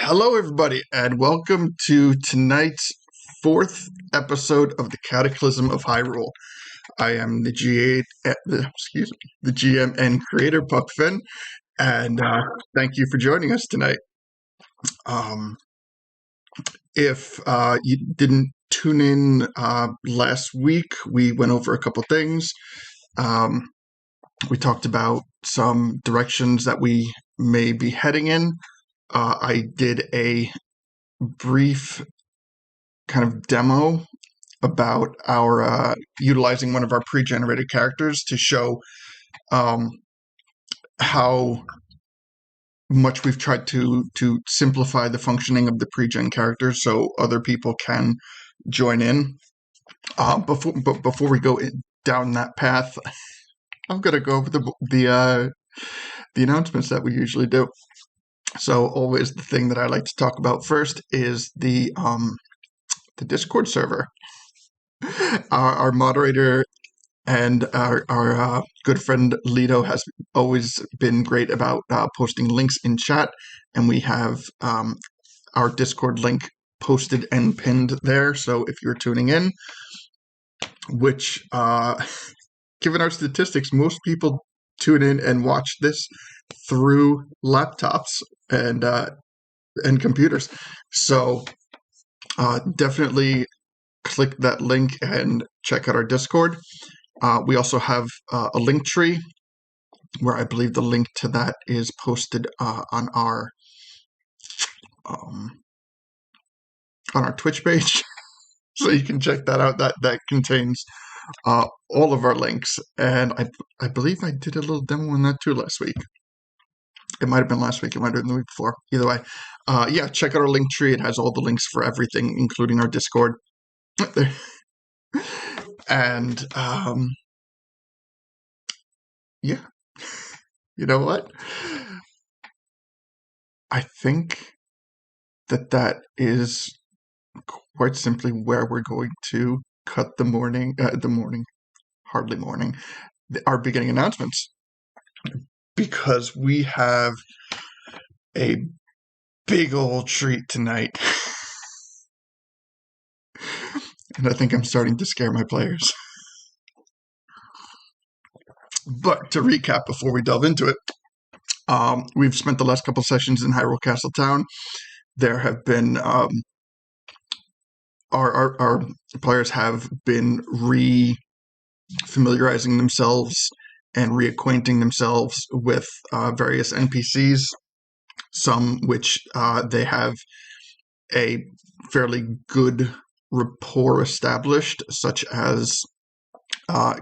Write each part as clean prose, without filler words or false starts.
Hello, everybody, and welcome to tonight's fourth episode of the Cataclysm of Hyrule. I am the GM and creator, Puck Finn, and thank you for joining us tonight. Um, if you didn't tune in last week, we went over a couple things. We talked about some directions that we may be heading in. I did a brief kind of demo about our utilizing one of our pre-generated characters to show how much we've tried to simplify the functioning of the pre-gen characters so other people can join in. Before we go down that path, I'm gonna go over the announcements that we usually do. So always the thing that I like to talk about first is the Discord server. Our moderator and our good friend Lido has always been great about posting links in chat, and we have our Discord link posted and pinned there. So if you're tuning in, which given our statistics, most people tune in and watch this through laptops and computers. So definitely click that link and check out our Discord. We also have a link tree where I believe the link to that is posted on our Twitch page, so you can check that out. That contains all of our links, and I believe I did a little demo on that too last week. It might have been last week. It might have been the week before. Either way, yeah, check out our link tree. It has all the links for everything, including our Discord. And yeah, you know what? I think that is quite simply where we're going to cut our beginning announcements, because we have a big old treat tonight. And I think I'm starting to scare my players. But to recap before we delve into it, we've spent the last couple sessions in Hyrule Castle Town. There have been our players have been re-familiarizing themselves and reacquainting themselves with various NPCs, some which they have a fairly good rapport established, such as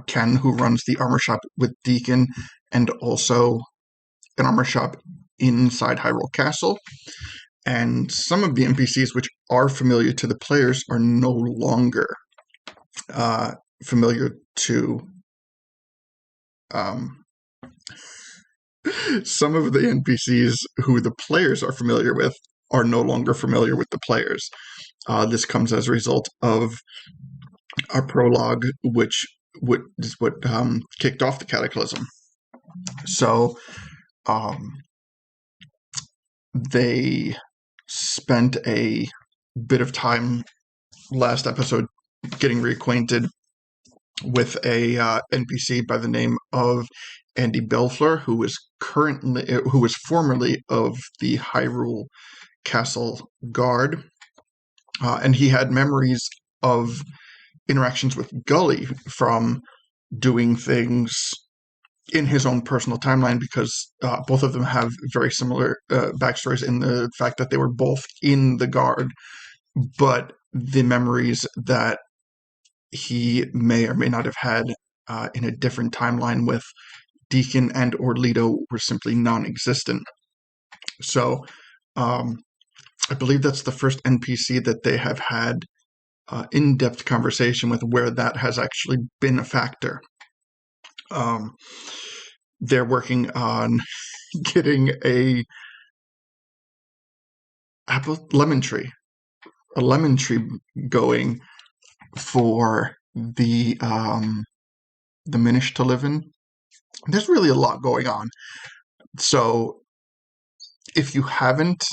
Ken, who runs the armor shop with Deacon, and also an armor shop inside Hyrule Castle. And some of the NPCs which are familiar to the players are no longer familiar to some of the NPCs who the players are familiar with are no longer familiar with the players. This comes as a result of our prologue, which is what kicked off the Cataclysm. So they spent a bit of time last episode getting reacquainted with a NPC by the name of Andy Belfleur, who was formerly of the Hyrule Castle Guard, and he had memories of interactions with Gully from doing things in his own personal timeline, because both of them have very similar backstories in the fact that they were both in the Guard, but the memories that he may or may not have had in a different timeline with Deacon and or Lido were simply non-existent. So I believe that's the first NPC that they have had in-depth conversation with where that has actually been a factor. They're working on getting a lemon tree going for the Minish to live in. There's really a lot going on. So if you haven't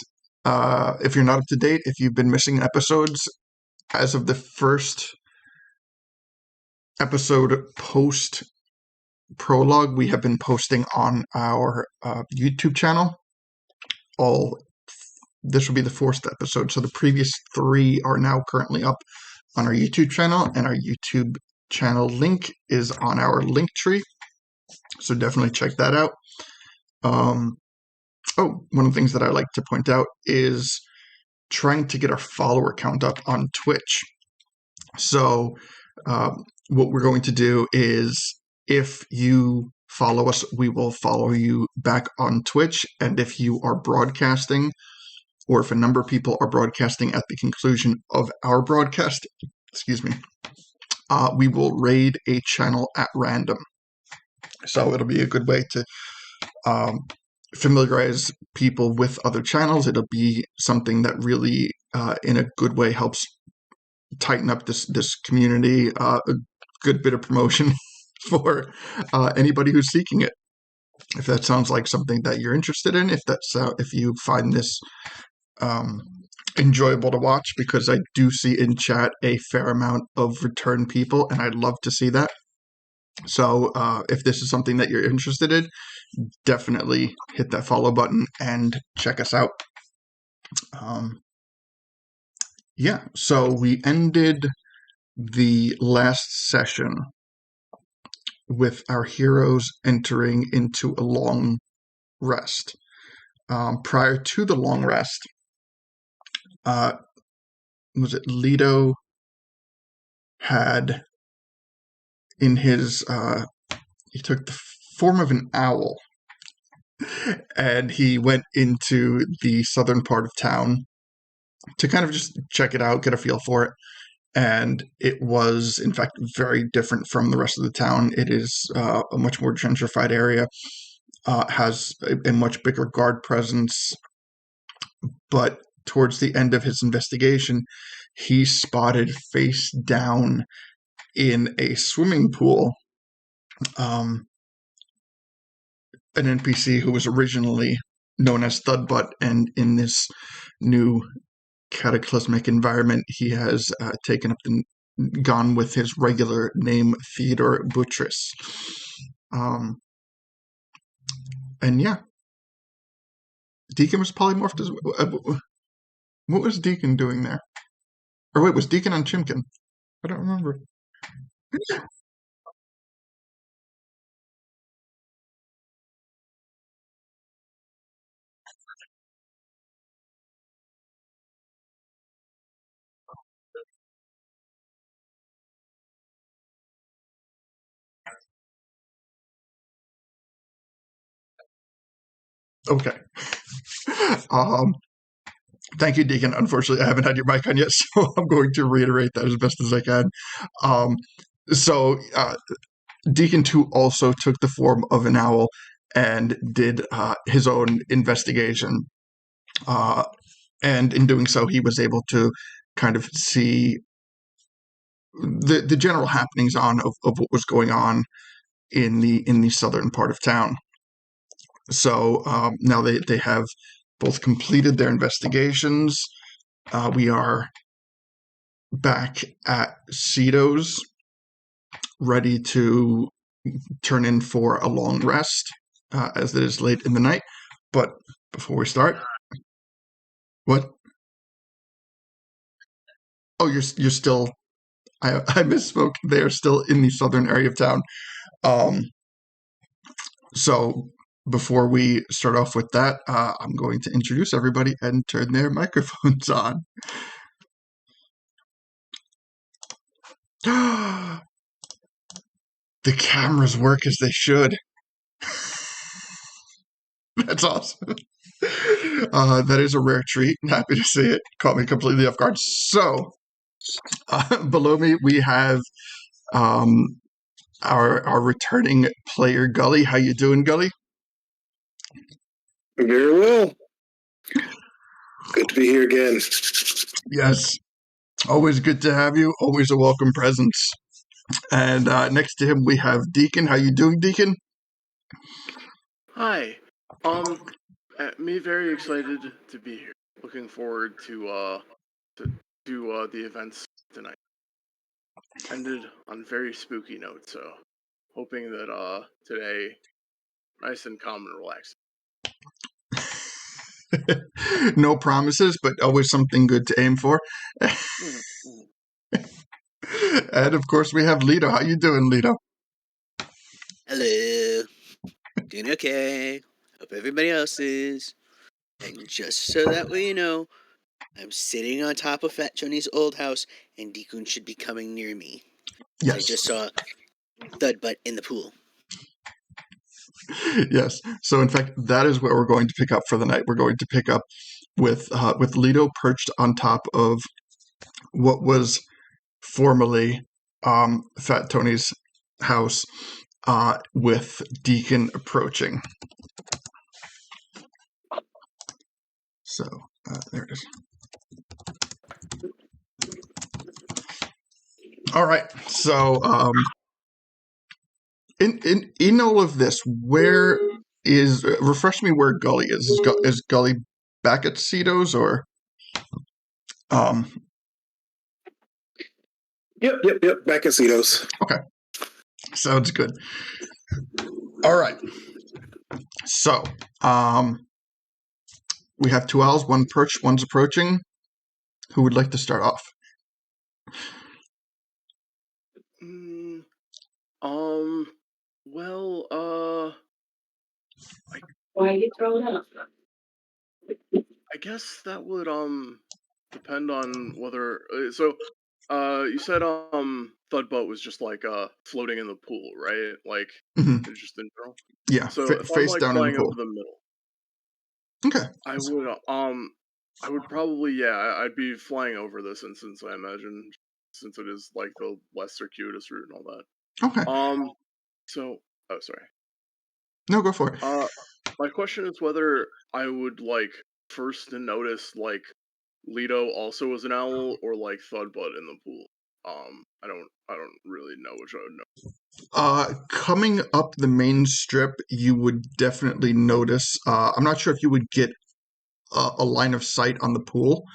If you're not up to date, if you've been missing episodes, as of the first episode post prologue, we have been posting on our YouTube channel. This will be the fourth episode, so the previous 3 are now currently up on our YouTube channel, and our YouTube channel link is on our link tree, so definitely check that out. One of the things that I like to point out is trying to get our follower count up on Twitch. So what we're going to do is, if you follow us, we will follow you back on Twitch, and if you are broadcasting, or if a number of people are broadcasting at the conclusion of our broadcast, we will raid a channel at random. So it'll be a good way to familiarize people with other channels. It'll be something that really, in a good way, helps tighten up this community. A good bit of promotion for anybody who's seeking it. If that sounds like something that you're interested in, if you find this enjoyable to watch, because I do see in chat a fair amount of return people, and I'd love to see that. So if this is something that you're interested in, definitely hit that follow button and check us out. So we ended the last session with our heroes entering into a long rest. Prior to the long rest, Leto had in his he took the form of an owl, and he went into the southern part of town to kind of just check it out, get a feel for it. And it was, in fact, very different from the rest of the town. It is a much more gentrified area, has a much bigger guard presence. But towards the end of his investigation, he spotted face down in a swimming pool an NPC who was originally known as Thudbutt, and in this new cataclysmic environment, he has gone with his regular name, Theodore Buttress. And yeah, Deacon was polymorphed as well. What was Deacon doing there? Or wait, was Deacon on Chimkin? I don't remember. Okay. Thank you, Deacon. Unfortunately, I haven't had your mic on yet, so I'm going to reiterate that as best as I can. So Deacon 2 also took the form of an owl and did his own investigation. And in doing so, he was able to kind of see the general happenings of what was going on in the southern part of town. So now they have both completed their investigations. We are back at Cito's, ready to turn in for a long rest, as it is late in the night. But before we start, what? Oh, you're still. I misspoke. They are still in the southern area of town. So before we start off with that, I'm going to introduce everybody and turn their microphones on. The cameras work as they should. That's awesome. That is a rare treat. Happy to see it. Caught me completely off guard. So, below me we have our returning player, Gully. How you doing, Gully? Very well. Good to be here again. Yes. Always good to have you. Always a welcome presence. And next to him we have Deacon. How you doing, Deacon? Hi. Me very excited to be here. looking forward to the events tonight. Ended on very spooky note, so hoping that today nice and calm and relaxed. No promises, but always something good to aim for. Mm-hmm. And of course, we have Lito. How you doing, Lito? Hello. Doing okay. Hope everybody else is. And just so that way you know, I'm sitting on top of Fat Johnny's old house, and Deekun should be coming near me. Yes. I just saw Thud Butt in the pool. Yes. So, in fact, that is where we're going to pick up for the night. We're going to pick up with Lito perched on top of what was formerly Fat Tony's house, with Deacon approaching. So, there it is. All right. So, in all of this, where is refresh me where Gully is? Is Gully back at Cito's or? Yep. Back at Cito's. Okay, sounds good. All right. So, we have two owls, one perched, one's approaching. Who would like to start off? Well, Why are you throwing up? I guess that would depend on whether you said Thudbutt was just like floating in the pool, right? Like Mm-hmm. just in general. Yeah, So if I'm face like down in the flying over pool. the middle, Okay. I would probably I'd be flying over this instance, I imagine, since it is like the less circuitous route and all that. Okay. So sorry. No, go for it. My question is whether I would like first to notice like Leto also was an owl or like Thudbutt in the pool. I don't really know which I would know. Coming up the main strip, you would definitely notice. I'm not sure if you would get a line of sight on the pool,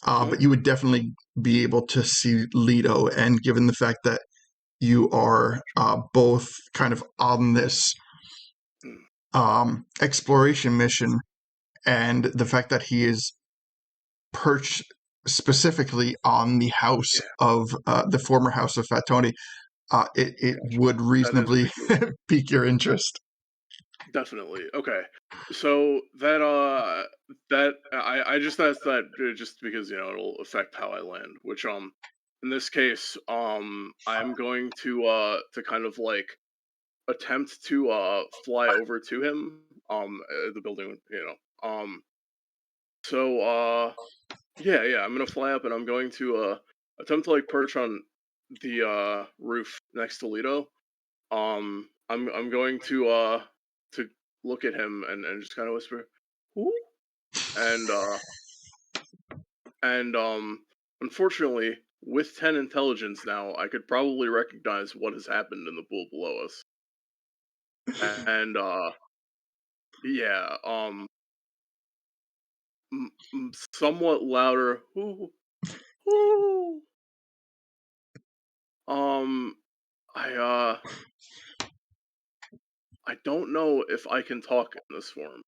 but you would definitely be able to see Leto. And given the fact that you are both kind of on this exploration mission, and the fact that he is perched specifically on the house of the former house of Fat Tony, it would reasonably pique your interest. Definitely. Okay. So that I just asked that just because it'll affect how I land. Which in this case I'm going to kind of like attempt to fly over to him the building so I'm gonna fly up and I'm going to attempt to like perch on the roof next to Leto. I'm going to look at him and just kind of whisper, "Who?" And unfortunately, with 10 intelligence now, I could probably recognize what has happened in the pool below us. And yeah, somewhat louder. Whoo. Um, I I don't know if I can talk in this form.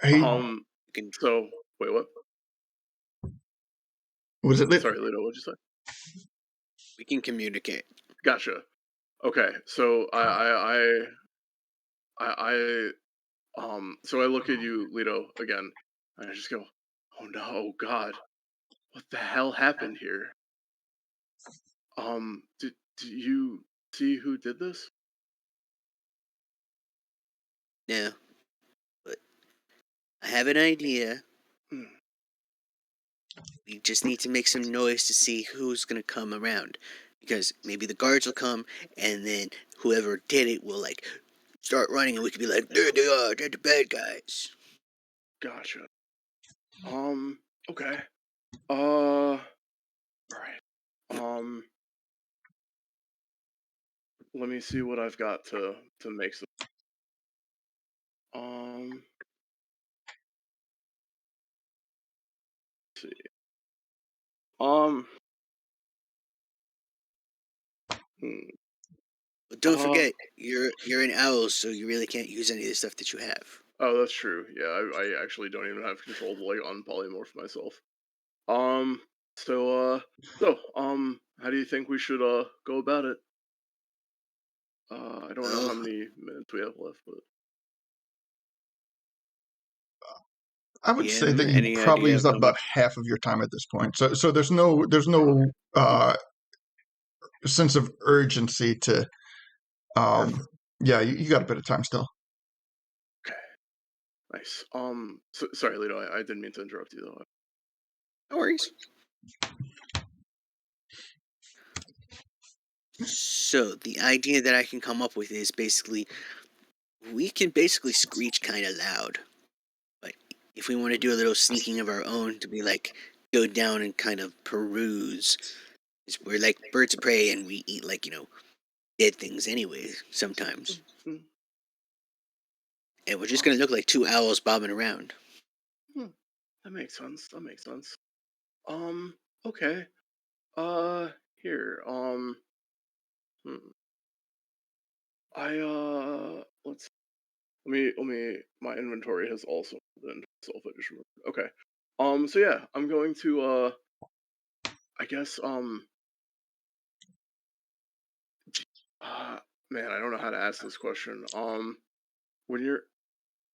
Hey, So wait, what? Was it lit? Sorry, Lito, what'd you say? We can communicate. Gotcha. Okay, so so I look at you, Lito, again, and I just go, "Oh no, oh God, what the hell happened here?" Do you see who did this? No, but I have an idea. We just need to make some noise to see who's gonna come around, because maybe the guards will come, and then whoever did it will like start running, and we could be like, "There they are, they're the bad guys." Gotcha. Okay. All right. Let me see what I've got to make some. see. Um. Hmm. But don't Uh, forget, you're an owl, so you really can't use any of the stuff that you have. oh, that's true. Yeah, I actually don't even have control to like unpolymorph myself. So how do you think we should go about it? I don't know how Well, many minutes we have left, but I would say that GM, you any probably idea used of up how about much? half of your time at this point. So there's no sense of urgency to perfect. yeah, you got a bit of time still. Okay, nice. Sorry, Lito, I didn't mean to interrupt you though. No worries. So the idea that I can come up with is basically we can basically screech kind of loud, but if we want to do a little sneaking of our own to be like go down and kind of peruse, 'cause we're like birds of prey and we eat like dead things anyway sometimes, Hmm, and we're just gonna look like two owls bobbing around. hmm, that makes sense. That makes sense. Um, okay. Here. Hmm. Let's let me. My inventory has also been self. I just remembered. Okay. So yeah, I'm going to I guess uh, man, I don't know how to ask this question. When you're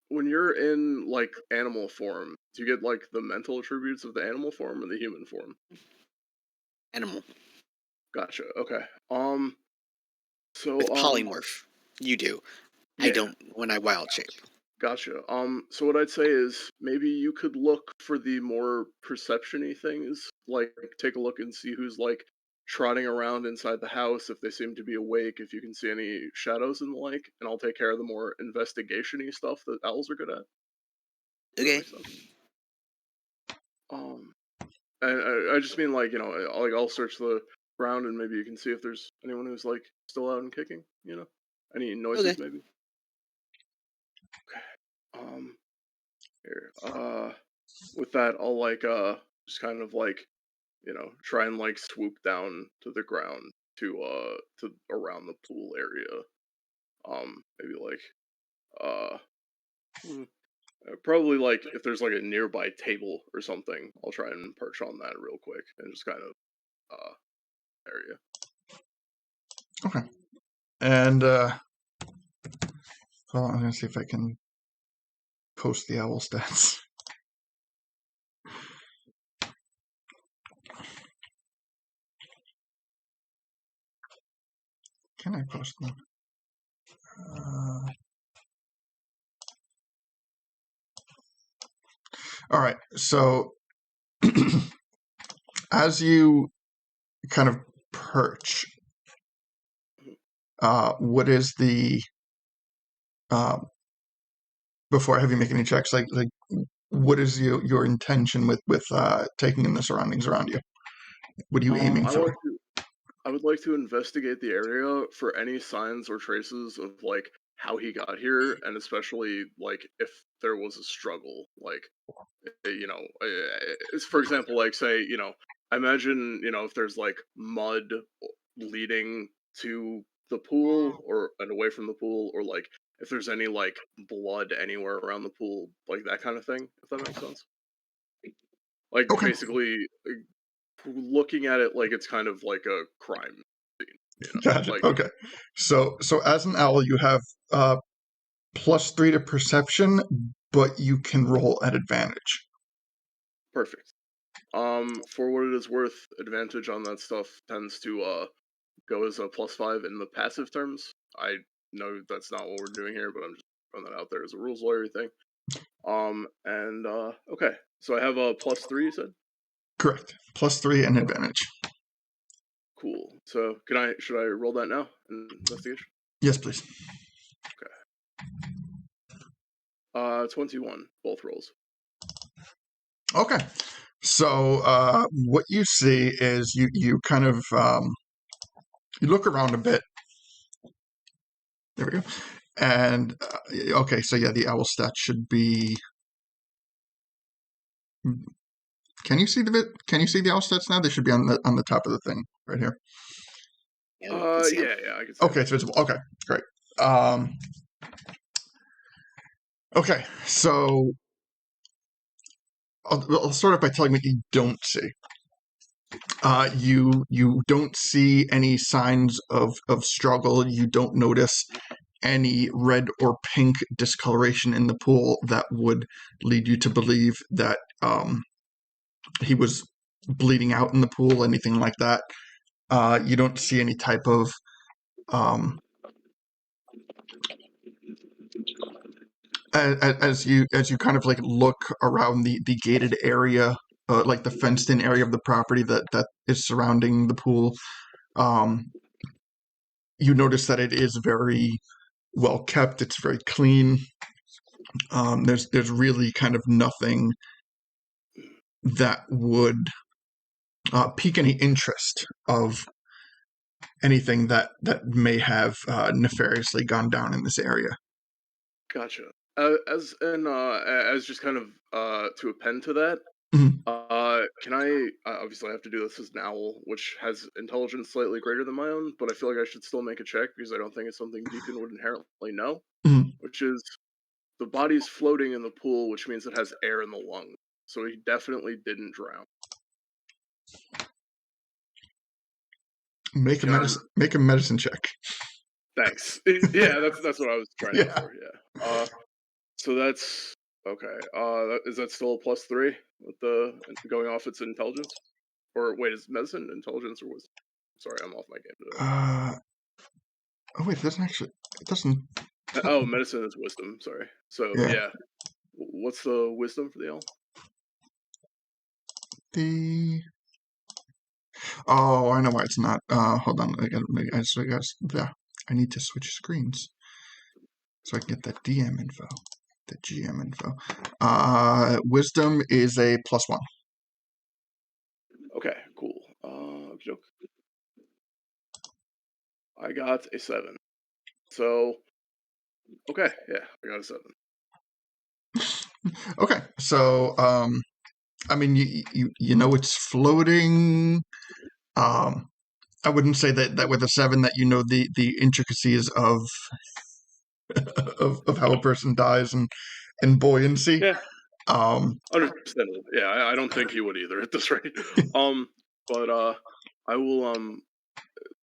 when you're in like animal form, do you get like the mental attributes of the animal form or the human form? Animal Gotcha. Okay. with So polymorph. You do. I yeah. don't when I wild shape. Gotcha. So what I'd say is maybe you could look for the more perception-y things, like take a look and see who's like trotting around inside the house, if they seem to be awake, if you can see any shadows and the like, and I'll take care of the more investigation-y stuff that owls are good at. Does that Okay. make sense? Um, and I just mean like I'll search the ground and maybe you can see if there's anyone who's like still out and kicking. Any Okay. noises maybe. Okay. Um, Here. With that, I'll like just kind of like try and like swoop down to the ground to around the pool area. Maybe like uh hmm, probably like if there's like a nearby table or something, I'll try and perch on that real quick and just kind of uh area. Okay. And hold on, I'm gonna see if I can post the owl stats. Can I post them? All right. So as you kind of perch, what is the before I have you make any checks? Like what is your intention with taking in the surroundings around you? What are you aiming I want for? to I would like to investigate the area for any signs or traces of like how he got here, and especially like if there was a struggle. Like, for example, like say, I imagine if there's like mud leading to the pool or and away from the pool, or like if there's any like blood anywhere around the pool, like that kind of thing. If that makes sense. Like Okay. basically, looking at it like it's kind of like a crime scene. Gotcha. Like Okay. So as an owl, you have +3 to perception, but you can roll at advantage. perfect. For what it is worth, advantage on that stuff tends to go as a +5 in the passive terms. I know that's not what we're doing here, but I'm just throwing that out there as a rules lawyer thing. And okay, so I have a +3. You said Correct. +3 and advantage. cool. So should I roll that now? Investigation. Yes, please. Okay. 21, both rolls. Okay. So what you see is you kind of you look around a bit. There we go. And okay, so yeah, the owl stat should be Can you see the owl stats now? They should be on the top of the thing right here. Yeah, we can see 'em. Yeah, I can see. Okay, it's visible. Okay, great. Okay, so I'll start off by telling what you don't see. You don't see any signs of struggle. You don't notice any red or pink discoloration in the pool that would lead you to believe that he was bleeding out in the pool, anything like that. You don't see any type of as you kind of like look around the gated area, like the fenced in area of the property that is surrounding the pool. You notice that it is very well kept. It's very clean. There's really kind of nothing that would pique any interest of anything that may have nefariously gone down in this area. Gotcha. As just kind of to append to that, Mhm. can I obviously I have to do this as an owl, which has intelligence slightly greater than my own, but I feel like I should still make a check because I don't think it's something Deacon would inherently know, Mhm. which is the body's floating in the pool, which means it has air in the lungs, so he definitely didn't drown. Make a medicine check. Thanks. Yeah, that's what I was trying to Yeah. for. Yeah. So that's okay. Is that still a +3 with the going off its intelligence? Or wait, is medicine intelligence or was? Sorry, I'm off my game today. Oh wait, it doesn't. Oh, medicine is wisdom. Sorry. So Yeah. yeah, what's the wisdom for the L? Oh, I know why it's not. Hold on. I need to switch screens so I can get that DM info, the GM info. Wisdom is a +1. Okay, cool. Joke. I got a 7. So okay, yeah, I got a 7. Okay, so I mean, you know it's floating. I wouldn't say that with a 7 that you know the intricacies of of how a person dies and buoyancy. Yeah, Um, understandable. Yeah, I don't think he would either at this rate. But I will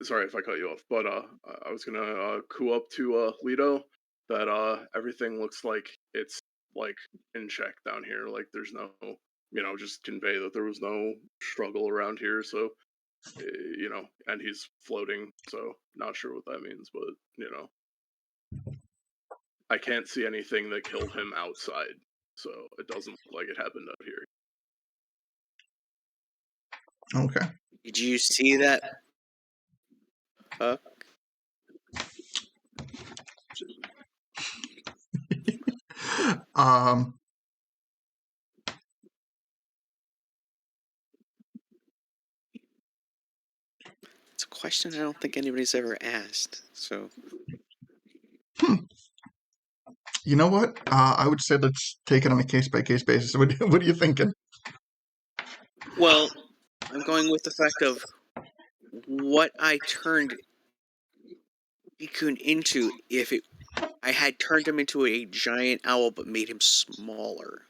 sorry if I cut you off, but I was gonna coo up to Lido that everything looks like it's like in check down here. Like there's no, just convey that there was no struggle around here. So and he's floating. So not sure what that means, but I can't see anything that killed him outside. So it doesn't look like it happened out here. okay. Did you see that? um, It's a question I don't think anybody's ever asked. So you know what? I would say let's take it on a case-by-case basis. What are you thinking? well, I'm going with the fact of what I turned Ikun into if I had turned him into a giant owl but made him smaller.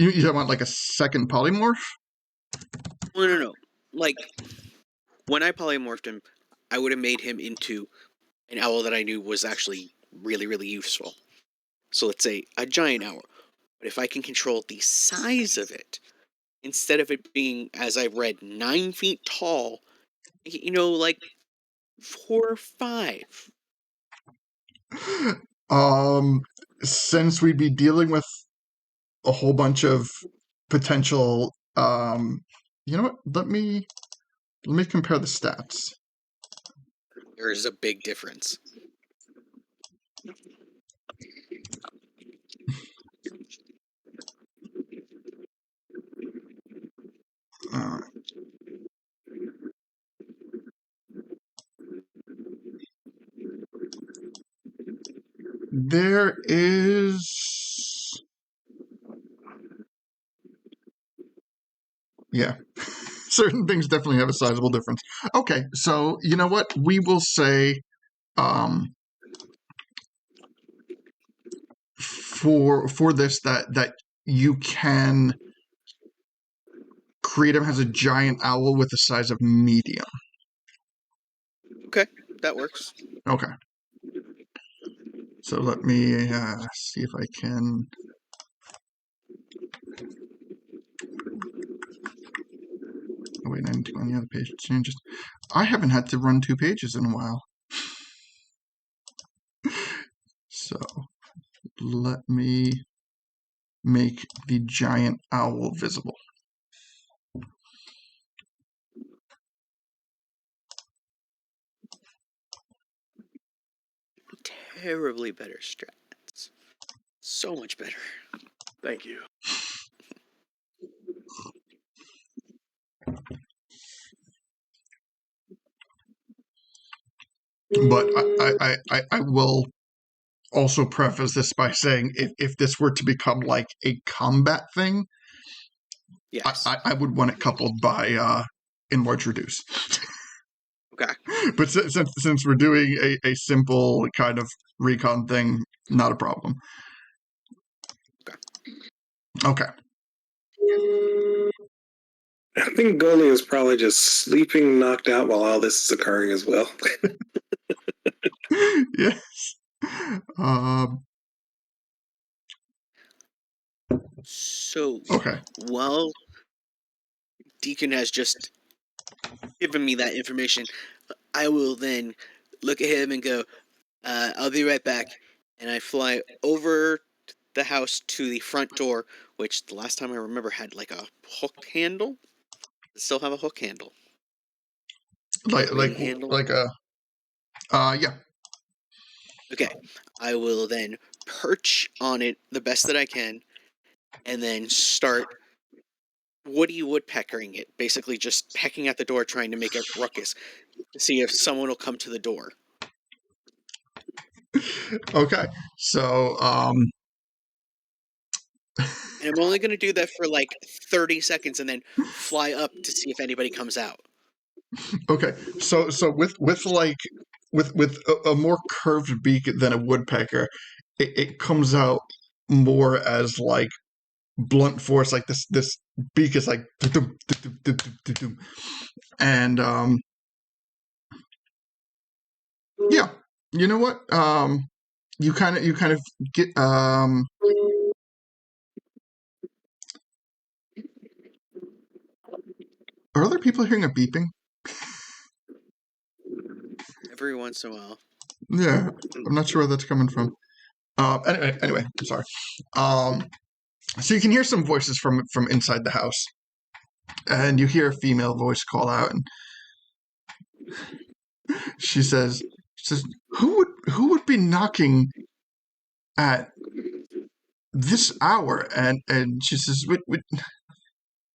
You don't want like a second polymorph? No. Like, when I polymorphed him, I would have made him into an owl that I knew was actually really, really useful. So let's say a giant owl. But if I can control the size of it, instead of it being, as I've read, 9 feet tall, like 4 or 5. Since we'd be dealing with a whole bunch of potential, you know what? Let me compare the stats. There is a big difference. There is... Yeah. Certain things definitely have a sizable difference. Okay, so you know what? We will say for this that you can create him as a giant owl with the size of medium. Okay, that works. Okay. So let me see if I can. Oh wait, I need to go on the other page. Changes. I haven't had to run 2 pages in a while. So let me make the giant owl visible. Terribly better strats. So much better. Thank you. But I will also preface this by saying if this were to become like a combat thing, Yes. I would want it coupled by enlarge reduce. Okay. But since we're doing a simple kind of recon thing, not a problem. Okay. I think Goli is probably just sleeping, knocked out while all this is occurring as well. Yes. So Okay. while Deacon has just given me that information, I will then look at him and go, I'll be right back. And I fly over the house to the front door, which the last time I remember had like a hook handle. Does it still have a hook handle? Like handle? a yeah. Okay. I will then perch on it the best that I can and then start woody woodpeckering it, basically just pecking at the door trying to make a ruckus to see if someone will come to the door. Okay. So And I'm only going to do that for like 30 seconds and then fly up to see if anybody comes out. okay. So with like with a more curved beak than a woodpecker, it comes out more as like blunt force, like this beak is like and yeah, you know what, you kind of get are other people hearing a beeping? Every once in a while. Yeah, I'm not sure where that's coming from. Anyway, I'm sorry. So you can hear some voices from inside the house, and you hear a female voice call out, and she says, who would be knocking at this hour? And she says,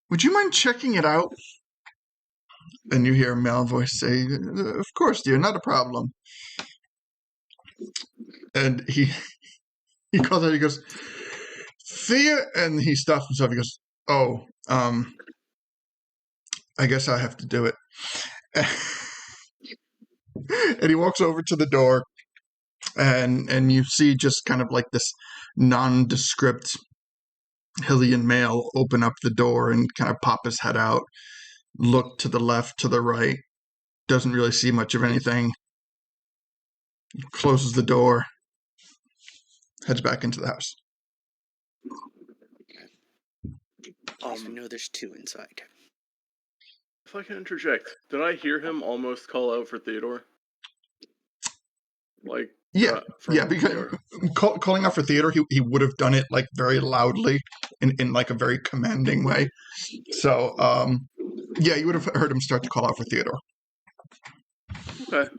would you mind checking it out? And you hear a male voice say, of course, dear, not a problem. And he calls out, he goes, Thea, and he stops himself, he goes, oh, I guess I have to do it. And he walks over to the door, and you see just kind of like this nondescript Hylian male open up the door and kind of pop his head out, look to the left, to the right, doesn't really see much of anything, closes the door, heads back into the house. I know there's 2 inside. If I can interject, did I hear him almost call out for Theodore? Like, yeah, because calling out for Theodore, he would have done it like very loudly in like a very commanding way. So, yeah, you would have heard him start to call out for Theodore. Okay.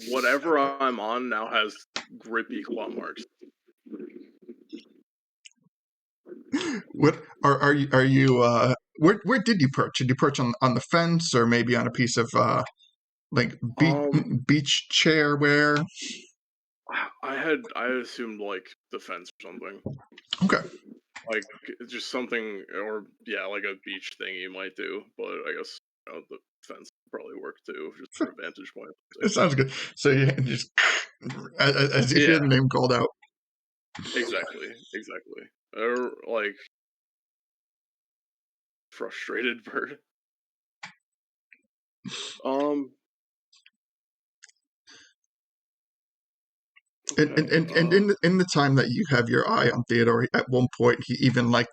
Whatever I'm on now has grippy claw marks. What are you where did you perch? Did you perch on the fence, or maybe on a piece of like beach chair wear? I assumed like the fence or something. Okay. Like just something, or yeah, like a beach thing you might do, but I guess the fence would probably work too, just for a vantage point. It sounds good. So you just as you hear the name called out. Exactly. Or like frustrated bird. And in the time that you have your eye on Theodore, at one point he even like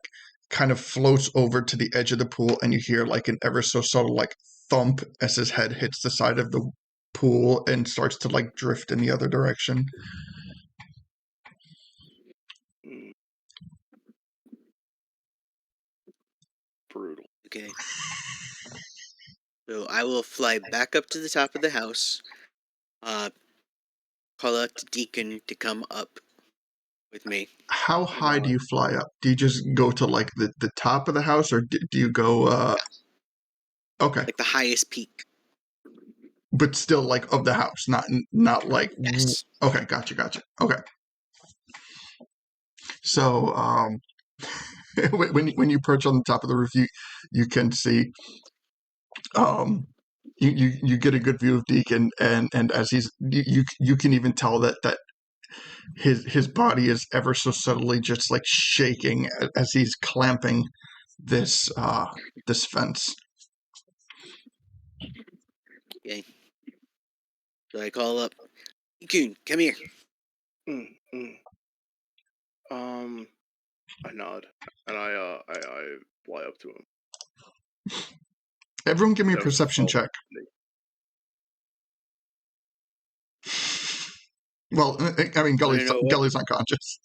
kind of floats over to the edge of the pool, and you hear like an ever so subtle like thump as his head hits the side of the pool and starts to like drift in the other direction. Brutal. Okay. So I will fly back up to the top of the house. Call out to Deacon to come up with me. How high do you fly up? Do you just go to like the top of the house, or do you go? Okay, like the highest peak. But still, like of the house, not like. Yes. Okay, gotcha. Okay. So, when you perch on the top of the roof, you can see. You get a good view of Deacon, and as you can even tell that his body is ever so subtly just like shaking as he's clamping this fence. Okay. So I call up, Deacon, come here. I nod and I fly up to him. Everyone, give me a perception check. Well, I mean, Gully's unconscious.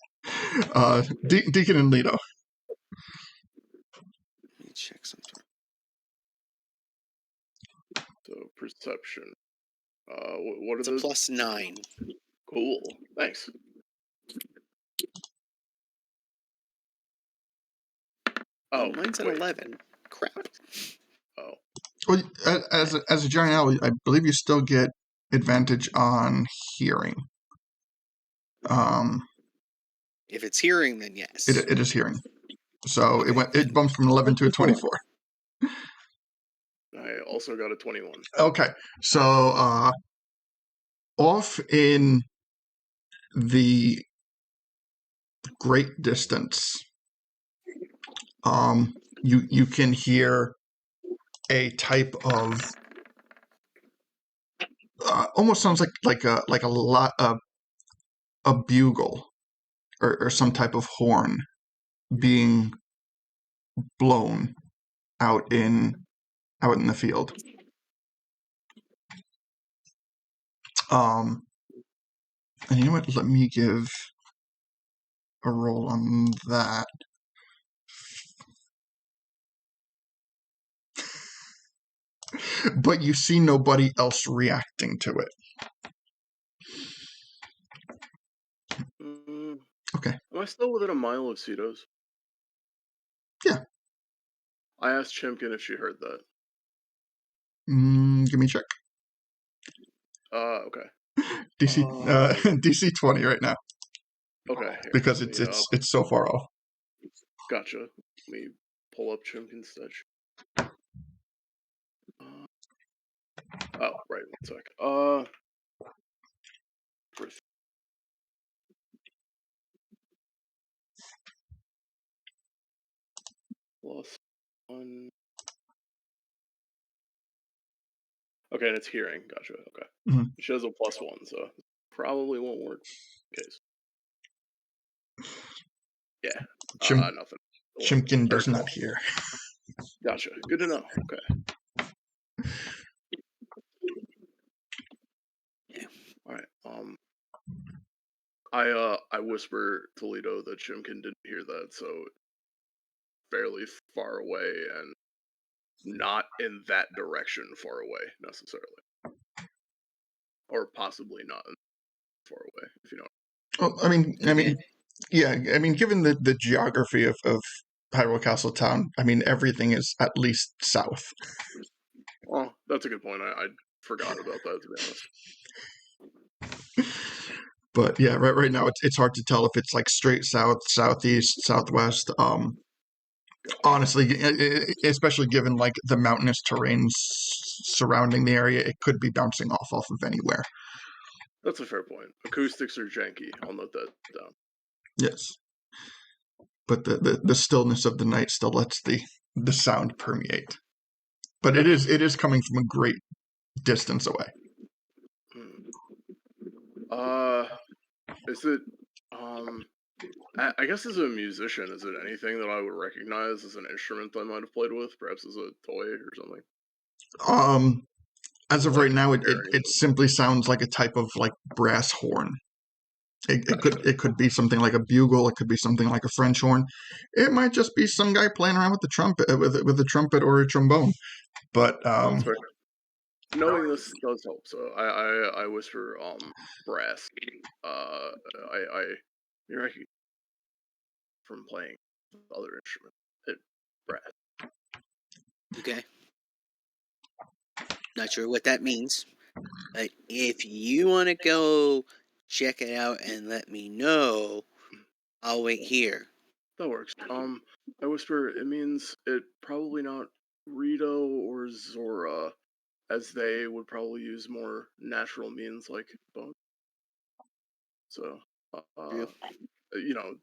Deacon and Leto. Let me check something. So perception. What are it's a +9. Cool. Thanks. Oh, mine's an 11. Crap. Oh. Well, as a giant owl, I believe you still get advantage on hearing. If it's hearing, then yes. It is hearing. So okay. It bumps from 11 to a 24. I also got a 21. Okay, so off in the great distance, you can hear a type of almost sounds like a bugle or some type of horn being blown out in the field. And you know what? Let me give a roll on that. But you see nobody else reacting to it. Okay. Am I still within a mile of Cedos? Yeah. I asked Chimkin if she heard that. Give me a check. Okay. DC 20 right now. Okay. Here, because it's so far off. Gotcha. Let me pull up Chimkin's stats. Oh, right. 1 sec. +1. Okay, and it's hearing. Gotcha. Okay. Mm-hmm. She has a +1, so probably won't work. Case. Yeah. Nothing. Chimkin does not hear. Gotcha. Good to know. Okay. Yeah. All right. I whisper to Leto that Chimkin didn't hear that, so fairly far away and not in that direction far away necessarily, or possibly not far away, if you know. Well, I mean, yeah. I mean, given the geography of Hyrule Castle Town, I mean, everything is at least south. Well, that's a good point. I forgot about that, to be honest. But yeah, right now it's hard to tell if it's like straight south, southeast, southwest. Honestly, especially given like the mountainous terrain surrounding the area, it could be bouncing off of anywhere. That's a fair point. Acoustics are janky. I'll note that down. Yes, but the stillness of the night still lets the sound permeate. But it is coming from a great distance away. Is it I guess as a musician, is it anything that I would recognize as an instrument I might have played with, perhaps as a toy or something? As of Like right now, it bearings. simply sounds like a type of like brass horn. Gotcha. It could be something like a bugle. It could be something like a French horn. It might just be some guy playing around with the trumpet, with a trumpet or a trombone. But That's fair. Knowing this does help. So I whisper brass. You recognize from playing other instruments. Brass. Okay. Not sure what that means, but if you want to go check it out and let me know, I'll wait here. That works. I whisper. It means it probably not Rito or Zora, as they would probably use more natural means like bone. So, True.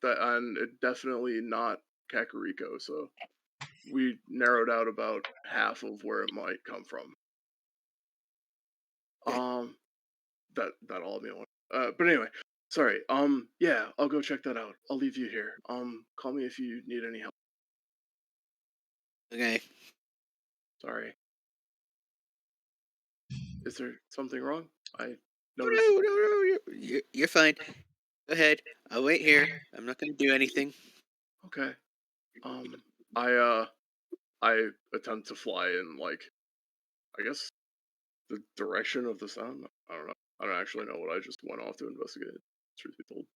that, and it definitely not Kakariko. So we narrowed out about half of where it might come from. Okay. That all me. But anyway, sorry. Yeah, I'll go check that out. I'll leave you here. Call me if you need any help. Okay. Sorry. Is there something wrong? I No, noticed. you're fine. Go ahead. I'll wait here. I'm not going to do anything. Okay. I attempt to fly in, like, I guess the direction of the sound. I don't know. I don't actually know what I just went off to investigate. Truth be told.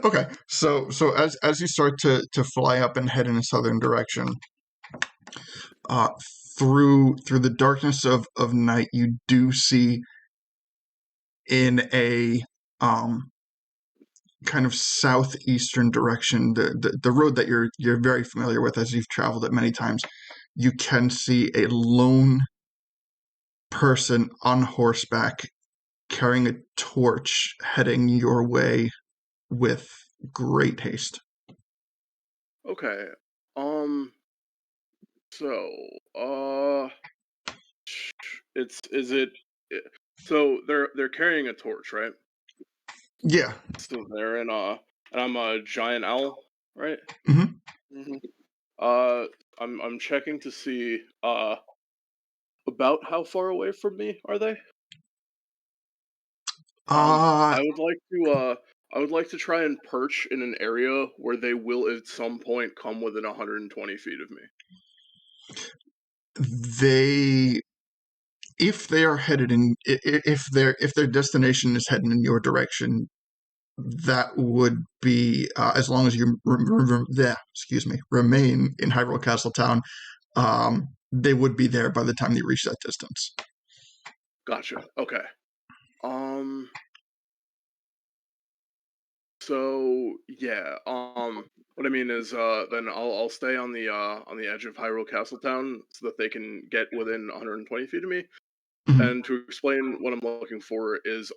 Okay, so as you start to fly up and head in a southern direction, through the darkness of night, you do see in a kind of southeastern direction, the road that you're very familiar with as you've traveled it many times. You can see a lone person on horseback carrying a torch heading your way with great haste. Okay. So, so they're carrying a torch, right? Yeah. So they're in and I'm a giant owl, right? Mm-hmm. Mm-hmm. I'm checking to see about how far away from me are they? I would like to try and perch in an area where they will at some point come within 120 feet of me. If they are headed in, if their destination is heading in your direction, that would be as long as you remain in Hyrule Castle Town. They would be there by the time you reach that distance. Gotcha. Okay. So yeah. What I mean is, then I'll stay on the edge of Hyrule Castle Town so that they can get within 120 feet of me. Mm-hmm. And to explain what I'm looking for is,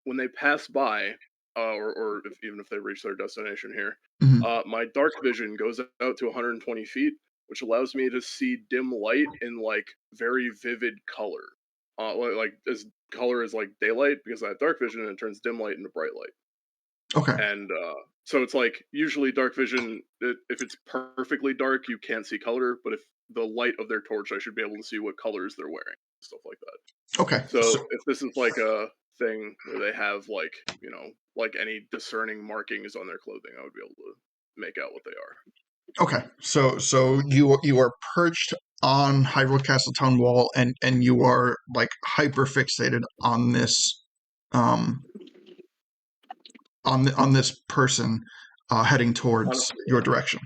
when they pass by, or even if they reach their destination here, Mm-hmm. my dark vision goes out to 120 feet, which allows me to see dim light in like very vivid color, like as color as like daylight, because I have dark vision and it turns dim light into bright light. Okay. And so it's like usually dark vision, if it's perfectly dark, you can't see color, but if the light of their torch, I should be able to see what colors they're wearing, stuff like that. Okay. So if this is like a thing where they have like, like any discerning markings on their clothing, I would be able to make out what they are. Okay. So you are perched on Hyrule Castle Town wall, and you are like hyper fixated on this on this person heading towards your direction.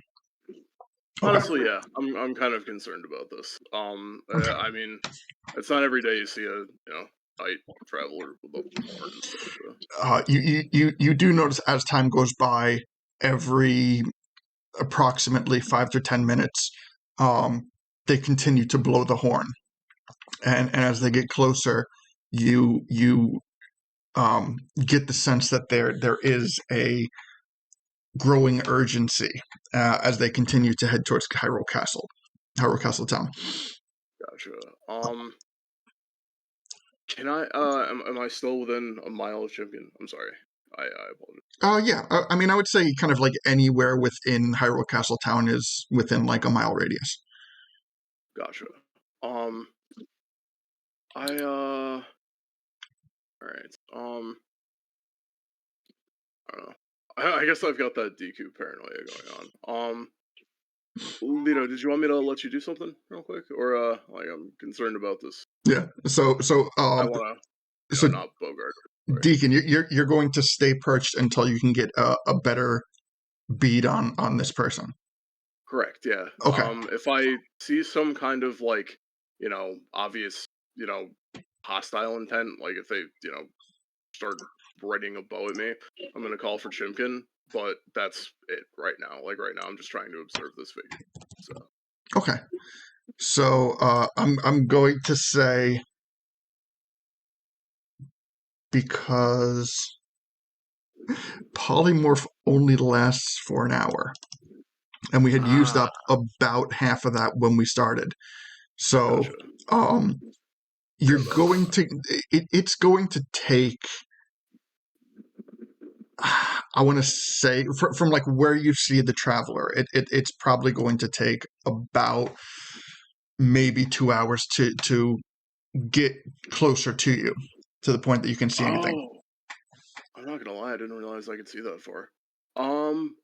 Honestly, yeah, I'm kind of concerned about this. I mean, it's not every day you see a night traveler with a horn and stuff. So. You do notice as time goes by, every approximately 5 to 10 minutes, they continue to blow the horn, and as they get closer, you get the sense that there is a growing urgency as they continue to head towards Hyrule Castle Town. Gotcha. Can I? Am I still within a mile of Champion? I'm sorry. I apologize. Yeah. I mean, I would say kind of like anywhere within Hyrule Castle Town is within like a mile radius. Gotcha. All right. I don't know. I guess I've got that DQ paranoia going on. Lito, did you want me to let you do something real quick, or like I'm concerned about this? Yeah. So I want to not Bogart. Right. Deacon, you're going to stay perched until you can get a better bead on this person. Correct. Yeah. Okay. If I see some kind of like obvious hostile intent, like if they start writing a bow at me, I'm gonna call for Chimkin. But that's it right now. Like right now, I'm just trying to observe this figure. So. Okay. So I'm going to say, because polymorph only lasts for an hour, and we had used up about half of that when we started. So gotcha. You're going to it's going to take, I want to say, from like where you see the traveler, it's probably going to take about maybe 2 hours to get closer to you, to the point that you can see anything. I'm not gonna lie, I didn't realize I could see that far.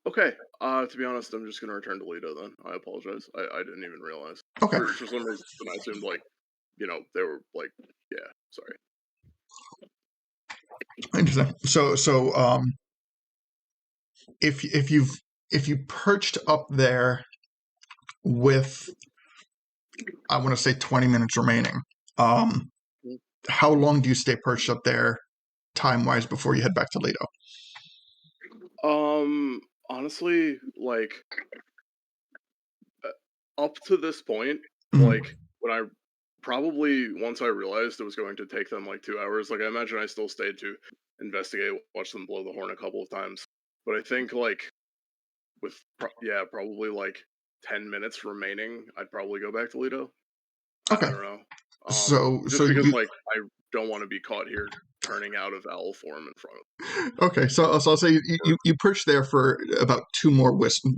Okay. To be honest, I'm just gonna return to Lido then. I apologize. I didn't even realize. Okay. For some reason, I assumed like, they were like, yeah. Sorry. I understand. So if you perched up there with, I want to say 20 minutes remaining, how long do you stay perched up there time-wise before you head back to Lido? Honestly, like, up to this point, like, when I probably, once I realized it was going to take them like 2 hours, like, I imagine I still stayed to investigate, watch them blow the horn a couple of times. But I think, like, with, probably like 10 minutes remaining, I'd probably go back to Lido. Okay. I don't know. So because like I don't want to be caught here turning out of owl form in front of them. Okay, so I'll say you perch there for about two more whistle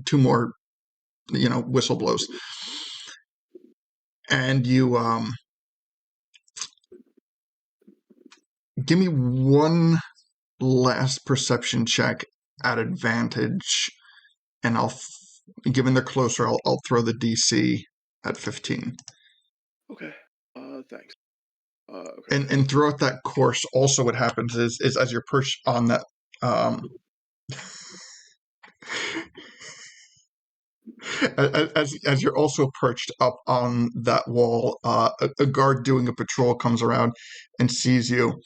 blows, and you give me one last perception check at advantage, and given they're closer, I'll throw the DC at 15. Okay. Thanks. Okay. And throughout that course, also what happens is as you're perched on that, as you're also perched up on that wall, a guard doing a patrol comes around and sees you,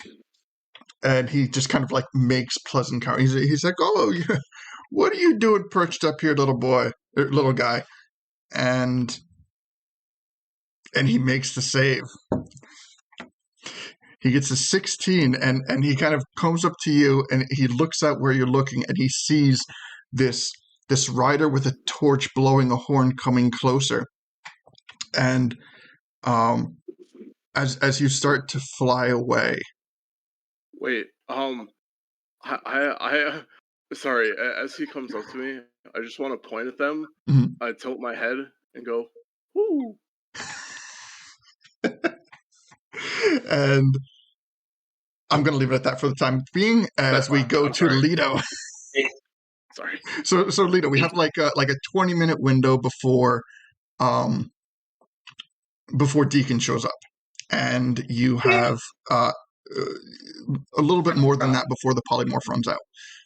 and he just kind of like makes pleasant comments. He's like, "Oh, what are you doing perched up here, little guy?" And he makes the save. He gets a 16, and he kind of comes up to you, and he looks at where you're looking, and he sees this rider with a torch blowing a horn coming closer. And as you start to fly away. Wait, I sorry, as he comes up to me, I just want to point at them. Mm-hmm. I tilt my head and go, "Woo!" And I'm going to leave it at that for the time being as we go to Lido. Sorry. So Lido, we have like a 20-minute window before Deacon shows up, and you have a little bit more than that before the polymorph runs out.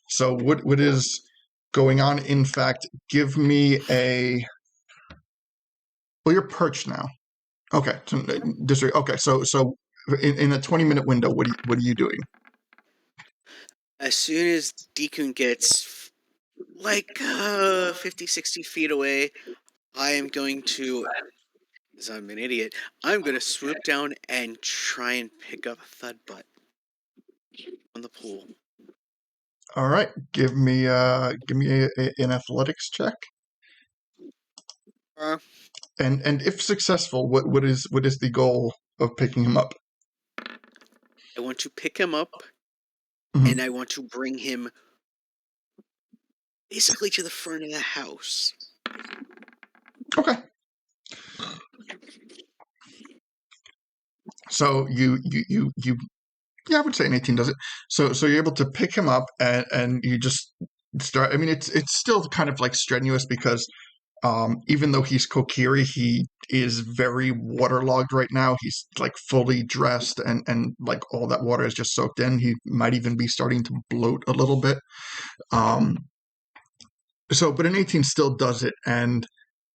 So what is going on? In fact, give me a Well, you're perched now. Okay. Okay. So in a 20-minute window, what are you doing? As soon as Deacon gets like 50, 60 feet away, I am going to, because I'm an idiot, I'm going to swoop down and try and pick up Thudbutt on the pool. All right. Give me an athletics check. And if successful, what is the goal of picking him up? I want to pick him up, Mhm. and I want to bring him basically to the front of the house. Okay. So you yeah, I would say an 18 does it. So you're able to pick him up and you just start. I mean, it's still kind of like strenuous because even though he's Kokiri, he is very waterlogged right now. He's like fully dressed and like all that water is just soaked in. He might even be starting to bloat a little bit. But an 18 still does it. And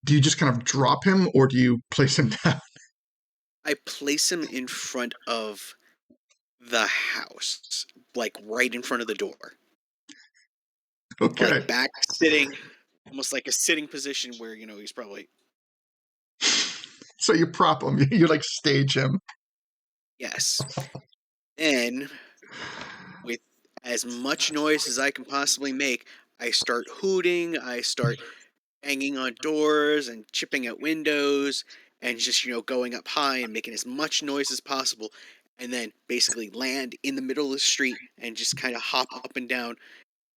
do you just kind of drop him or do you place him down? I place him in front of the house, like right in front of the door. Okay. Like back sitting, almost like a sitting position where, he's probably... So you prop him. You like stage him. Yes. And with as much noise as I can possibly make, I start hooting, I start banging on doors and chipping out windows and just, going up high and making as much noise as possible, and then basically land in the middle of the street and just kind of hop up and down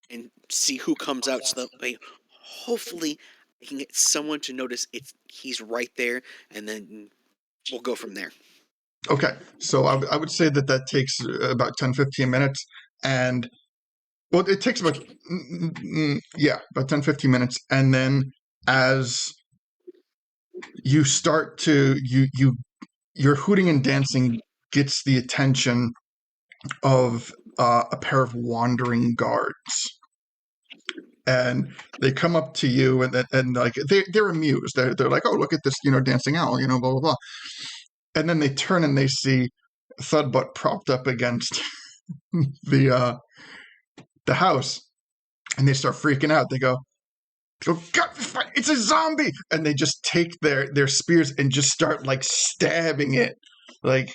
and see who comes out, so that way hopefully I can get someone to notice he's right there, and then we'll go from there. Okay, so I would say that takes about 10, 15 minutes, and well, it takes about about 10, 15 minutes, and then as you start to your hooting and dancing gets the attention of a pair of wandering guards, and they come up to you and like they're amused. They're like, oh, look at this, dancing owl, blah blah blah. And then they turn and they see Thudbutt propped up against the house, and they start freaking out. They go, God, it's a zombie! And they just take their spears and just start like stabbing it, like.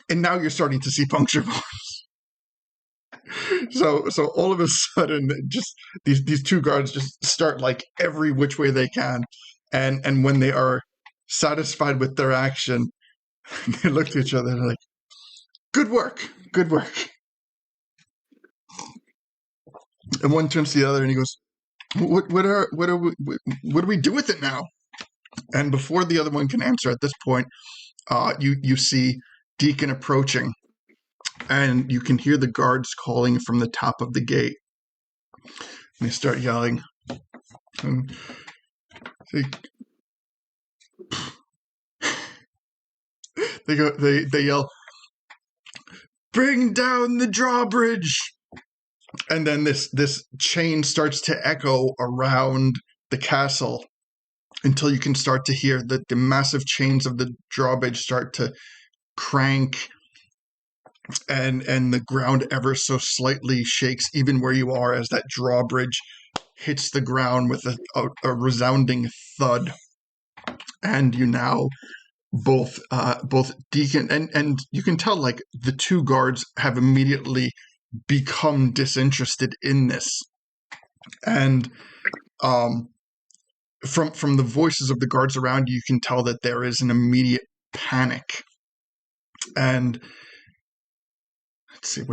And now you're starting to see puncture wounds. So all of a sudden, just these two guards just start like every which way they can, and when they are satisfied with their action, they look to each other and like, good work. And one turns to the other and he goes, what do we do with it now? And before the other one can answer, at this point, you see Deacon approaching, and you can hear the guards calling from the top of the gate. And they start yelling. And they yell, bring down the drawbridge! And then this chain starts to echo around the castle until you can start to hear the massive chains of the drawbridge start to crank, and the ground ever so slightly shakes even where you are as that drawbridge hits the ground with a resounding thud. And you now both Deacon and you can tell like the two guards have immediately become disinterested in this, and from the voices of the guards around you can tell that there is an immediate panic. And let's see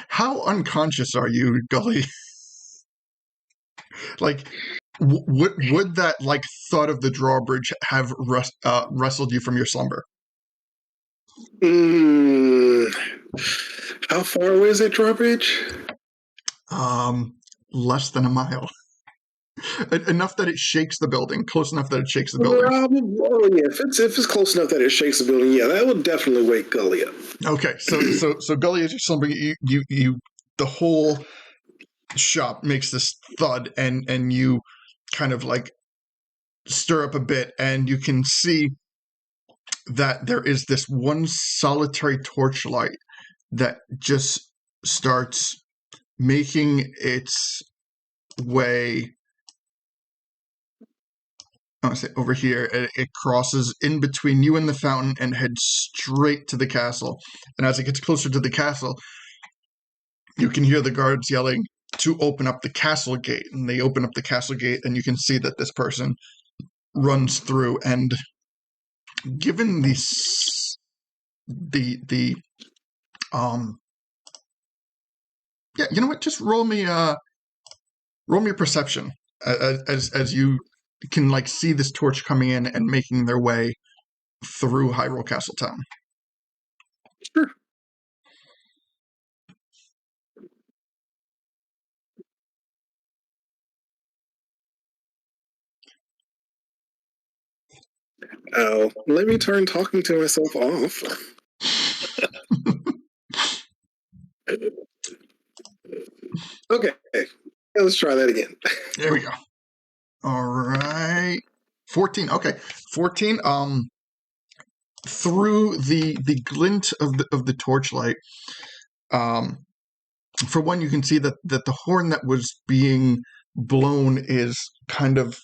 how unconscious are you, Gully? Like, would that like thud of the drawbridge have wrestled you from your slumber? How far away is that drawbridge? Less than a mile. Enough that it shakes the building. Close enough that it shakes the building. Yeah. If it's close enough that it shakes the building, yeah, that would definitely wake Gully up. Okay, so Gully, as you're slumbering, you the whole shop makes this thud, and you kind of like stir up a bit, and you can see that there is this one solitary torchlight that just starts making its way. I want to say over here. It crosses in between you and the fountain and heads straight to the castle. And as it gets closer to the castle, you can hear the guards yelling to open up the castle gate. And they open up the castle gate, and you can see that this person runs through. And given the yeah, you know what? Just roll me a perception as you can like see this torch coming in and making their way through Hyrule Castle Town. Sure. Oh, let me turn talking to myself off. Okay, let's try that again. There we go. All right. 14. Okay. 14. Through the glint of the torchlight, for one, you can see that the horn that was being blown is kind of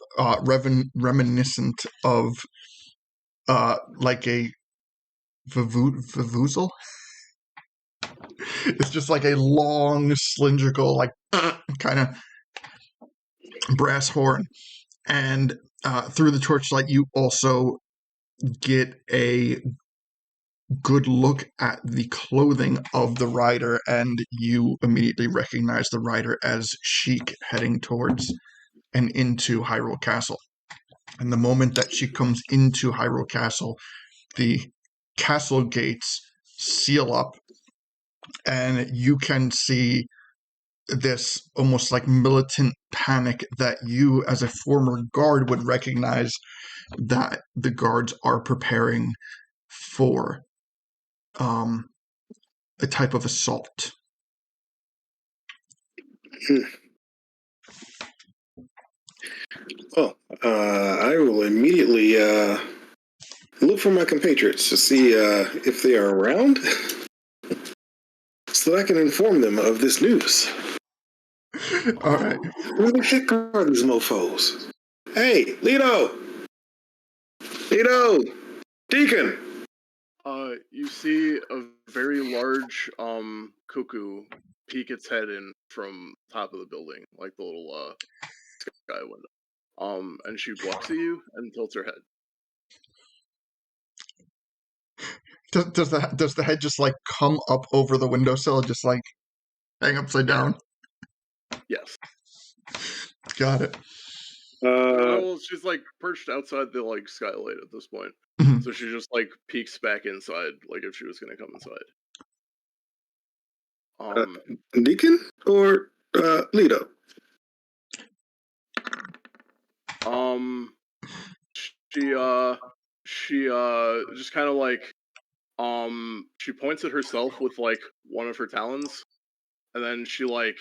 reminiscent of like a vuvuzela. It's just like a long, cylindrical, like kind of brass horn. And through the torchlight, you also get a good look at the clothing of the rider, and you immediately recognize the rider as Sheik heading towards and into Hyrule Castle. And the moment that she comes into Hyrule Castle, the castle gates seal up, and you can see this almost like militant panic that you, as a former guard, would recognize that the guards are preparing for a type of assault. Well, I will immediately look for my compatriots to see if they are around, so that I can inform them of this news. All right. Where the heck are these mofos? Hey, Lido! Deacon! You see a very large cuckoo peek its head in from top of the building, like the little sky window. And she looks at you and tilts her head. Does the head just like come up over the windowsill, just like hang upside down? Yes. Got it. Well, she's like perched outside the like skylight at this point, Mhm. so she just like peeks back inside, like if she was gonna come inside. Deacon or Lido? She just kind of like she points at herself with like one of her talons, and then she like,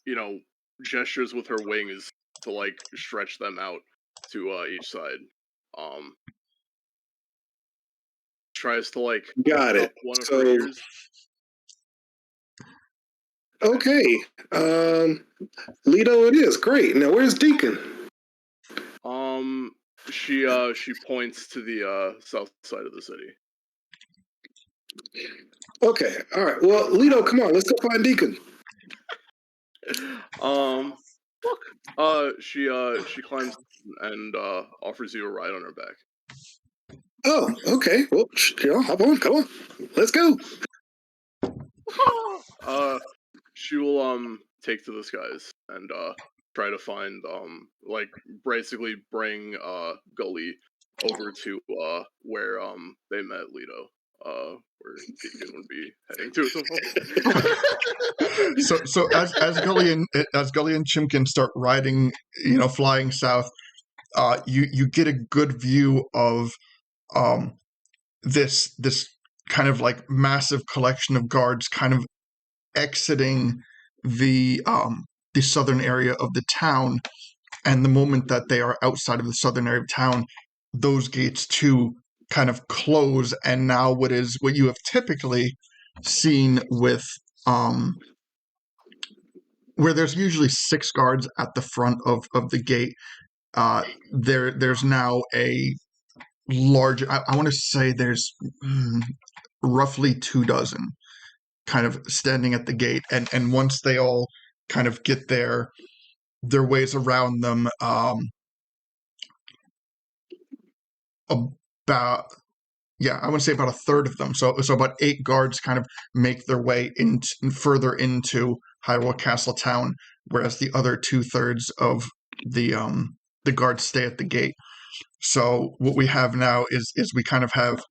you know, gestures with her wings to like stretch them out to each side. Tries to like Got pick it. up one of So- her ears. Okay. Lido it is. Great. Now where's Deacon? She points to the south side of the city. Okay. All right. Well, Lido, come on. Let's go find Deacon. Look. She climbs and offers you a ride on her back. Oh, okay. Well, hop on. Come on. Let's go. She will take to the skies and try to find like basically bring Gully over to where they met Lido, where Deacon would be heading to as well. So as Gully and Chimkin start riding, flying south, you get a good view of this kind of like massive collection of guards kind of exiting the the southern area of the town. And the moment that they are outside of the southern area of town, those gates too kind of close. And now what you have typically seen with where there's usually 6 guards at the front of the gate, there's now a large, I want to say there's roughly 24 kind of standing at the gate. And once they all kind of get their ways around them, about I want to say about a third of them. So about 8 guards kind of make their way further into Hyrule Castle Town, whereas the other 2/3 of the guards stay at the gate. So what we have now is we kind of have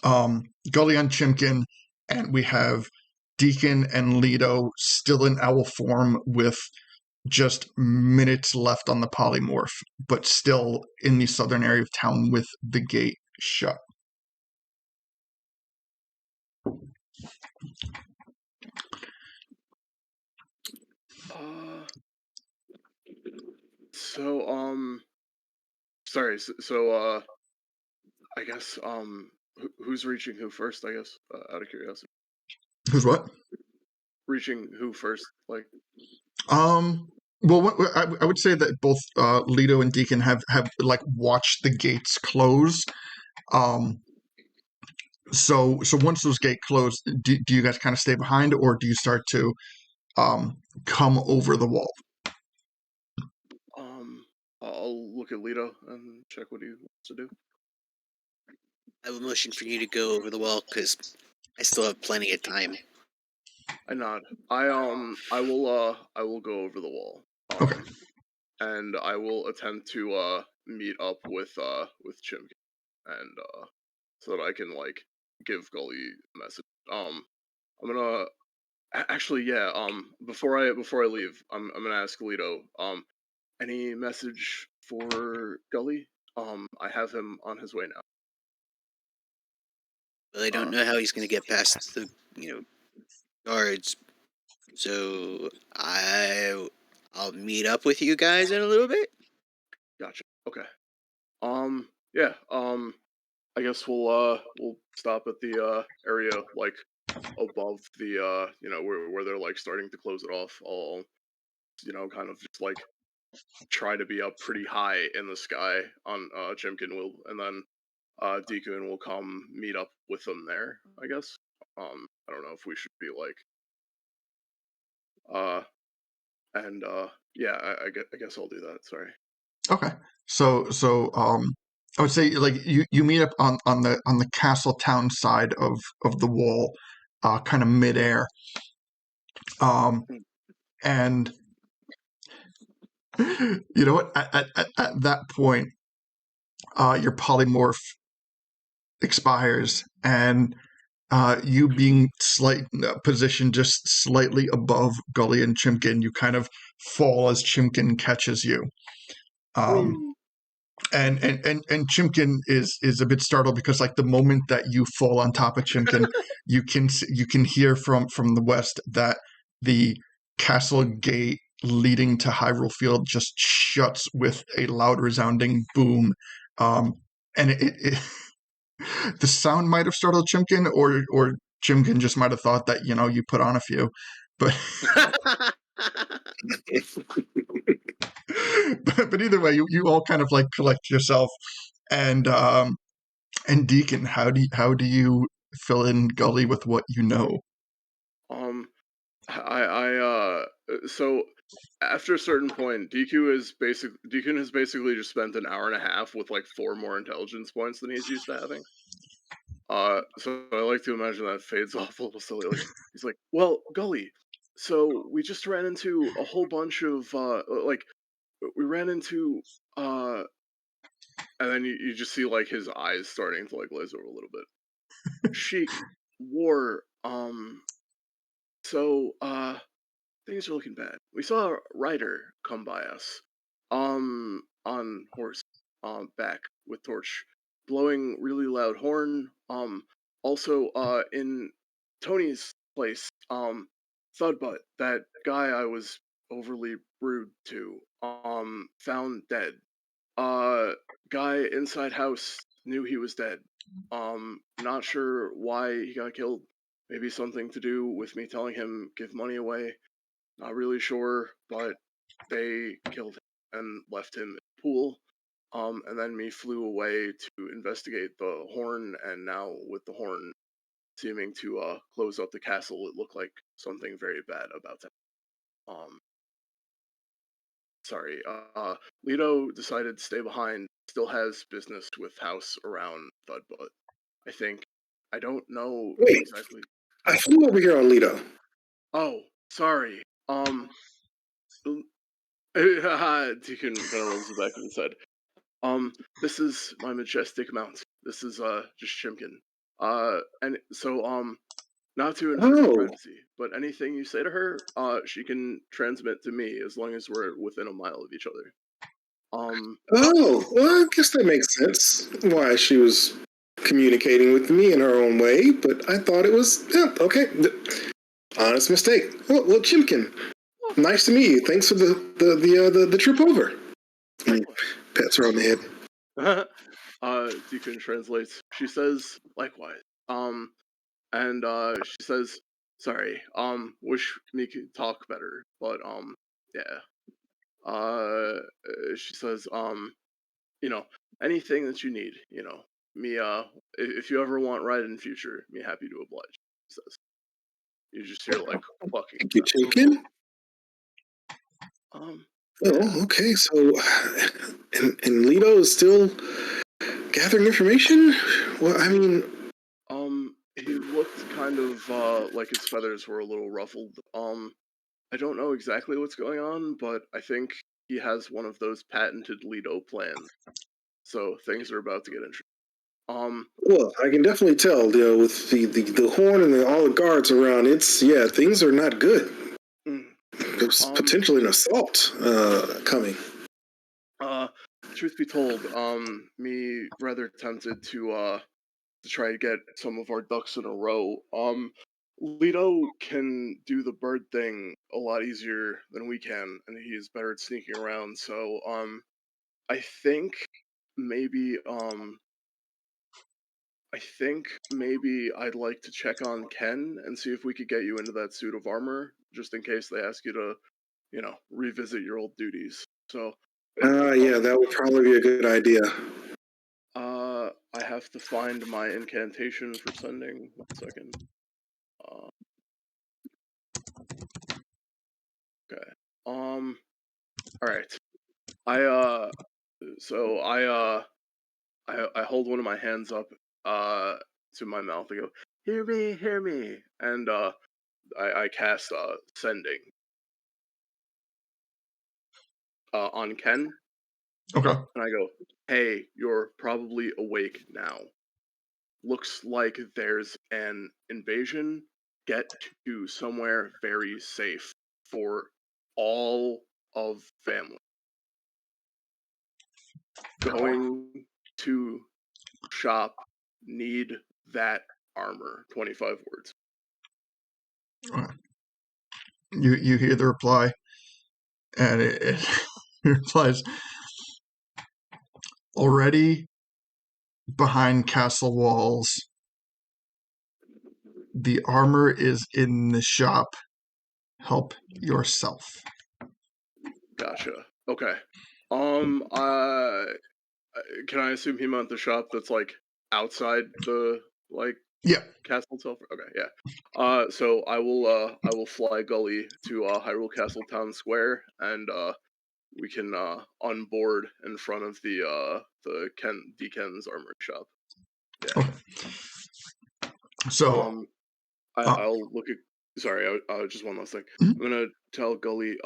Gully and Chimkin, and we have Deacon and Leto still in owl form with just minutes left on the polymorph, but still in the southern area of town with the gate shut. Sorry. So, I guess, who's reaching who first? I guess, out of curiosity. Who's what? Reaching who first? Like, well, I would say that both Leto and Deacon have like watched the gates close. So once those gates close, do you guys kind of stay behind, or do you start to come over the wall? I'll look at Leto and check what he wants to do. I have a motion for you to go over the wall because I still have plenty of time. I nod. I will go over the wall. Okay. And I will attempt to meet up with Chimkin, and so that I can like give Gully a message. I'm gonna actually, before I leave, I'm gonna ask Leto, any message for Gully? I have him on his way now. Well, I don't know how he's going to get past the guards, so I'll meet up with you guys in a little bit. Gotcha. Okay. Yeah. I guess we'll stop at the area like above the where they're like starting to close it off. I'll kind of just like try to be up pretty high in the sky on Chimkin will, and then Deacon will come meet up with them there, I guess. I don't know if we should be like I guess I'll do that. Sorry. Okay. So I would say like you meet up on the castle town side of the wall, kind of midair. And you know what? At that point, your polymorph expires, and you being positioned just slightly above Gully and Chimkin, you kind of fall as Chimkin catches you. And Chimkin is a bit startled because like the moment that you fall on top of Chimkin, you can hear from the west that the castle gate leading to Hyrule Field just shuts with a loud resounding boom. And it the sound might have startled Chimkin, or Chimkin just might have thought that you put on a few, but but either way, you all kind of like collect yourself, and Deacon, how do you fill in Gully with what you know? So after a certain point, Deacon has basically just spent an hour and a half with like 4 more intelligence points than he's used to having. So I like to imagine that fades off a little slowly. Like, he's like, well, Gully, so we just ran into a whole bunch of we ran into and then you just see like his eyes starting to like glaze over a little bit. Sheik, war, so things are looking bad. We saw a rider come by us, on horse, back with torch, blowing really loud horn. Also, in Tony's place, Thudbutt, that guy I was overly rude to. Found dead. Guy inside house knew he was dead. Not sure why he got killed. Maybe something to do with me telling him give money away. Not really sure, but they killed him and left him in the pool. And then me flew away to investigate the horn, and now with the horn seeming to close up the castle, it looked like something very bad about that. Um, sorry. Leto decided to stay behind. Still has business with house around Thudbutt. I don't know Wait, exactly. I flew over here on Lido. Oh, sorry. Deacon kind of rolls the back of his head. This is my majestic mount. This is just Chimkin. And so not to infringe Oh, privacy, but anything you say to her, she can transmit to me as long as we're within a mile of each other. well, I guess that makes sense. Why she was communicating with me in her own way, but I thought it was okay. Honest mistake. Well, Chimkin, nice to meet you. Thanks for the trip over. And pats her on the head. Deacon translates. She says likewise. And she says, sorry. Wish me could talk better, but yeah. She says, anything that you need, me, if you ever want ride in future, me happy to oblige. Says. You just hear like clucking. Thank you, Chimkin. Um, Oh, okay. So, and Lido is still gathering information. Well, I mean, he looked kind of like his feathers were a little ruffled. I don't know exactly what's going on, but I think he has one of those patented Lido plans. So things are about to get interesting. well, I can definitely tell. With the horn and all the guards around, things are not good. There's potentially an assault coming. Truth be told, me rather tempted to try to get some of our ducks in a row. Lido can do the bird thing a lot easier than we can, and he's better at sneaking around. So, I think maybe, I'd like to check on Ken and see if we could get you into that suit of armor, just in case they ask you to, revisit your old duties. So, Yeah, that would probably be a good idea. I have to find my incantation for sending. 1 second. Okay. All right. So I hold one of my hands up, to my mouth. I go, hear me, and I cast sending, on Ken, Okay. and I go, hey, you're probably awake now. Looks like there's an invasion. Get to somewhere very safe for all of family. Going to shop, need that armor. 25 words. You hear the reply, and it replies, already behind castle walls. The armor is in the shop. Help yourself. Gotcha. Okay. Can I assume he meant the shop that's like outside the Yeah. castle itself? Okay, yeah. So I will fly Gully to Hyrule Castle Town Square, and we can onboard in front of the Deacon's armory shop. Yeah. Okay. So I'll look at. Sorry, just one last thing. Mhm. I'm gonna tell Gully.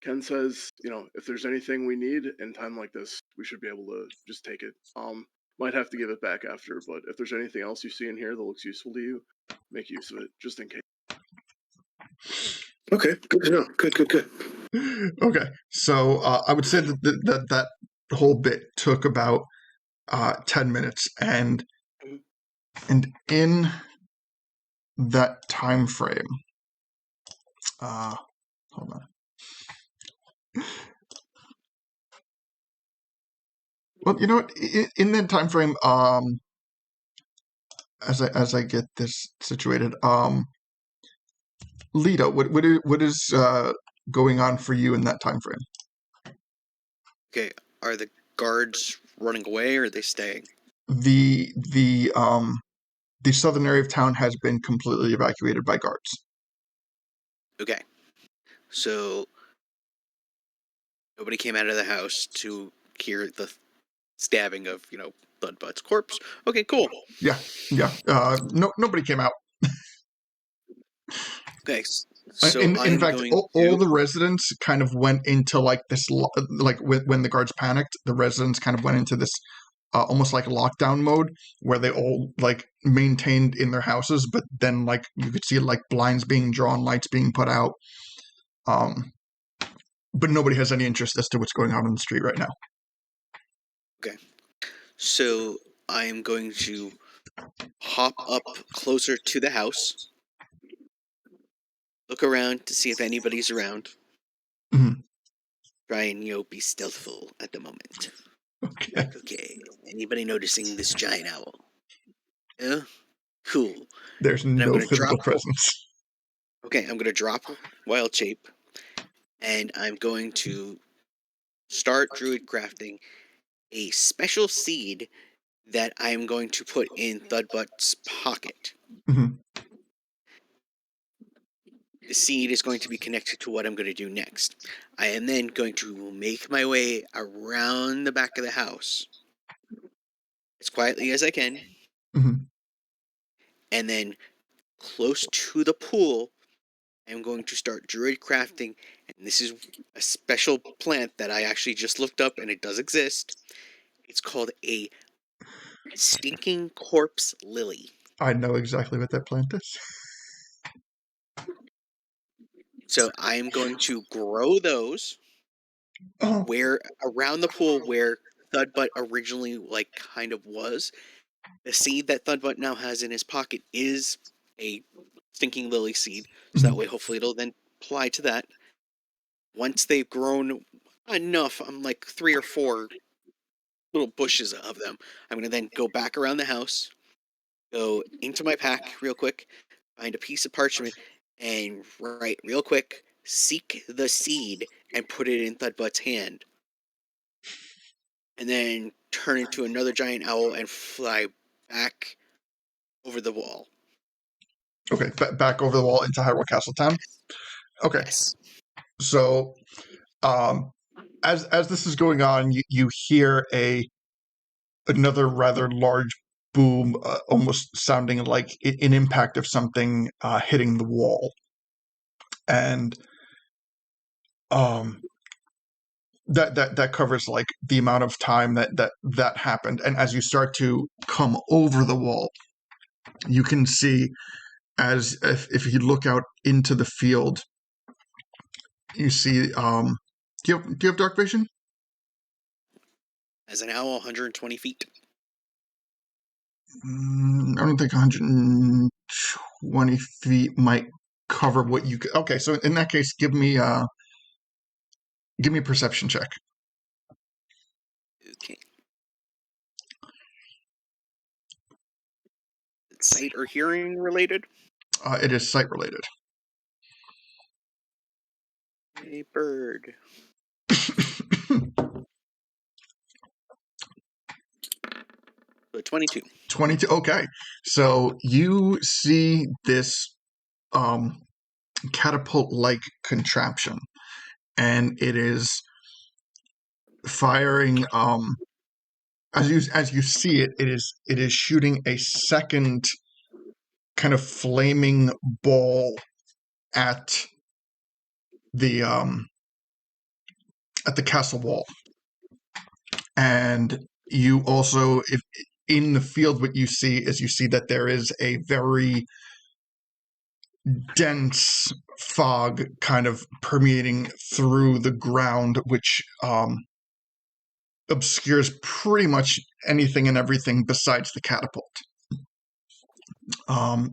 Ken says, if there's anything we need in time like this, we should be able to just take it. Might have to give it back after, but if there's anything else you see in here that looks useful to you, make use of it, just in case. Okay, good to know. Good. Okay, so I would say that whole bit took about 10 minutes, and in that time frame, hold on. Well, you know what? In that time frame, as I get this situated, Lita, what is going on for you in that time frame? Okay, are the guards running away or are they staying? The southern area of town has been completely evacuated by guards. Okay, so nobody came out of the house to hear the stabbing of, Thudbutt's corpse. Okay, cool. Yeah. Nobody came out. Okay, so In I'm fact, going all to. the residents kind of went into like this, like when the guards panicked, the residents kind of went into this almost like lockdown mode where they all like maintained in their houses, but then like you could see like blinds being drawn, lights being put out. But nobody has any interest as to what's going on in the street right now. Okay, so I'm going to hop up closer to the house, look around to see if anybody's around. Mhm. Try and, be stealthful at the moment. Okay. Like, okay, anybody noticing this giant owl? Yeah? Cool. There's And I'm no going to drop. physical presence. Okay, I'm going to drop Wild Shape, and I'm going to start druid crafting a special seed that I'm going to put in Thudbutt's pocket. Mhm. The seed is going to be connected to what I'm going to do next. I am then going to make my way around the back of the house as quietly as I can, Mhm. and then close to the pool, I'm going to start druid crafting, and this is a special plant that I actually just looked up, and it does exist. It's called a stinking corpse lily. I know exactly what that plant is. So I am going to grow those Oh. where around the pool where Thudbutt originally kind of was. The seed that Thudbutt now has in his pocket is a stinking lily seed, so that Mhm. way hopefully it'll then apply to that. Once they've grown enough, I'm like 3 or 4 little bushes of them. I'm going to then go back around the house, go into my pack real quick, find a piece of parchment, and write real quick, seek the seed, and put it in Thudbutt's hand. And then turn into another giant owl and fly back over the wall. Okay, back over the wall into Hyrule Castle Town. Okay, Yes. so as this is going on, you hear another rather large boom, almost sounding like an impact of something hitting the wall, and that covers like the amount of time that happened. And as you start to come over the wall, you can see, as if you look out into the field, you see. Do you have dark vision? As an owl, 120 feet. I don't think 120 feet might cover what you could. Okay, so in that case, give me a perception check. Okay. Sight or hearing related? It is sight related. A bird. So 22. 22. Okay, so you see this catapult-like contraption, and it is firing. As you see it, it is shooting a second kind of flaming ball at the castle wall. And you also, if in the field, what you see is that there is a very dense fog kind of permeating through the ground, which obscures pretty much anything and everything besides the catapult.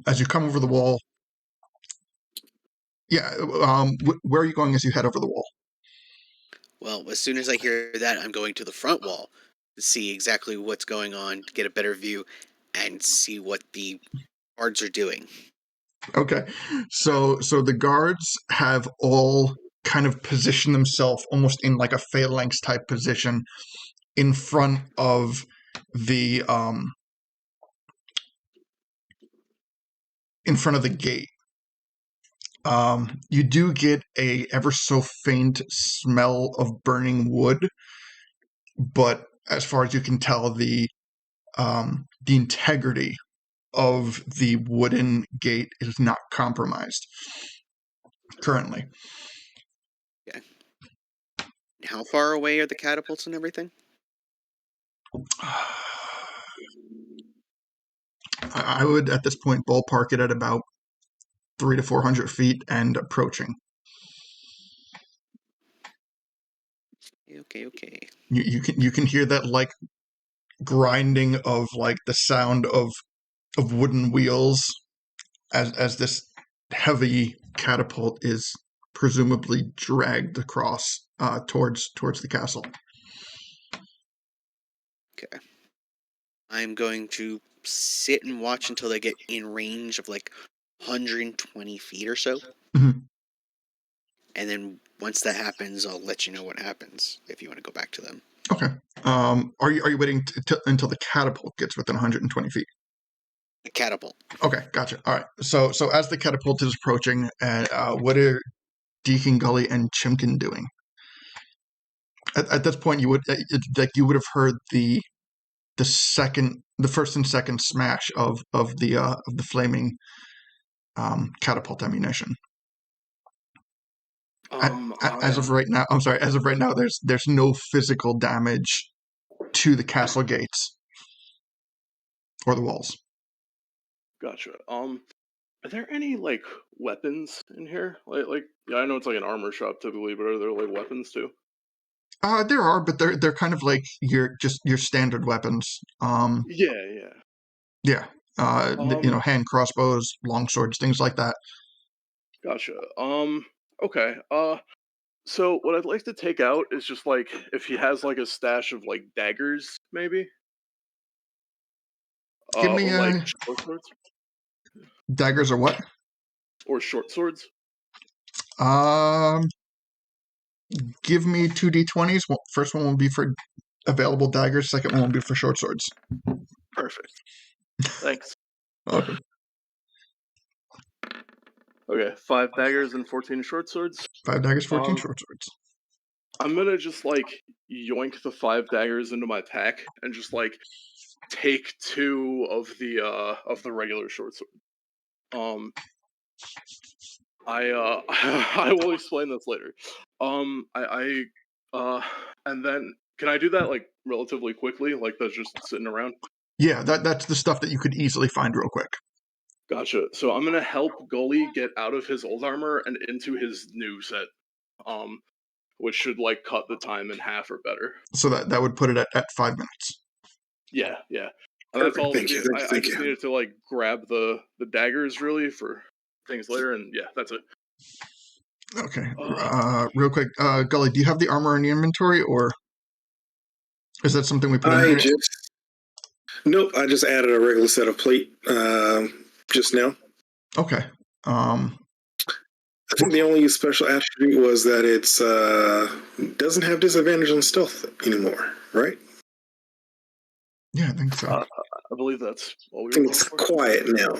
As you come over the wall, yeah. Where are you going as you head over the wall? Well, as soon as I hear that, I'm going to the front wall to see exactly what's going on, to get a better view, and see what the guards are doing. Okay, so the guards have all kind of positioned themselves almost in like a phalanx type position in front of the gate. You do get a ever so faint smell of burning wood, but as far as you can tell, the integrity of the wooden gate is not compromised currently. Okay. How far away are the catapults and everything? I would, at this point, ballpark it at about 300 to 400 feet and approaching. Okay. You can hear that like grinding of like the sound of wooden wheels as this heavy catapult is presumably dragged across towards the castle. Okay. I'm going to sit and watch until they get in range of like 120 feet or so. Mhm. And then once that happens, I'll let you know what happens if you want to go back to them. Okay. Are you waiting until the catapult gets within 120 feet? The catapult. Okay, gotcha. All right. So as the catapult is approaching, what are Deacon Gully and Chimkin doing? At this point, you would have heard the first and second smash of the flaming catapult ammunition. As of right now, I'm sorry. As of right now, there's no physical damage to the castle gates or the walls. Gotcha. Are there any like weapons in here? Like yeah, I know it's like an armor shop typically, but are there like weapons too? There are, but they're kind of like your standard weapons. Yeah. Yeah. Hand crossbows, long swords, things like that. Gotcha. Okay. So what I'd like to take out is just like if he has like a stash of like daggers, maybe. Give me Or like short swords. daggers or what? Or short swords. Um, give me 2d20s. First one will be for available daggers. Second one will be for short swords. Perfect. Thanks. Welcome. Okay, 5 daggers and 14 short swords. 5 daggers, 14 short swords. I'm gonna just like yoink the 5 daggers into my pack and just like take 2 of the regular short sword. I will explain this later. And then can I do that like relatively quickly? Like that's just sitting around. Yeah, that's the stuff that you could easily find real quick. Gotcha. So I'm gonna help Gully get out of his old armor and into his new set, which should like cut the time in half or better. So that would put it at 5 minutes. Yeah. And that's all. Thank you. I just needed to like grab the daggers really for things later, and yeah, that's it. Okay. Real quick, Gully, do you have the armor in the inventory, or is that something we put in here? Nope, I just added a regular set of plate just now. Okay. I think the only special attribute was that it's doesn't have disadvantage on stealth anymore, right? Yeah, I think so. I believe that's what we I think it's quiet now.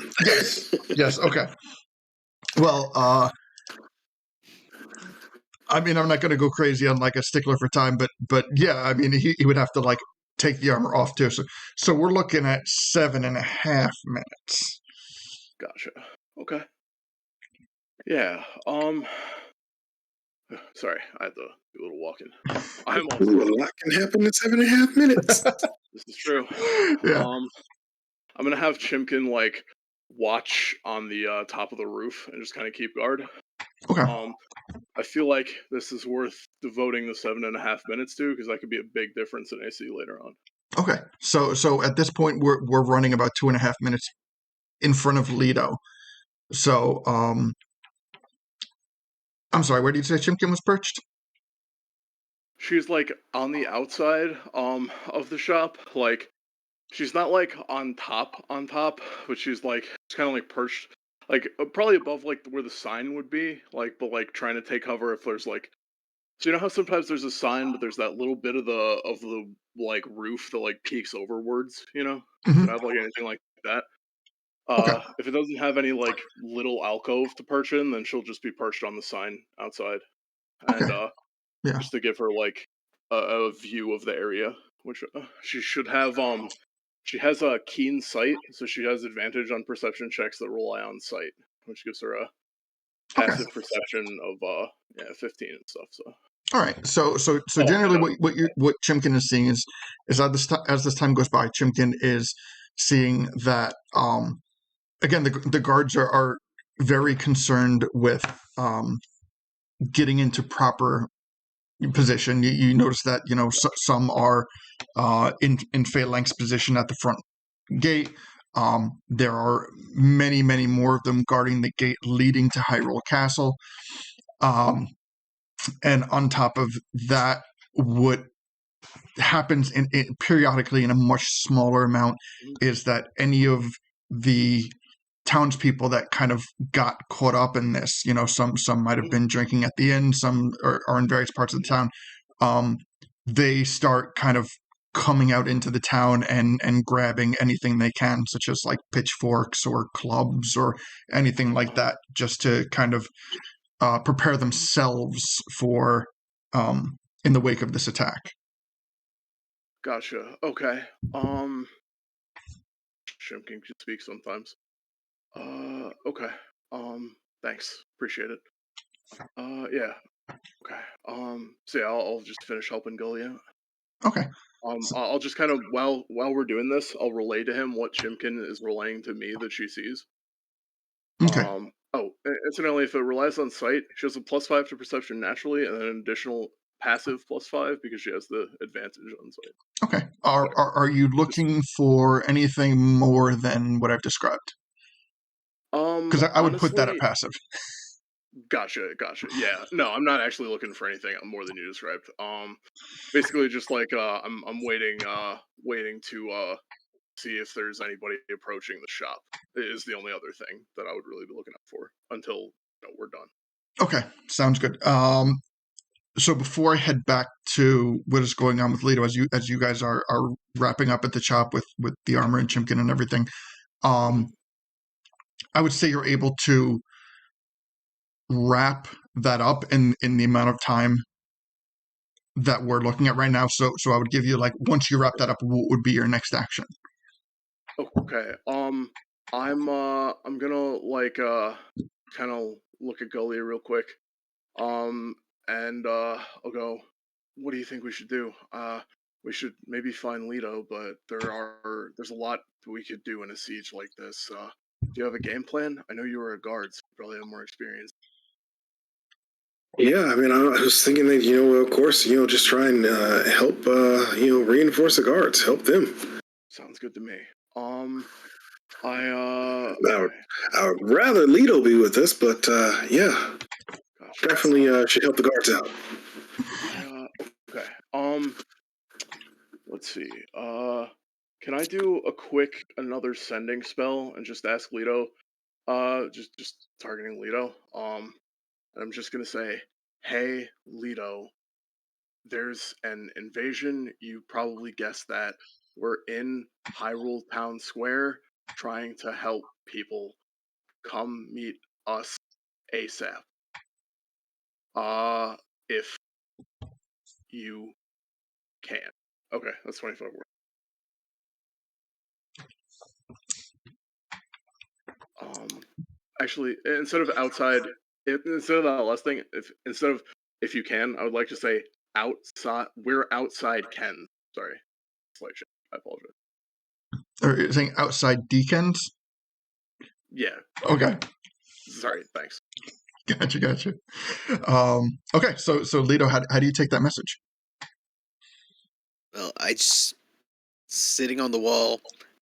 Yes. Okay. Well, I mean, I'm not going to go crazy on like a stickler for time, but yeah, I mean, he would have to like take the armor off too. So we're looking at 7.5 minutes. Gotcha. Okay. Yeah. Sorry, I had to do a little walking. I'm a lot can happen in 7.5 minutes. This is true. Yeah. I'm gonna have Chimkin like watch on the top of the roof and just kind of keep guard. Okay. I feel like this is worth devoting the 7.5 minutes to because that could be a big difference in AC later on. Okay. So at this point we're running about 2.5 minutes in front of Lido. So I'm sorry, where did you say Chimkin was perched? she's like on the outside of the shop. Like she's not like on top, but she's kind of like perched, like probably above like where the sign would be, like but like trying to take cover if there's like, so you know how sometimes there's a sign, but there's that little bit of the like roof that like peeks overwards, you know? If it Hmm. had like anything like that. Okay. If it doesn't have any like little alcove to perch in, then she'll just be perched on the sign outside, and Okay. Yeah. just to give her like a view of the area, which she should have. She has a keen sight, so she has advantage on perception checks that rely on sight, which gives her a Okay. passive perception of 15 and stuff. So All right. So oh, generally, and what Chimkin is seeing is as this time goes by, Chimkin is seeing that again the guards are very concerned with getting into proper position. You notice that some are in phalanx position at the front gate. There are many more of them guarding the gate leading to Hyrule Castle. And on top of that, what happens periodically in a much smaller amount is that any of the townspeople that kind of got caught up in this, some might have been drinking at the inn, some are in various parts of the town. They start kind of coming out into the town and grabbing anything they can, such as like pitchforks or clubs or anything like that, just to kind of prepare themselves for in the wake of this attack. gotcha. Okay. Shimkin can speak sometimes. Okay. Thanks. Appreciate it. Yeah. Okay. So yeah, I'll just finish helping Gully out. Okay. I'll just kind of while we're doing this, I'll relay to him what Chimkin is relaying to me that she sees. Okay. Oh, incidentally, if it relies on sight, she has a +5 to perception naturally, and then an additional passive +5 because she has the advantage on sight. Okay. Are you Just looking for anything more than what I've described? Because I would put that at honestly, passive. gotcha. Yeah, no, I'm not actually looking for anything more than you described. Basically, just like I'm waiting to see if there's anybody approaching the shop. Is the only other thing that I would really be looking out for until we're done. Okay. Sounds good. So before I head back to what is going on with Leto, as you guys are wrapping up at the shop with the armor and Chimkin and everything, Mhm. I would say you're able to wrap that up in the amount of time that we're looking at right now. So I would give you, like, once you wrap that up, what would be your next action? Okay. I'm gonna like kind of look at Gully real quick. Um, and I'll go. What do you think we should do? We should maybe find Leto, but there's a lot we could do in a siege like this. Do you have a game plan? I know you were a guard, so you probably have more experience. Yeah, I mean, I was thinking that, of course, just try and help, reinforce the guards, help them. Sounds good to me. I I would, okay, I would rather Leto be with us, but yeah, gotcha. definitely should help the guards out. Okay. Let's see. Can I do a quick another sending spell and just ask Leto? Just targeting Leto. And I'm just gonna say, hey, Leto, there's an invasion. You probably guessed that. We're in Hyrule Town Square trying to help people. Come meet us ASAP. If you can. Okay, that's 25 words. Actually, instead of outside, instead of that last thing, if you can, I would like to say outside. We're outside Ken. Sorry, slight change. I apologize. Or you're saying outside Deacons? Yeah. Okay. Sorry. Thanks. Gotcha. Okay. So Leto, how do you take that message? Well, I just sitting on the wall.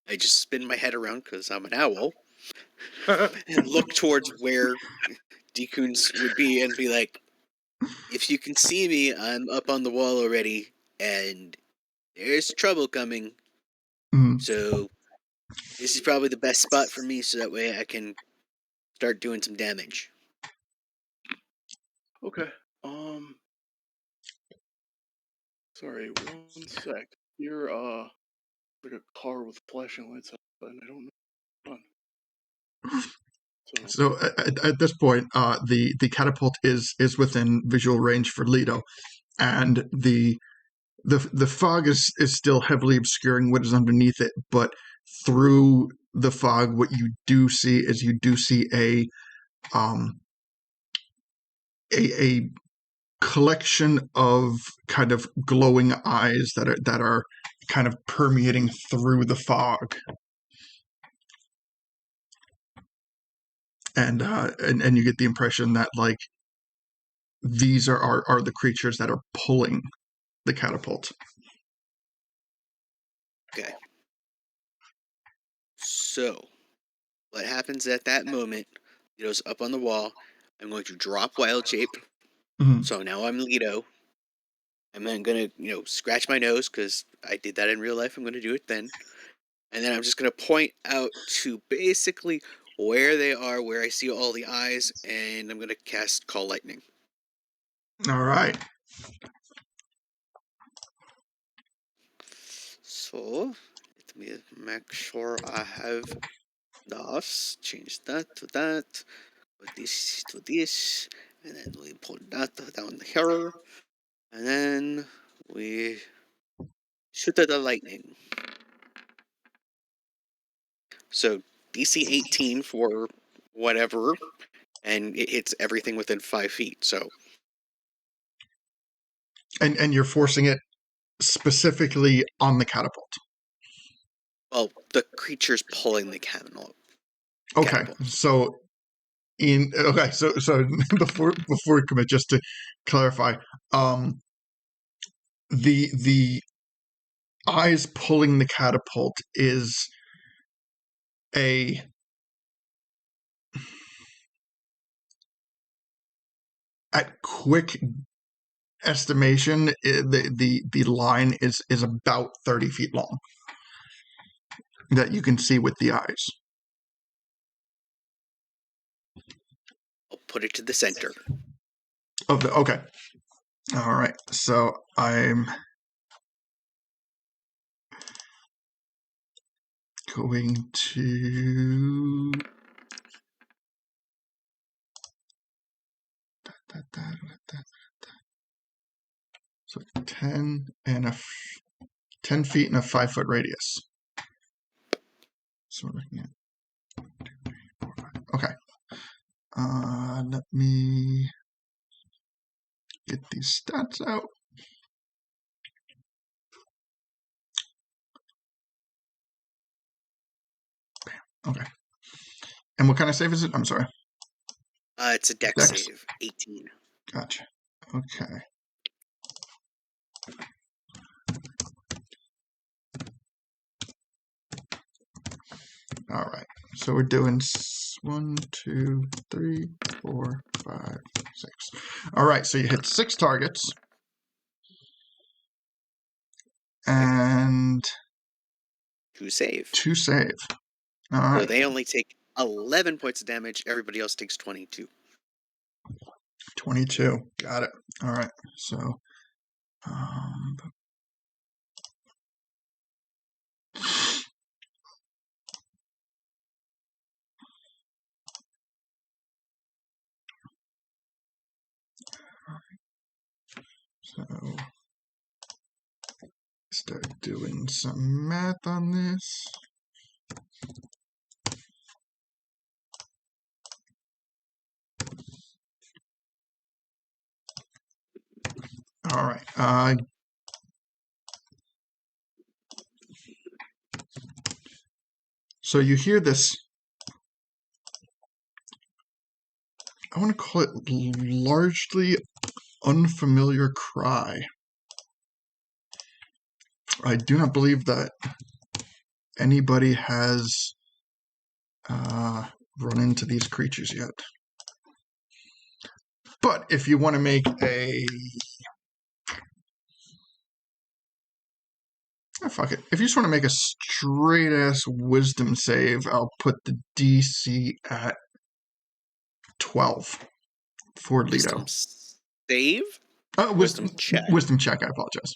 I just spin my head around because I'm an owl and look towards where Deacon's would be and be like, If you can see me, I'm up on the wall already, and there's trouble coming. Mhm. So this is probably the best spot for me, so that way I can start doing some damage. Okay. Sorry, one sec. You're like a car with flashing lights outside, and I don't know what's on. So So at this point, the catapult is within visual range for Leto, and the fog is still heavily obscuring what is underneath it. But through the fog, what you do see is um a collection of kind of glowing eyes that are kind of permeating through the fog. And you get the impression that like these are the creatures that are pulling the catapult. Okay. So what happens at that moment? Lito's up on the wall. I'm going to drop Wild Shape. Mhm. So now I'm Lito. I'm then gonna, scratch my nose because I did that in real life. I'm gonna do it then, and then I'm just gonna point out to basically where they are, where I see all the eyes, and I'm gonna cast Call Lightning. All right. So let me make sure I have this. Change that to that. Put this to this, and then we put that down here, and then we shoot at the lightning. So DC 18 for whatever, and it hits everything within 5 feet. So, And you're forcing it specifically on the catapult. well, the creature's pulling the catapult. Okay. So before we commit, just to clarify, the eyes pulling the catapult is a at quick estimation, the line is about 30 feet long that you can see with the eyes. I'll put it to the center. Okay. All right. So I'm going to so 10 and 10 feet and a 5-foot radius. So we're looking at 1, 2, 3, 4, 5. Okay. Let me get these stats out. Okay. And what kind of save is it? I'm sorry. It's a dex save, 18. Gotcha. Okay. All right. So we're doing 1, 2, 3, 4, 5, 6. All right. So you hit 6 targets. And 2 save. 2 save. All right. So they only take 11 points of damage. Everybody else takes 22. 22. Got it. All right. So, um, so start doing some math on this. All right. So you hear this, I want to call it largely unfamiliar cry. I do not believe that anybody has run into these creatures yet. But if you want to make a... Oh, fuck it. If you just want to make a straight-ass wisdom save, I'll put the DC at 12 for Leto. Wisdom save? Wisdom check. Wisdom check, I apologize.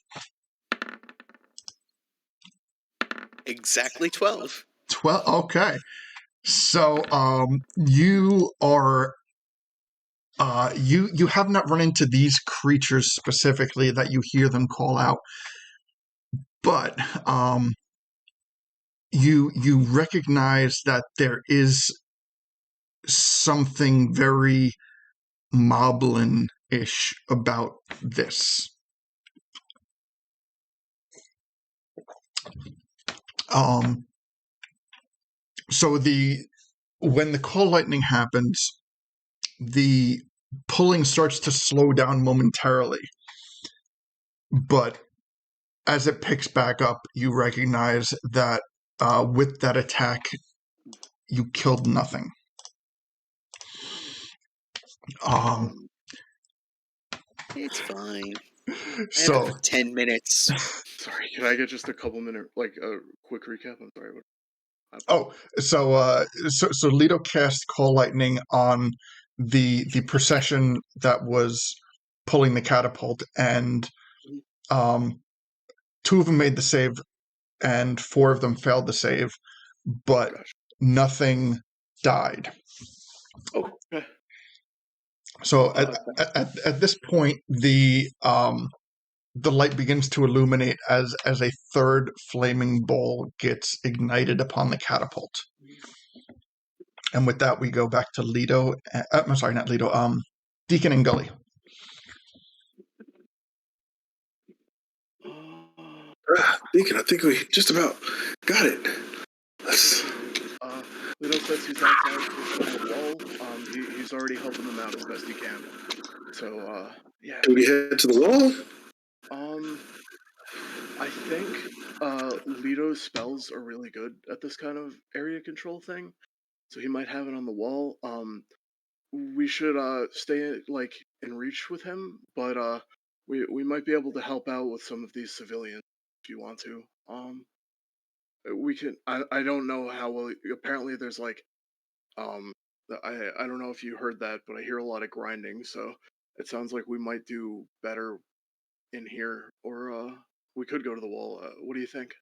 Exactly 12. 12, okay. So, you are... you have not run into these creatures specifically that you hear them call out, but you recognize that there is something very Moblin-ish about this. So when the call lightning happens, the pulling starts to slow down momentarily, but as it picks back up, you recognize that with that attack, you killed nothing. It's fine. I have So it for 10 minutes. Sorry, can I get just a couple minute, like a quick recap? I'm sorry. so Leto cast Call Lightning on the procession that was pulling the catapult, and 2 of them made the save, and 4 of them failed the save, but nothing died. Okay. So at this point, the light begins to illuminate as a 3rd flaming ball gets ignited upon the catapult. And with that, we go back to Leto. I'm sorry, not Leto. Deacon and Gully. Deacon, I think we just about got it. Leto says he's outside pushing the wall. He's already helping them out as best he can. So, yeah. Can we head to the wall? I think Leto's spells are really good at this kind of area control thing, so he might have it on the wall. We should stay like in reach with him, but we might be able to help out with some of these civilians if you want to. We can. I don't know how well. Apparently, there's like I don't know if you heard that, but I hear a lot of grinding, so it sounds like we might do better in here, or we could go to the wall. What do you think?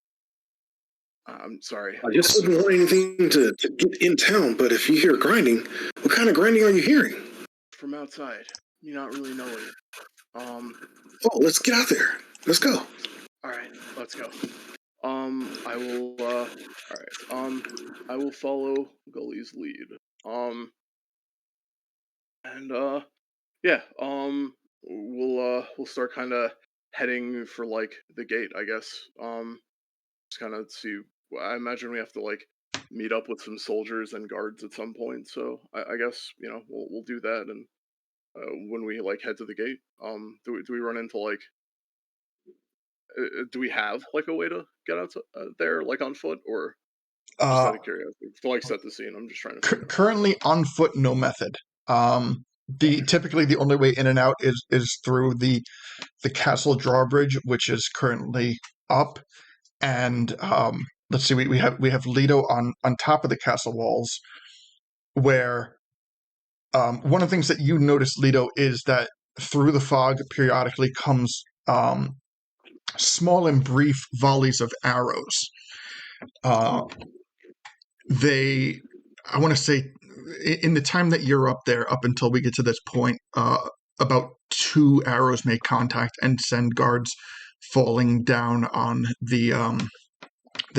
I'm sorry. I just wouldn't want anything to get in town, but if you hear grinding, what kind of grinding are you hearing? From outside. You not really know it. Oh, let's get out there. Let's go. Alright, let's go. I will alright. I will follow Gully's lead. And yeah, we'll start kinda heading for like the gate, I guess. Just kinda see, I imagine we have to like meet up with some soldiers and guards at some point, so I guess, we'll do that, and when we like head to the gate, do we run into like do we have like a way to get out there like on foot, or just out of curiosity to like set the scene? I'm just trying to figure Currently on foot, no method. Typically the only way in and out is through the castle drawbridge, which is currently up, and let's see, we have Leto on top of the castle walls, where one of the things that you notice, Leto, is that through the fog periodically comes small and brief volleys of arrows. I want to say, in the time that you're up there, up until we get to this point, about 2 arrows make contact and send guards falling down on the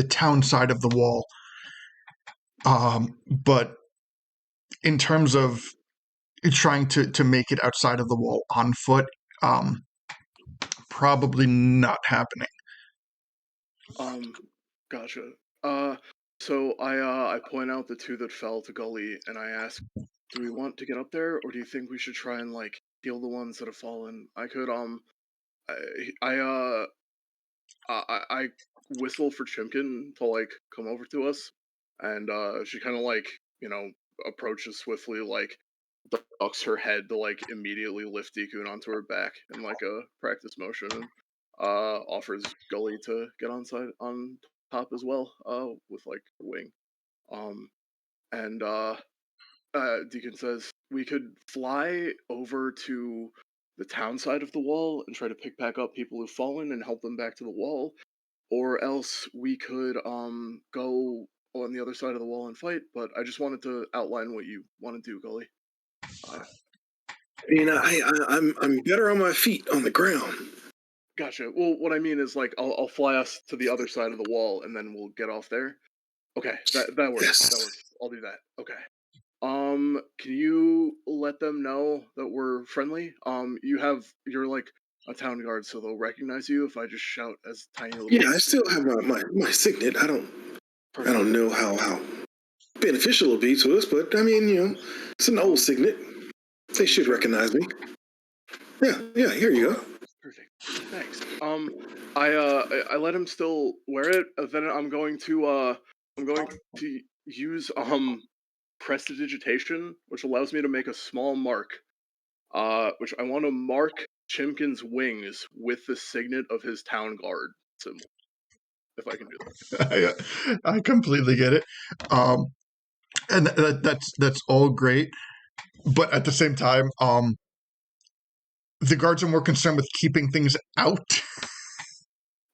town side of the wall. But in terms of trying to make it outside of the wall on foot, probably not happening. Gotcha. So I point out the 2 that fell to Gully, and I ask, do we want to get up there, or do you think we should try and like heal the ones that have fallen? I could I whistle for Chimkin to like come over to us, and she kind of like approaches swiftly, like ducks her head to like immediately lift Deku onto her back in like a practice motion, and offers Gully to get on top as well, with like a wing. And Deacon says we could fly over to the town side of the wall and try to pick back up people who've fallen and help them back to the wall, or else we could go on the other side of the wall and fight. But I just wanted to outline what you want to do, Gully. I mean, I'm better on my feet on the ground. Gotcha. Well, what I mean is like I'll fly us to the other side of the wall and then we'll get off there. Okay, that works. Yes. That works. I'll do that. Okay. Can you let them know that we're friendly? You're like a town guard, so they'll recognize you if I just shout as tiny little. Yeah, I still have my signet. I don't know how beneficial it'll be to us, but I mean, it's an old signet. They should recognize me. Yeah, here you go. Perfect. Thanks. I let him still wear it. Then I'm going to use prestidigitation, which allows me to make a small mark. Which I want to mark Chimkin's wings with the signet of his town guard symbol. If I can do that. I completely get it. And that's all great. But at the same time, the guards are more concerned with keeping things out.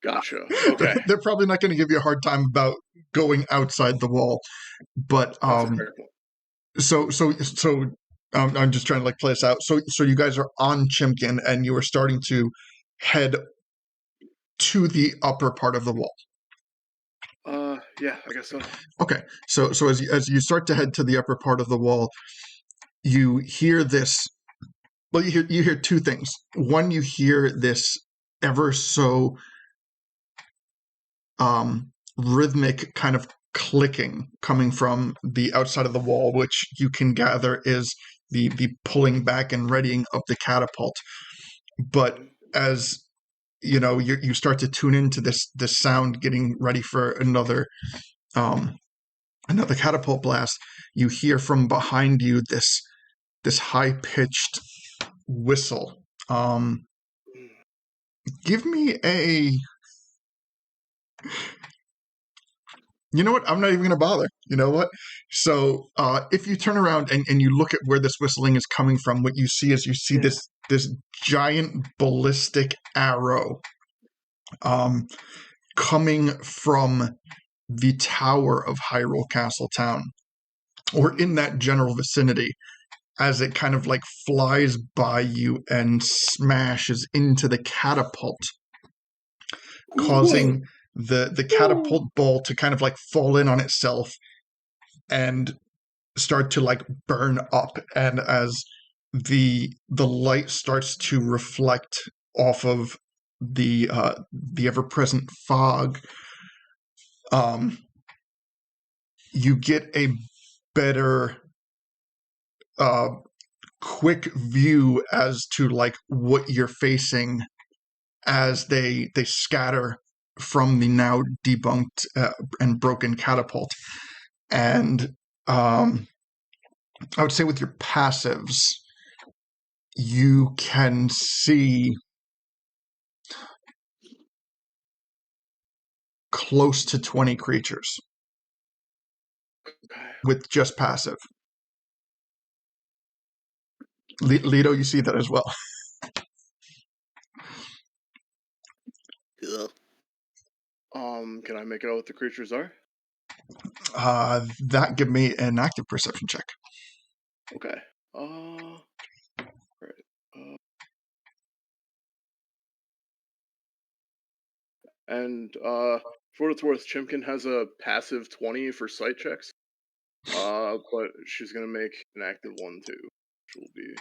Gotcha. Okay. They're probably not going to give you a hard time about going outside the wall. But so I'm just trying to like play this out. So you guys are on Chimkin and you are starting to head to the upper part of the wall. Yeah, I guess so. Okay. So as you start to head to the upper part of the wall, you hear this. Well, you hear two things. One, you hear this ever so rhythmic kind of clicking coming from the outside of the wall, which you can gather is the pulling back and readying of the catapult. But as you start to tune into this sound, getting ready for another catapult blast, you hear from behind you this high-pitched whistle. Give me a... You know what? I'm not even going to bother. You know what? So if you turn around and you look at where this whistling is coming from, what you see is this giant ballistic arrow coming from the tower of Hyrule Castle Town, or in that general vicinity, as it kind of like flies by you and smashes into the catapult, causing the catapult ball to kind of like fall in on itself and start to like burn up. And as the light starts to reflect off of the ever-present fog, you get a better quick view as to like what you're facing as they scatter from the now debunked and broken catapult. And I would say with your passives, you can see close to 20 creatures with just passive. Lido, you see that as well. Cool. Can I make out what the creatures are? That give me an active perception check. Okay. Right. And for what it's worth, Chimkin has a passive 20 for sight checks. But she's gonna make an active one too, which will be.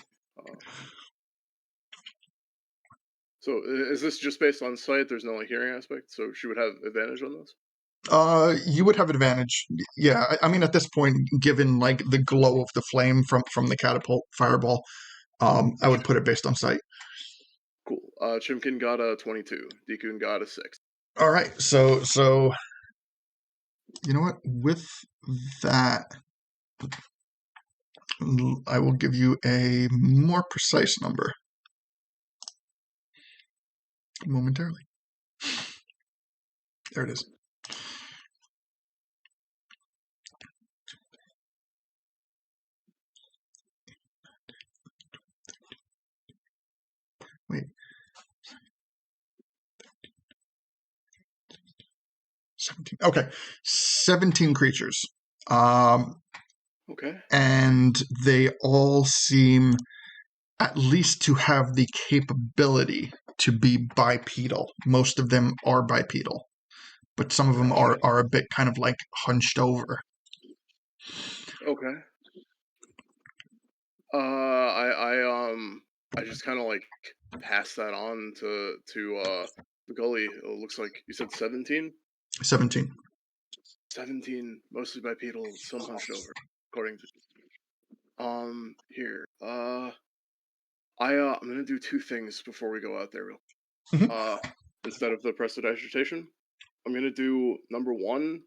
So is this just based on sight? There's no like hearing aspect, so she would have advantage on this. You would have advantage. Yeah, I mean at this point, given like the glow of the flame from the catapult fireball, I would put it based on sight. Cool. Chimkin got a 22. Deku got a 6. All right, so you know what? With that, I will give you a more precise number momentarily. There it is. Wait. 17. Okay. 17 creatures. Okay. And they all seem at least to have the capability to be bipedal. Most of them are bipedal, but some of them are a bit kind of like hunched over. Okay. I just kind of like pass that on to the gully. It looks like you said 17. 17. 17, mostly bipedal, some hunched over, according to. Here. I'm gonna do two things before we go out there. Mhm. Instead of the prestidigitation, I'm gonna do number one.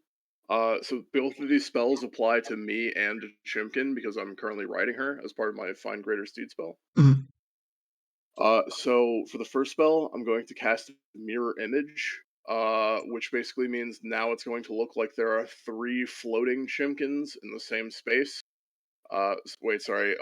So both of these spells apply to me and Chimkin because I'm currently riding her as part of my Find Greater Steed spell. Mhm. So for the first spell, I'm going to cast Mirror Image, which basically means now it's going to look like there are 3 floating Chimkins in the same space. Wait, sorry.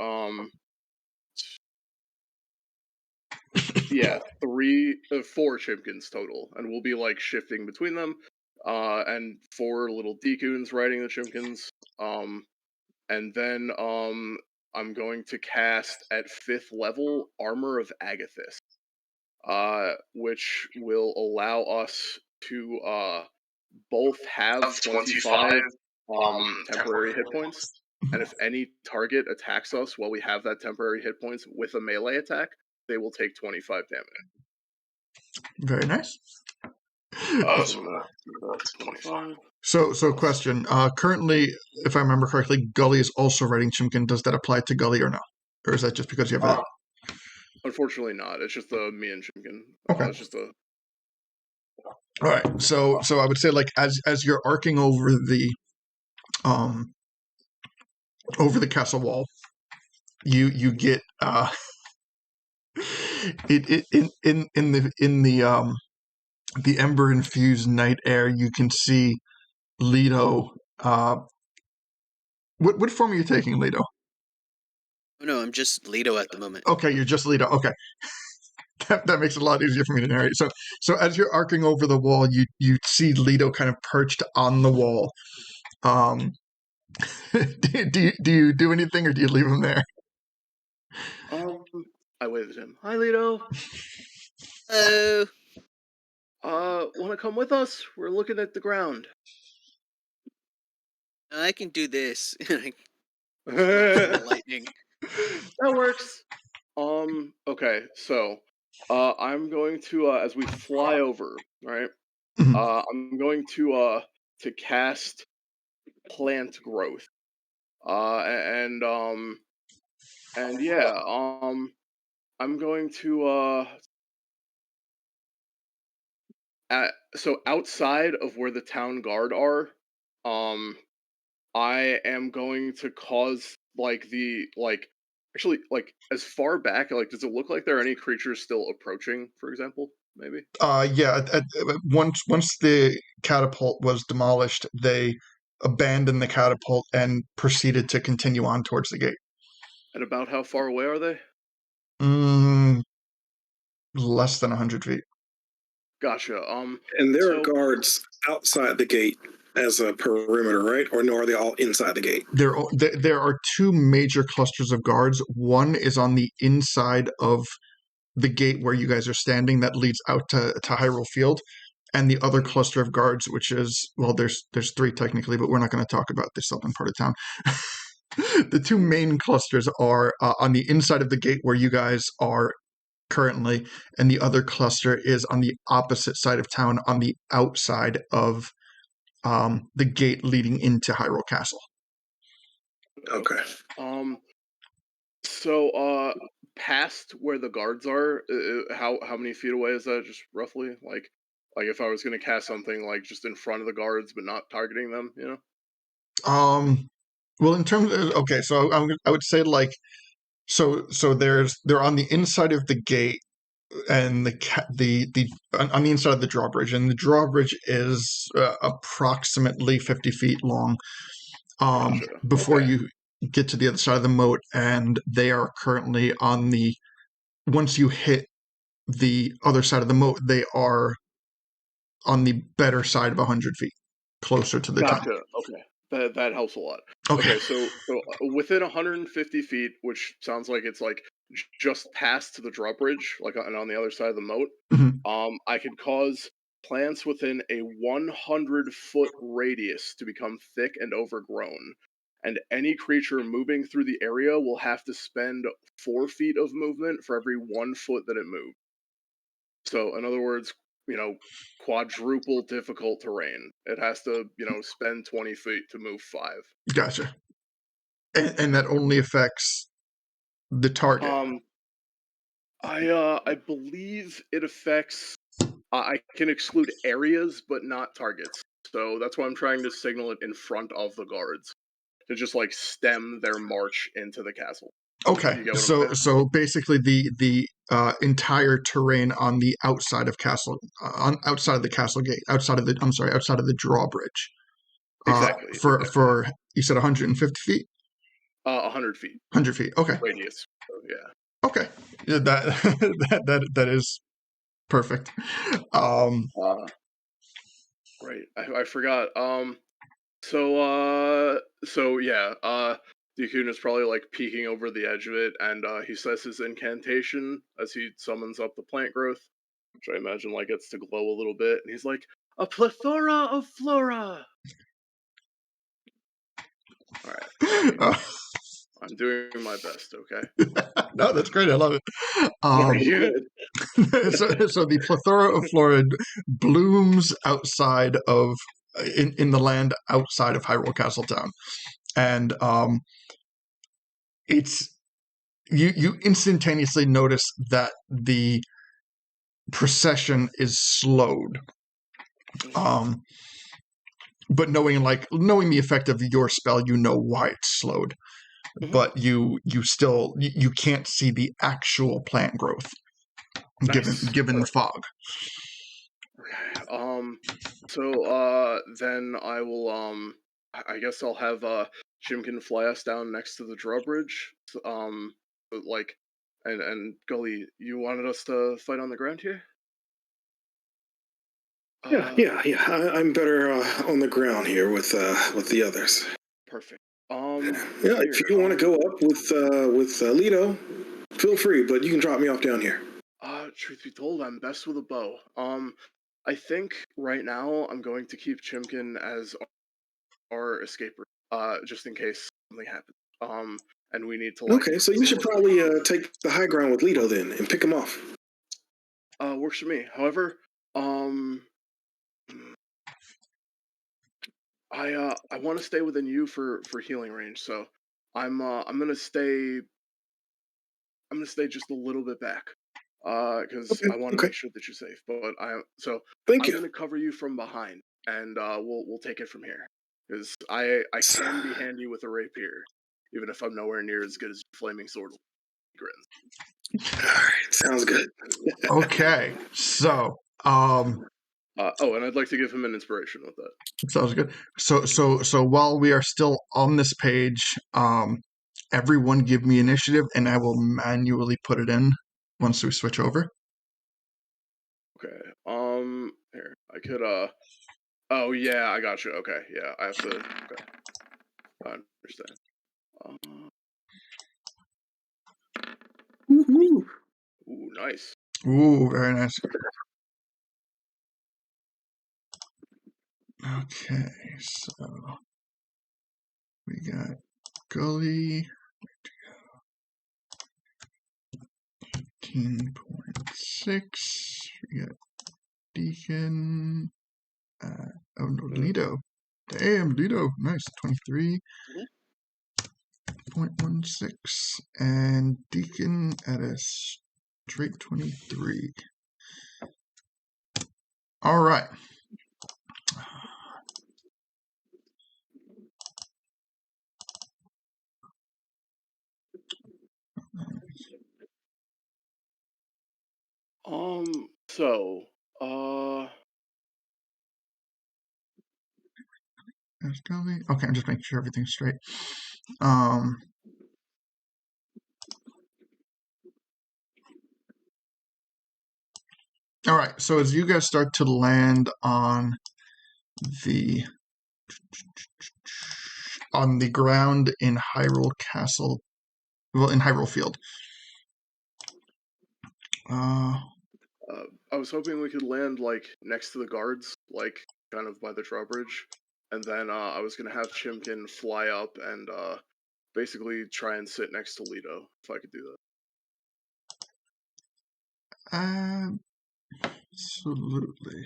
Yeah, 4 Chimkins total, and we'll be like shifting between them. And 4 little Decoons riding the Chimkins. And then I'm going to cast at 5th level Armor of Agathis, which will allow us to both have 25 temporary hit points. And if any target attacks us while we have that temporary hit points with a melee attack, they will take 25 damage. Very nice. So I'm gonna do that 25. So question. Currently, if I remember correctly, Gully is also writing Chimkin. Does that apply to Gully or no? Or is that just because you have Unfortunately not. It's just me and Chimkin. Okay. It's just a... All right. So I would say like as you're arcing um over the castle wall, you get in the ember infused night air, you can see Leto. What form are you taking, Leto? Oh no, I'm just Leto at the moment. Okay, you're just Leto. Okay. That makes it a lot easier for me to narrate. So as you're arcing over the wall, you see Leto kind of perched on the wall. Do you do anything or do you leave him there? I waved at him. Hi, Leto. Oh, Want to come with us? We're looking at the ground. I can do this. That Lightning. works. Okay, so I'm going to as we fly over, right? Mhm. I'm going to cast plant growth. And yeah, I'm going to so outside of where the town guard are, um I am going to cause actually like as far back, like does it look like there are any creatures still approaching, for example, maybe? Yeah. Once the catapult was demolished, they abandoned the catapult and proceeded to continue on towards the gate. And about how far away are they? Mm, less than 100 feet. Gotcha. And there are So guards outside the gate as a perimeter, right? Or no, are they all inside the gate? There are 2 major clusters of guards. One is on the inside of the gate where you guys are standing that leads out to Hyrule Field, and the other cluster of guards, which is, well, there's 3 technically, but we're not going to talk about the southern part of town. The 2 main clusters are on the inside of the gate where you guys are currently, and the other cluster is on the opposite side of town on the outside of the gate leading into Hyrule Castle. Okay. So past where the guards are, how many feet away is that, just roughly? Like if I was gonna cast something like just in front of the guards but not targeting them, you know? Well, in terms of, okay, so I would say like so they're on the inside of the gate and the on the inside of the drawbridge, and the drawbridge is approximately 50 feet long. Gotcha. Before Okay. you get to the other side of the moat, and they are currently on the once you hit the other side of the moat, they are on the better side of 100 feet, closer to the town. Gotcha. Okay. That helps a lot. Okay. Okay, so within 150 feet, which sounds like it's like just past the drawbridge, like and on the other side of the moat, Mhm. I could cause plants within a 100-foot radius to become thick and overgrown, and any creature moving through the area will have to spend 4 feet of movement for every 1 foot that it moves. So, in other words, quadruple difficult terrain. It has to, spend 20 feet to move 5. Gotcha. And that only affects the target. I believe it affects. I can exclude areas, but not targets. So that's why I'm trying to signal it in front of the guards to just like stem their march into the castle. Okay, You get what I'm so saying? basically the entire terrain on the outside of castle on outside of the castle gate, outside of the outside of the drawbridge. Exactly. Exactly. For you said 150 feet, 100 feet 100 feet. Okay, radius. So, yeah. okay, yeah, that that is perfect. Um, Uh, right. I forgot. So yeah, Dakun is probably like peeking over the edge of it, and he says his incantation as he summons up the plant growth, which I imagine like gets to glow a little bit, and he's like, "A plethora of flora." All right, uh, I'm doing my best. Okay. no, that's great. I love it. Very good. So the plethora of flora blooms outside of in the land outside of Hyrule Castle Town, and it's you instantaneously notice that the procession is slowed. Um, but knowing the effect of your spell, you know why it's slowed. Mhm. But you still you can't see the actual plant growth Nice. given the fog. Okay. So then I will I guess I'll have Jimkin fly us down next to the drawbridge. But, like, and Gully, you wanted us to fight on the ground here? Yeah, Uh, yeah, yeah. I'm better on the ground here with the others. Perfect. Yeah, if Here. you want to go up with Lido, feel free, but you can drop me off down here. Truth be told, I'm best with a bow. I think right now I'm going to keep Chimkin as our escaper, just in case something happens. And we need to like. Okay, so you should probably take the high ground with Lido then and pick him off. Works for me. However, um, I want to stay within you for healing range, so I'm gonna stay. I'm gonna stay just a little bit back, because Okay, I want to okay. make sure that you're safe. But Thank I'm you. gonna cover you from behind, and we'll take it from here. Because I can be handy with a rapier, even if I'm nowhere near as good as your flaming sword. Grins. All right, sounds good. Okay, so And I'd like to give him an inspiration with that. sounds good. So while we are still on this page, everyone give me initiative, and I will manually put it in once we switch over. Okay. Here I could. Oh yeah, I got you. Okay. Yeah, I have to. Okay, I understand. Uh, Woo-hoo. ooh, nice. Ooh, very nice. Okay, so we got Gully 18.6. We got Deacon. Oh no, Mm-hmm. Lido. Damn, Lido. Nice. 23.16. And Deacon at a straight 23. All right. So, uh, Okay, I'm just making sure everything's straight. All right, so as you guys start to land the on the ground in Hyrule Castle, well, in Hyrule Field. I was hoping we could land like next to the guards, like kind of by the drawbridge, and then I was gonna have Chimkin fly up and basically try and sit next to Leto if I could do that. Absolutely.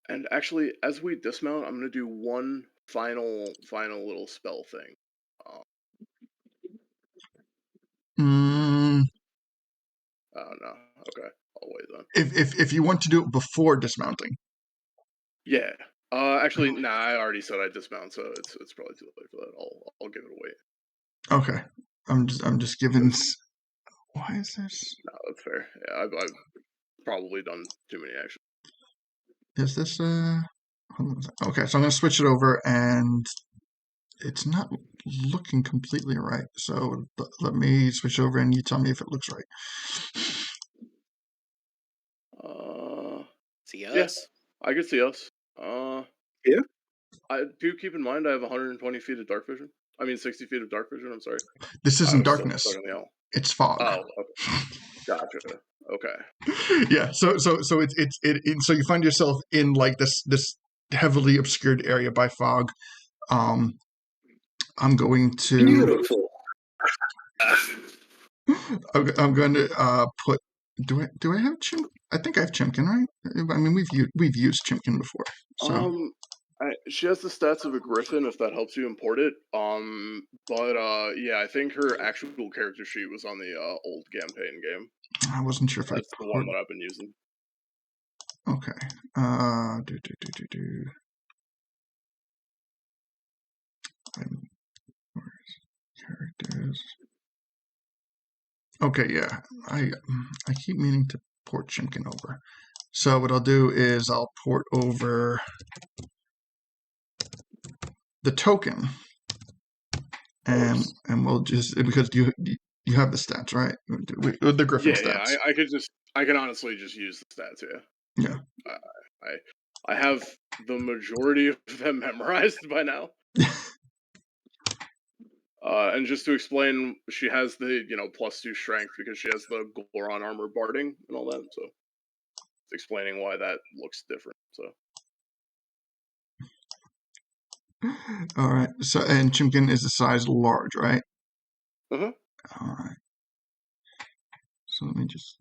And actually, as we dismount, I'm gonna do one final little spell thing. Oh no. Okay, I'll wait then. If you want to do it before dismounting. Yeah. Actually, nah. I already said I dismount, so it's probably too late for that. I'll give it a wait. Okay. I'm just giving. Why is this? No, that's fair. Yeah, I've probably done too many actions. Is this okay? So I'm gonna switch it over, and it's not looking completely right. So let me switch over, and you tell me if it looks right. See us? Yes, I could see us. Yeah. I do keep in mind I have 120 feet of dark vision. I mean, 60 feet of dark vision. I'm sorry. This I isn't was darkness. stuck in the owl. It's fog. Oh, okay. Gotcha. Okay. Yeah. So so you find yourself in like this heavily obscured area by fog. I'm going to. Beautiful. I'm going to put. Do I have Chimkin? I think I have Chimkin, right? I mean, we've used Chimkin before. So. She has the stats of a griffin, if that helps you import it. But yeah, I think her actual character sheet was on the old campaign game. I wasn't sure if that's the one that I've been using. Okay. Characters. Okay, yeah. I keep meaning to port Chimkin over. So what I'll do is I'll port over the token, and we'll just, because you have the stats, right? The Griffin stats. Yeah, I can honestly just use the stats. Yeah. I have the majority of them memorized by now. And just to explain, she has the +2 strength because she has the Goron armor barding and all that. So it's explaining why that looks different. So. All right. So, and Chimkin is a size large, right? All right. So let me just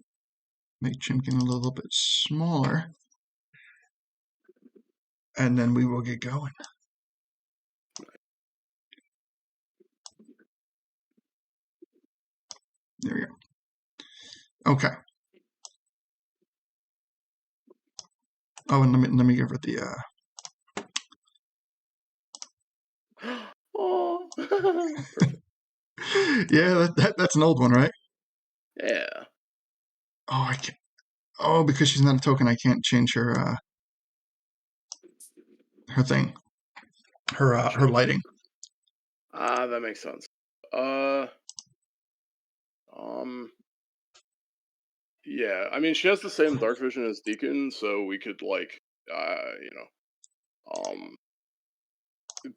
make Chimkin a little bit smaller, and then we will get going. There we go. Okay. Oh, and let me give her the. Oh. Yeah, that's an old one, right? Yeah. Oh, I can't. Oh, because she's not a token, I can't change her thing, her lighting. That makes sense. Yeah, I mean, she has the same dark vision as Deacon, so we could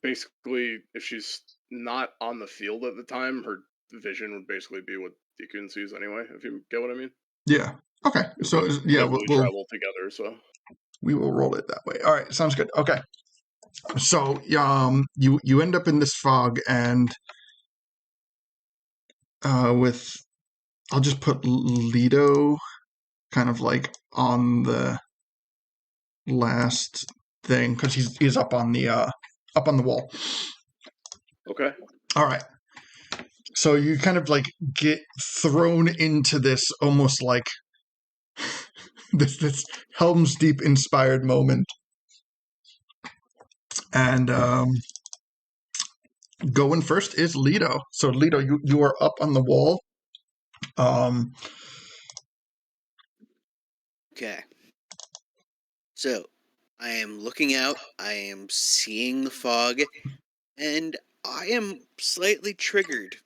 basically, if she's not on the field at the time, her vision would basically be what Deacon sees anyway. If you get what I mean. Yeah. Okay. So yeah, we'll travel together. So we will roll it that way. All right. Sounds good. Okay. So you end up in this fog, and with, I'll just put Leto kind of like on the last thing because he's up on the wall. Okay. All right. So you kind of like get thrown into this almost like this Helm's Deep inspired moment, and going first is Leto. So Leto, you are up on the wall. Okay. So, I am looking out, I am seeing the fog, and I am slightly triggered.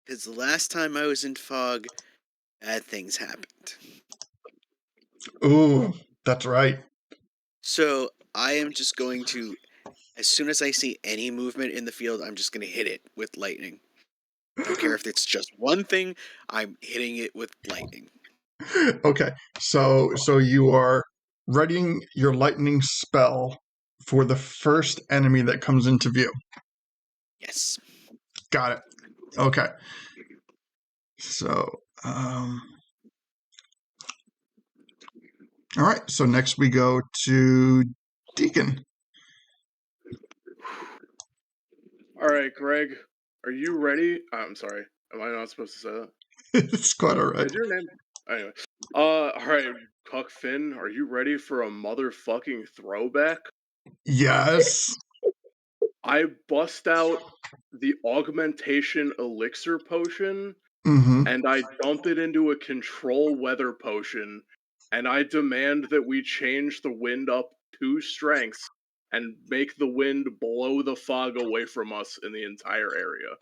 Because the last time I was in fog, bad things happened. Ooh, that's right. So, I am just going to, as soon as I see any movement in the field, I'm just going to hit it with lightning. I don't care if it's just one thing, I'm hitting it with lightning. Okay, so you are readying your lightning spell for the first enemy that comes into view. Yes. Got it. Okay. So, all right. So next we go to Deacon. All right, Greg, are you ready? I'm sorry. Am I not supposed to say that? It's quite all right. Is your name? Anyway. All right, Cuck Finn, are you ready for a motherfucking throwback? Yes. I bust out the augmentation elixir potion Mm-hmm. and I dump it into a control weather potion, and I demand that we change the wind up 2 strengths and make the wind blow the fog away from us in the entire area.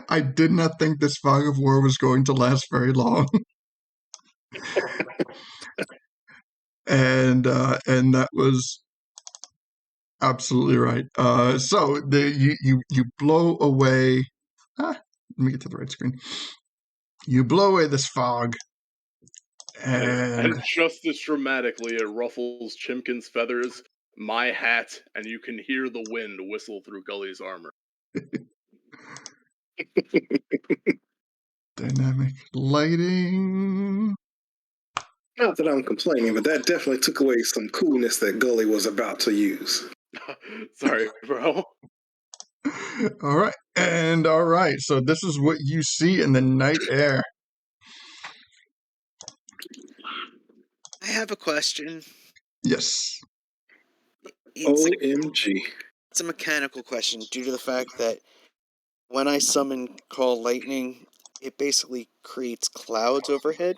I did not think this fog of war was going to last very long. and that was absolutely right. So you blow away. Let me get to the right screen. You blow away this fog, and And just as dramatically, it ruffles Chimkin's feathers, my hat, and you can hear the wind whistle through Gully's armor. dynamic lighting. Not that I'm complaining, but that definitely took away some coolness that Gully was about to use. Sorry, bro. All right, and all right. So this is what you see in the night air. I have a question. Yes. It's OMG. it's a mechanical question due to the fact that when I summon Call Lightning, it basically creates clouds overhead.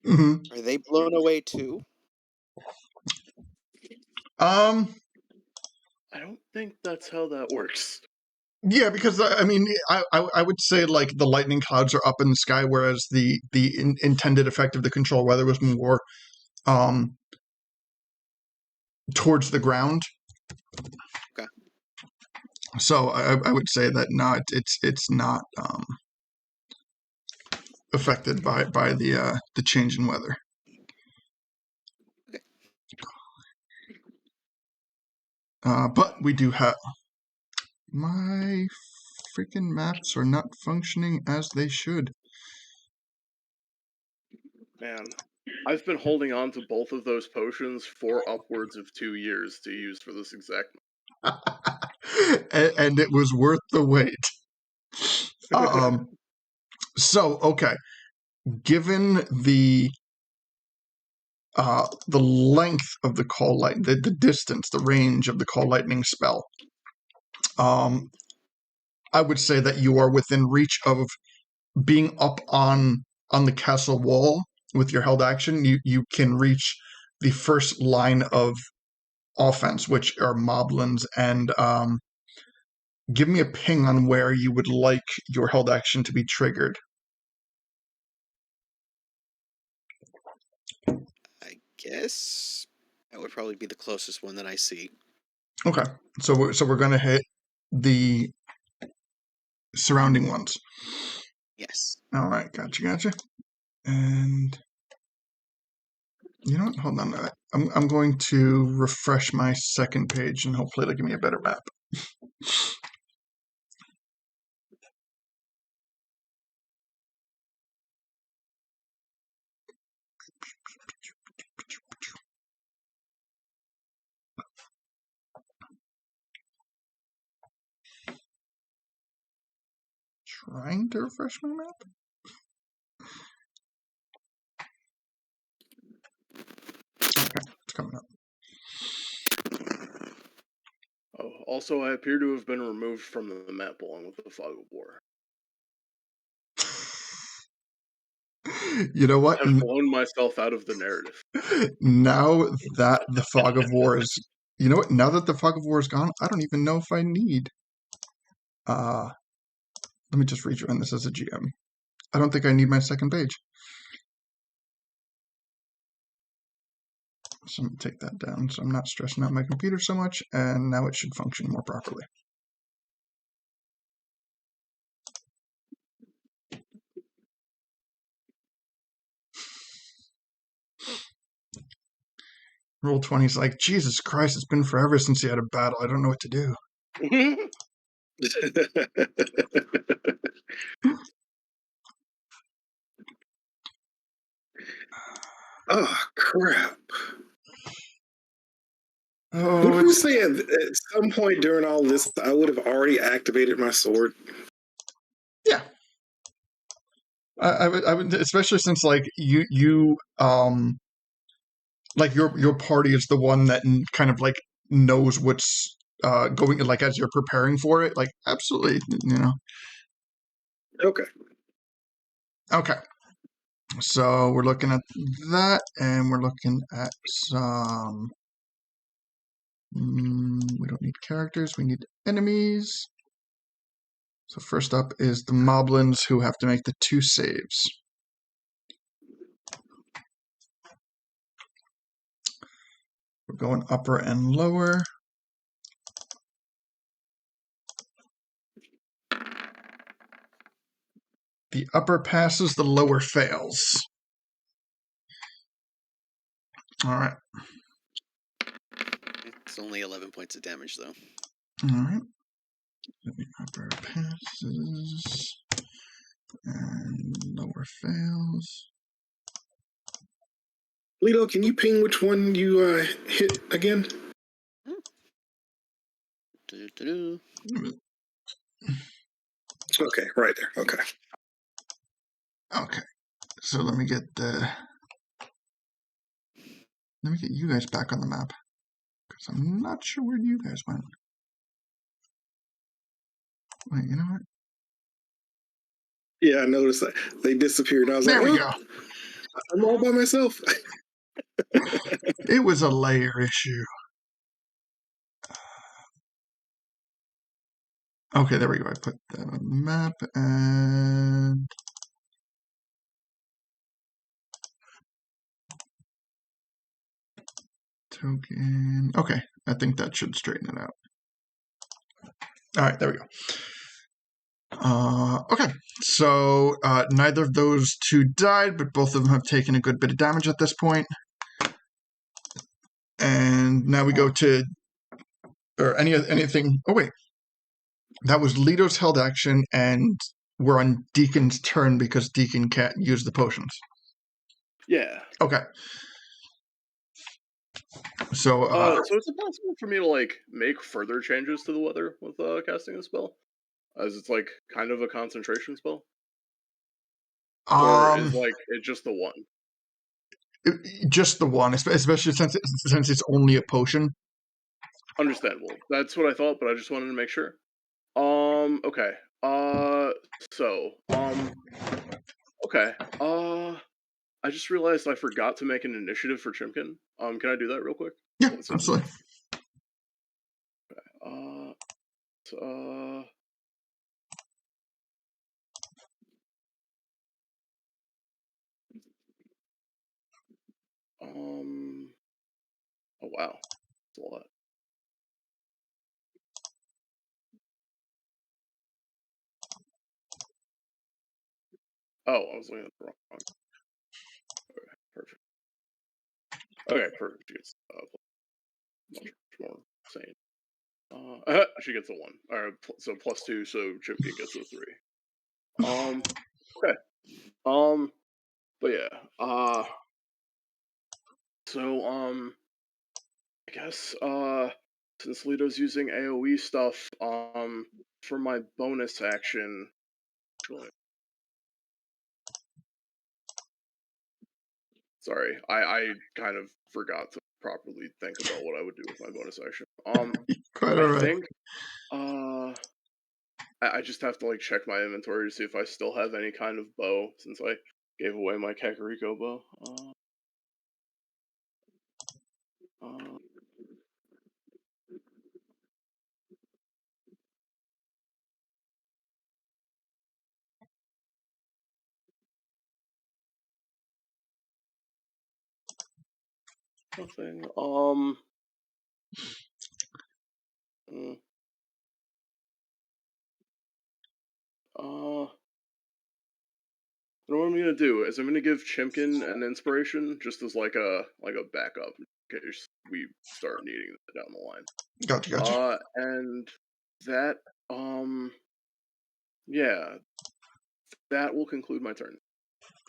Hmm. Are they blown away too? Um. I don't think that's how that works. Yeah, because I mean, I would say like the lightning clouds are up in the sky, whereas the intended effect of the control weather was more um towards the ground. Okay. So I would say that not it's not affected by the change in weather. Okay. But we do have my freaking maps are not functioning as they should. Man, I've been holding on to both of those potions for upwards of 2 years to use for this exact. And it was worth the wait. So okay, given the length of the call light, the distance, the range of the call lightning spell, I would say that you are within reach of being up on the castle wall with your held action. You can reach the first line of offense, which are Moblins, and give me a ping on where you would like your held action to be triggered. I guess that would probably be the closest one that I see. Okay, so we're gonna hit the surrounding ones. Yes. All right, gotcha. And you know what? Hold on. I'm going to refresh my second page, and hopefully it'll give me a better map. Trying to refresh my map. Okay, it's coming up. Oh, also, I appear to have been removed from the map along with the fog of war. You know what? I've blown myself out of the narrative. Now that the fog of war is, you know what? Now that the fog of war is gone, I don't even know if I need. Let me just rejoin this as a GM. I don't think I need my second page. So I'm going to take that down so I'm not stressing out my computer so much, and now it should function more properly. Roll20 is like, Jesus Christ, it's been forever since you had a battle. I don't know what to do. Oh, crap. Oh, Would you say at some point during all this, I would have already activated my sword? Yeah. I would, especially since like you like your party is the one that kind of like knows what's going, like as you're preparing for it. Like absolutely, you know. Okay. Okay. So we're looking at that, and we're looking at some. We don't need characters. We need enemies. So first up is the Moblins, who have to make the 2 saves. We're going upper and lower. The upper passes, the lower fails. All right. It's only 11 points of damage, though. All right. The upper passes and lower fails. Lito, can you ping which one you hit again? Do-do-do. Okay, right there. Okay. Okay. So let me get you guys back on the map, because I'm not sure where you guys went. Wait, you know what? Yeah, I noticed that they disappeared. I was There like, we oh, go. I'm all by myself. It was a layer issue. Okay, there we go. I put that on the map, and token. Okay, I think that should straighten it out. All right, there we go. Okay, so neither of those 2 died, but both of them have taken a good bit of damage at this point. And now we go to, or anything. Oh wait, that was Lito's held action, and we're on Deacon's turn because Deacon can't use the potions. Yeah. Okay. So, So is it possible for me to like make further changes to the weather with casting a spell, as it's like kind of a concentration spell, or is like it just the one? Just the one, especially since it's only a potion. Understandable. That's what I thought, but I just wanted to make sure. Okay. So, okay. I just realized I forgot to make an initiative for Chimkin. Can I do that real quick? Yeah, absolutely. So, oh wow, that's a lot. Oh, I was looking at the wrong one. Okay, perfect. Okay, perfect. She gets much more sane. She gets a 1. Alright, so +2, so Chimkin gets a 3. Okay. But yeah. So I guess since Lito's using AoE stuff, for my bonus action, sorry, I kind of forgot to properly think about what I would do with my bonus action. Quite I alright. think I just have to like check my inventory to see if I still have any kind of bow, since I gave away my Kakariko bow. Nothing. What I'm gonna do is I'm gonna give Chimkin an inspiration just as like a backup in case we start needing that down the line. Gotcha. And that yeah, that will conclude my turn.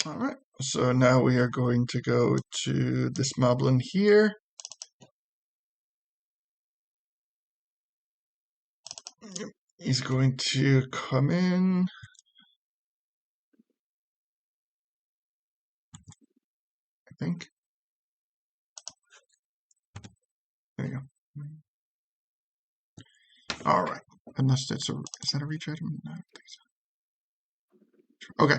All right. So now we are going to go to this Moblin here. He's going to come in. I think. There you go. All right. Unless it's is that a reach item? No, I don't think so. Okay.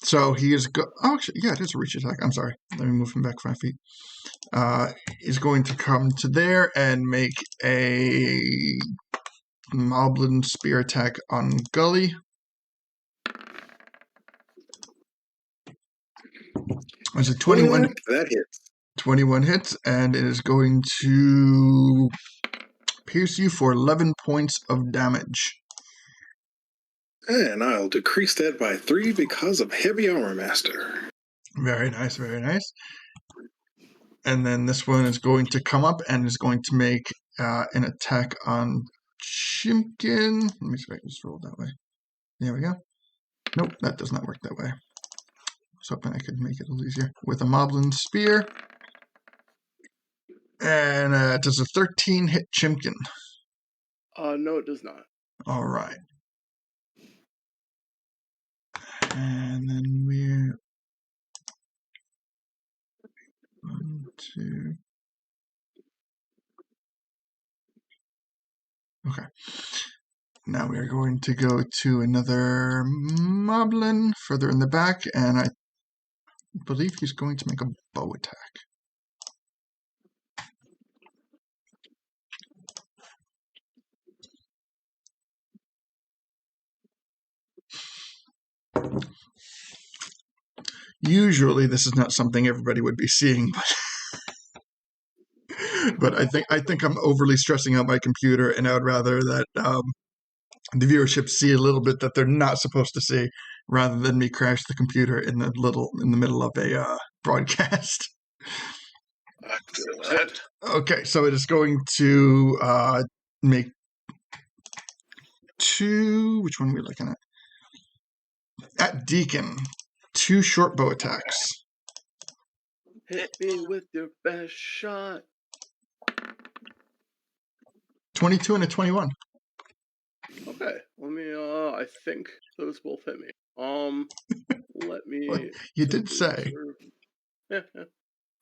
So he is oh, actually, yeah, it is a reach attack. I'm sorry. Let me move him back 5 feet. He's going to come to there and make a Moblin spear attack on Gully. It's a 21. That hits. 21 hits, and it is going to pierce you for 11 points of damage. And I'll decrease that by 3 because of Heavy Armor Master. Very nice, very nice. And then this one is going to come up and is going to make an attack on Chimkin. Let me see if I can just roll that way. There we go. Nope, that does not work that way. I was hoping I could make it a little easier. With a Moblin Spear. And does a 13 hit Chimkin? No, it does not. All right. And then we're 1, 2. Okay. Now we are going to go to another Moblin further in the back, and I believe he's going to make a bow attack. Usually this is not something everybody would be seeing, but I think I'm overly stressing out my computer, and I would rather that the viewership see a little bit that they're not supposed to see, rather than me crash the computer in the middle of a broadcast. Okay, so it is going to make 2. Which one are we looking at? At Deacon, 2 short bow attacks. Hit me with your best shot. 22 and a 21. Okay, let me. I think those both hit me. Let me. Well, you did say. Yeah.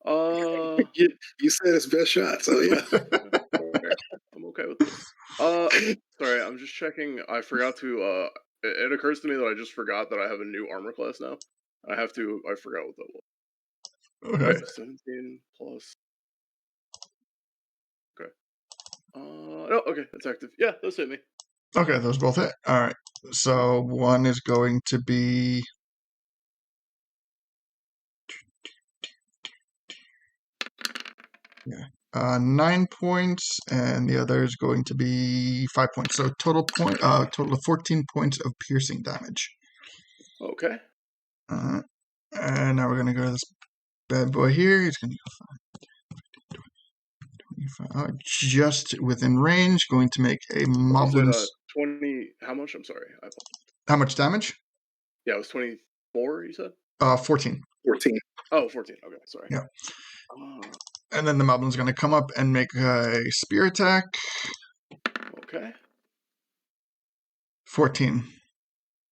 You said it's best shot, so yeah. I'm okay with this. Sorry, I'm just checking. I forgot to. It occurs to me that I just forgot that I have a new armor class now. I forgot what that was. Okay, 17 plus. Okay. No, okay, that's active. Yeah, those hit me. Okay, those both hit. All right. So one is going to be 9 points, and the other is going to be 5 points. So total of 14 points of piercing damage. Okay. And now we're going to go to this bad boy here. He's going to go 25, just within range. Going to make a Moblin. 20. How much? I'm sorry. How much damage? Yeah, it was 24. You said. 14. 14. Oh, 14. Okay, sorry. Yeah. And then the Moblin's going to come up and make a spear attack. Okay. 14.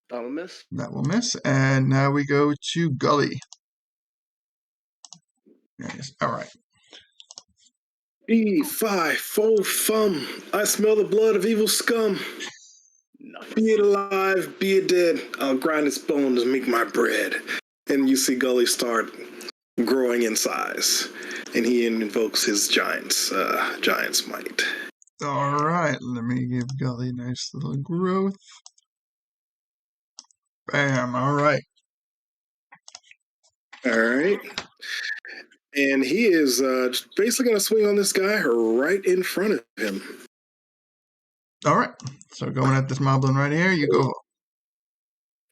That'll miss. That will miss. And now we go to Gully. Yes. All right. E5, full thumb. I smell the blood of evil scum. Nice. Be it alive, be it dead. I'll grind its bones and make my bread. and you see Gully start growing in size, and he invokes his giant's might. All right, let me give Gully a nice little growth. Bam, all right. All right. And he is basically going to swing on this guy right in front of him. All right, so going at this Moblin right here, you go.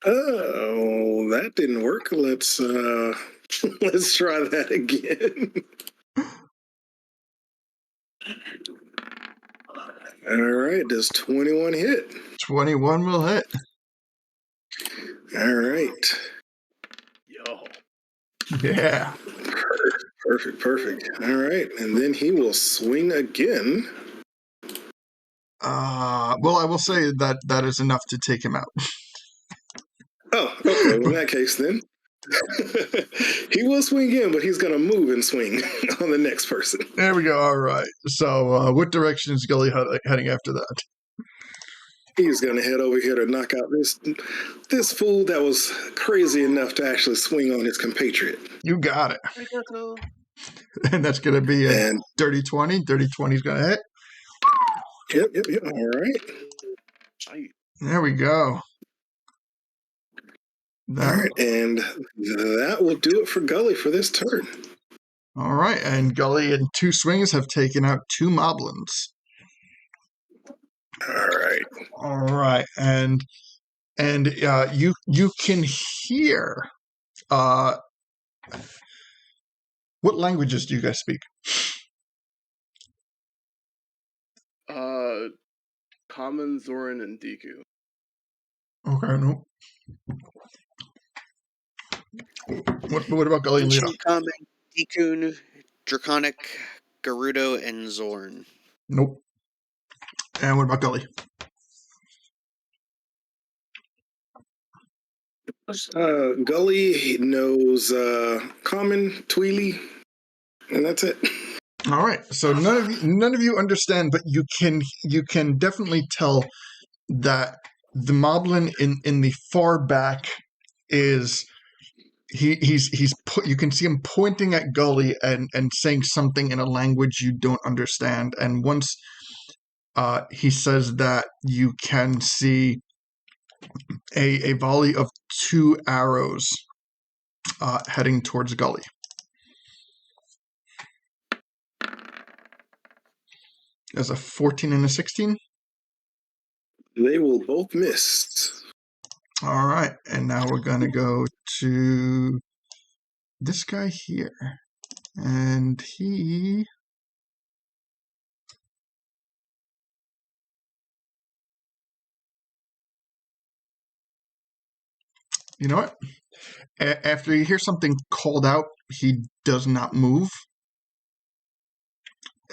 Oh, that didn't work. Let's let's try that again. All right, does 21 hit? 21 will hit. All right. Yo. Yeah. Perfect. All right, and then he will swing again. Well, I will say that that is enough to take him out. Oh, okay. Well, in that case, then he will swing again, but he's going to move and swing on the next person. There we go. All right. So, what direction is Gully heading after that? He's going to head over here to knock out this fool that was crazy enough to actually swing on his compatriot. You got it. I got to. And that's going to be a And dirty 20. Dirty 20 is going to hit. yep. All right. There we go. All right, and that will do it for Gully for this turn. All right, and Gully in 2 swings have taken out 2 Moblins. All right. All right, and you can hear. What languages do you guys speak? Common, Zoran, and Deku. Okay, no. What about Gully and Lita? Ancient Common, Dekun, Draconic, Gerudo, and Zorn. Nope. And what about Gully? Gully knows Common, Tweely, and that's it. All right. So none of you understand, but you can definitely tell that the Moblin in the far back is you can see him pointing at Gully and saying something in a language you don't understand. And once he says that, you can see a volley of 2 arrows heading towards Gully. There's a 14 and a 16. They will both miss. All right, and now we're going to go to this guy here. And he... You know what? After you hear something called out, he does not move.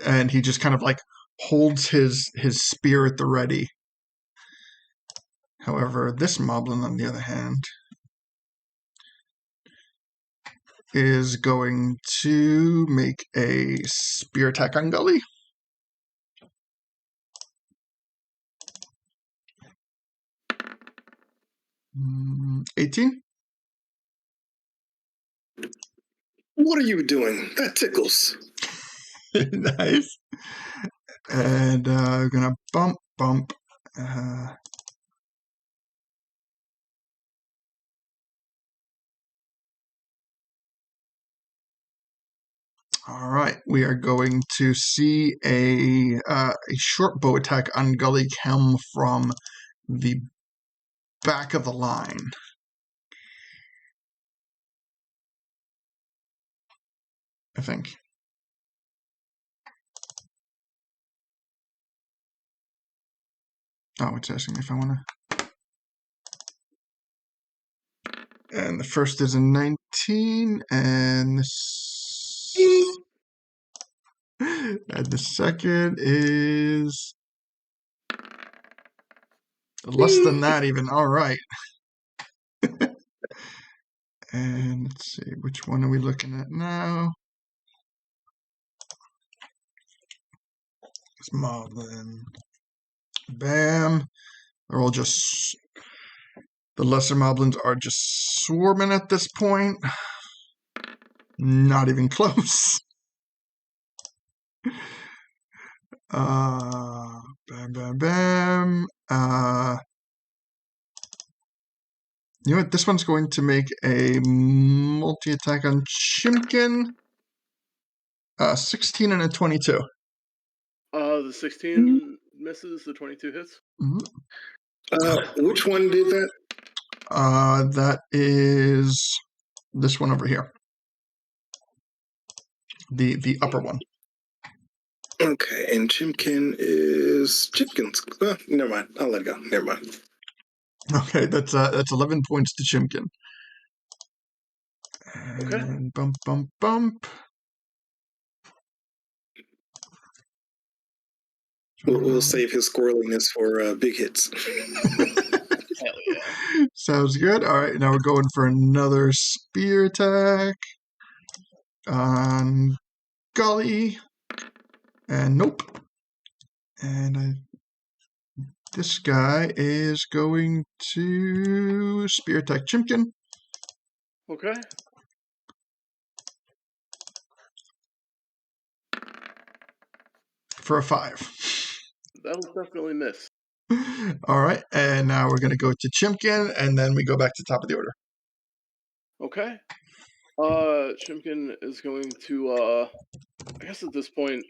And he just kind of like holds his spear at the ready. However, this Moblin, on the other hand, is going to make a spear attack on Gully. Mm, 18. What are you doing? That tickles. Nice. And we're gonna bump. All right, we are going to see a short bow attack on Gully come from the back of the line. I think. Oh, it's asking me if I want to. And the first is a 19, and the second is less than that even. All right. And let's see, which one are we looking at now? It's Moblin. Bam. They're all just The lesser moblins are just swarming at this point. Not even close. Bam, bam, bam. You know what? This one's going to make a multi-attack on Chimkin. 16 and a 22. The 16 misses, the 22 hits. Which one did that? That is this one over here. The upper one. Okay, and Chimkin is Chimkin's. Never mind. I'll let it go. Never mind. Okay, that's 11 points to Chimkin. Okay. And bump, bump, bump. We'll save his squirreliness for big hits. Hell yeah. Sounds good. All right, now we're going for another spear attack on Gully. And nope. And this guy is going to spear attack Chimkin. Okay. For a 5. That'll definitely miss. All right, and now we're going to go to Chimkin, and then we go back to top of the order. Okay. Chimkin is going to, I guess at this point,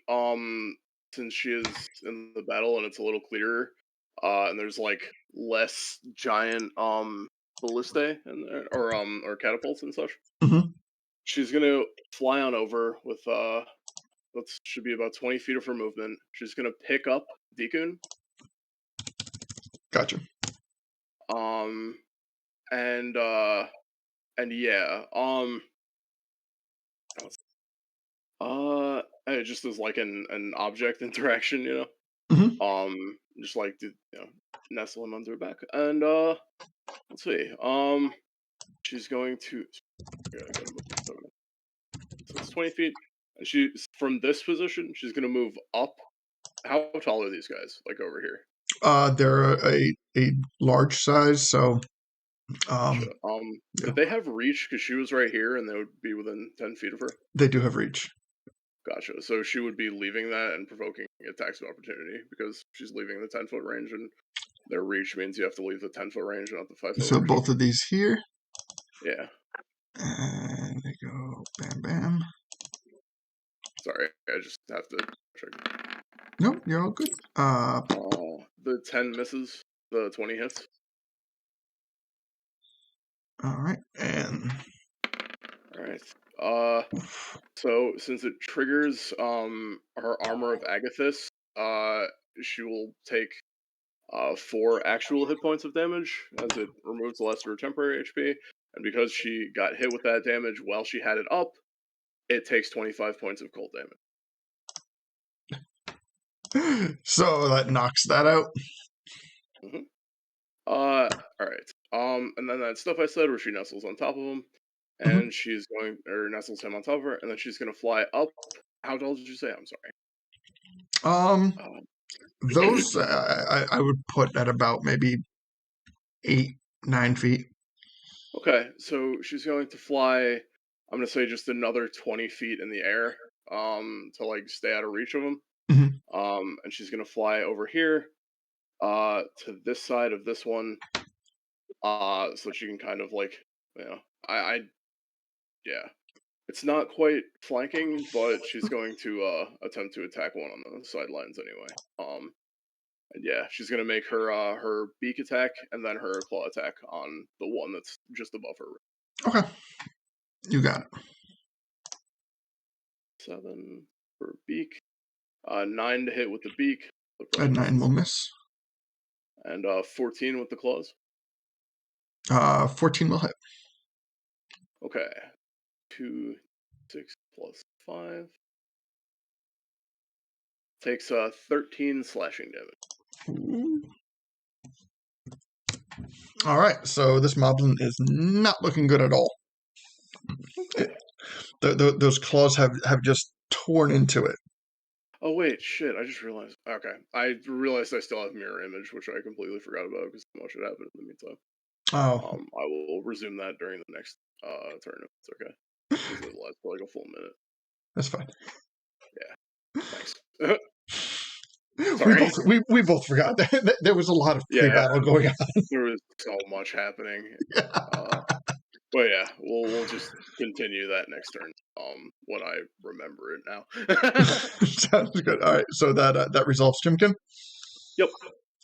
since she is in the battle and it's a little clearer, and there's like less giant, ballistae in there, or catapults and such, Mhm. she's gonna fly on over with, that should be about 20 feet of her movement. She's gonna pick up Deacon. Gotcha. And yeah, it just is like an object interaction, you know. Mhm. Just like to, nestle him under her back, and let's see. She's going to. I gotta move this over. So it's 20 feet, and she's from this position. She's gonna move up. How tall are these guys? Like over here? They're a large size, so Gotcha. yeah. Did they have reach? Because she was right here, and they would be within 10 feet of her. They do have reach. Gotcha. So she would be leaving that and provoking attacks of opportunity because she's leaving the 10-foot range, and their reach means you have to leave the 10-foot range, not the 5-foot So range. both of these here. Yeah. And they go bam, bam. Sorry, I just have to check. Nope, you're all good. The 10 misses, the 20 hits. All right, and All right. So since it triggers her Armor of Agathis, she will take 4 actual hit points of damage as it removes the rest of her temporary HP. And because she got hit with that damage while she had it up, it takes 25 points of cold damage. so that knocks that out. Mm-hmm. All right. And then that stuff I said where she nestles on top of him, and she's going, or nestles him on top of her, and then she's going to fly up. How tall did you say? I'm sorry. Those I would put at about maybe 8, 9 feet. Okay, so she's going to fly. I'm going to say just another 20 feet in the air, to like stay out of reach of him. Mhm. And she's going to fly over here, to this side of this one, so she can kind of like, yeah. It's not quite flanking, but she's going to attempt to attack one on the sidelines anyway. And yeah, she's gonna make her her beak attack and then her claw attack on the one that's just above her. Okay, you got it. 7 for beak, 9 to hit with the beak. A 9 will miss. And 14 with the claws. 14 will hit. Okay, 2, 6 plus 5 takes 13 slashing damage. Ooh. All right, so this moblin is not looking good at all. Okay. Those claws have just torn into it. Oh wait, shit! I just realized. Okay, I realized I still have mirror image, which I completely forgot about because so much had happened in the meantime. Oh, I will resume that during the next turn if it's okay. Because it lasts for like a full minute. that's fine. Thanks. We Sorry. both forgot that there was a lot of Yeah, pre-battle going on. there was so much happening. But yeah, we'll just continue that next turn. When I remember it now. Sounds good. All right, so that resolves Chimkin. Yep.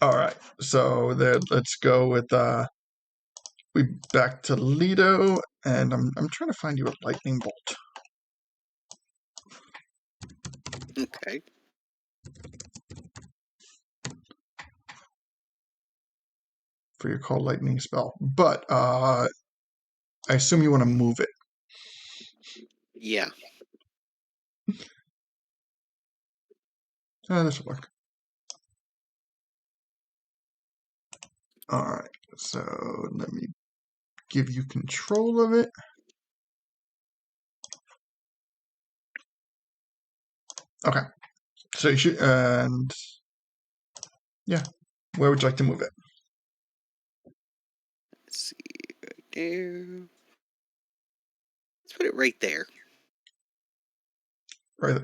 All right, so then let's go with we back to Lido, and I'm trying to find you a lightning bolt. Okay. For your call lightning spell, but I assume you want to move it. Yeah. This will work. All right, so let me give you control of it. Okay, so you should, and yeah, where would you like to move it? Let's see. Right there. Let's put it right there. Right.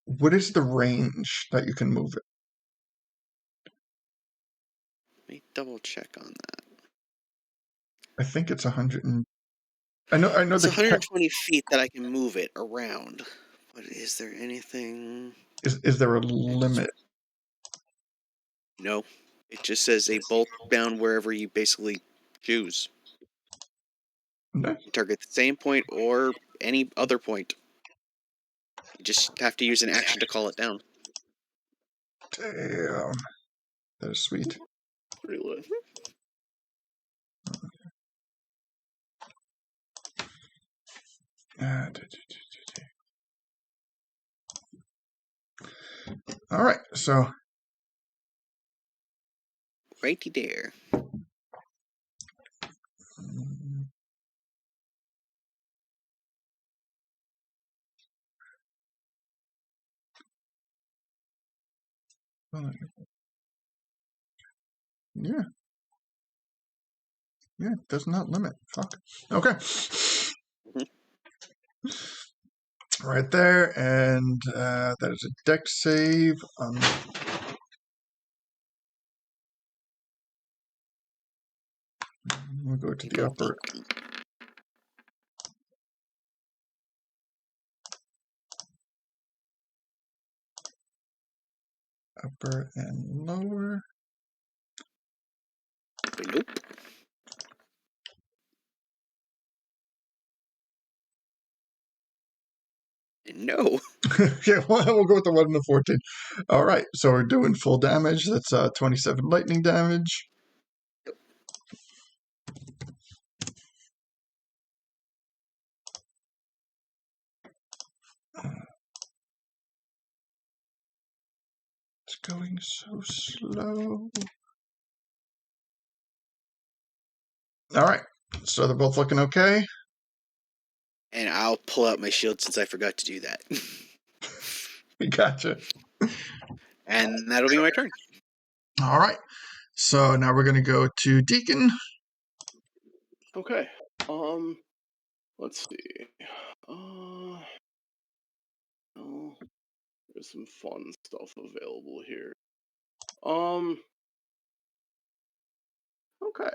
What is the range that you can move it? Let me double check on that. I think it's 100 and I know It's the 120 feet that I can move it around. But is there anything? is there a limit? No. It just says a bolt bound wherever you basically choose. No. You target the same point or any other point. You just have to use an action to call it down. Damn, that is sweet. Pretty lit. All right, so Righty there. yeah, it does not limit. Fuck. Okay. Right there, and that is a dex save. We'll go to the upper and lower. Nope. No. Yeah, we'll go with the 1 and the 14. All right, so we're doing full damage. That's 27 lightning damage. It's going so slow. All right, so they're both looking okay. And I'll pull out my shield since I forgot to do that. We gotcha. And that'll be my turn. All right, so now we're gonna go to Deacon. Okay. Let's see. Oh, there's some fun stuff available here. Okay.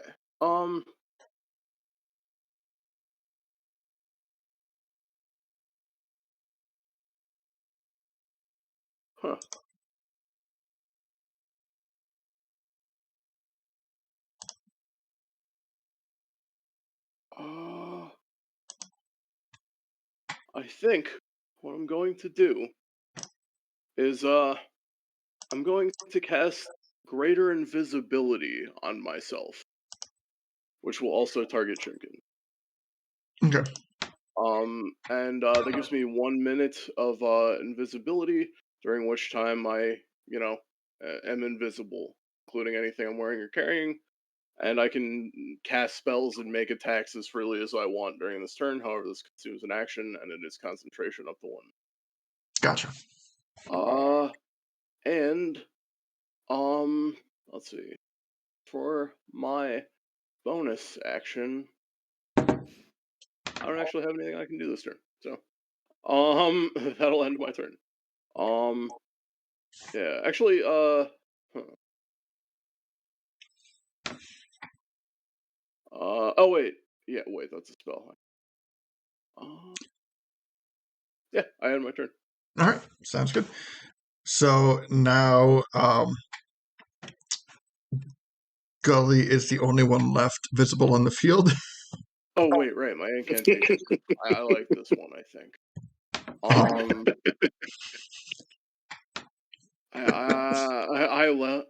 Huh. I think what I'm going to do is I'm going to cast Greater Invisibility on myself, which will also target Chimkin. Okay. And that gives me 1 minute of invisibility, during which time I, am invisible, including anything I'm wearing or carrying, and I can cast spells and make attacks as freely as I want during this turn. However, this consumes an action, and it is concentration up to 1. Gotcha. And let's see. For my bonus action, I don't actually have anything I can do this turn. So, that'll end my turn. Yeah, actually, huh. Oh wait, yeah, wait, that's a spell. Yeah, I had my turn. All right, sounds good. So now Gully is the only one left visible on the field. Oh wait, right, my incantation. I like this one. I think.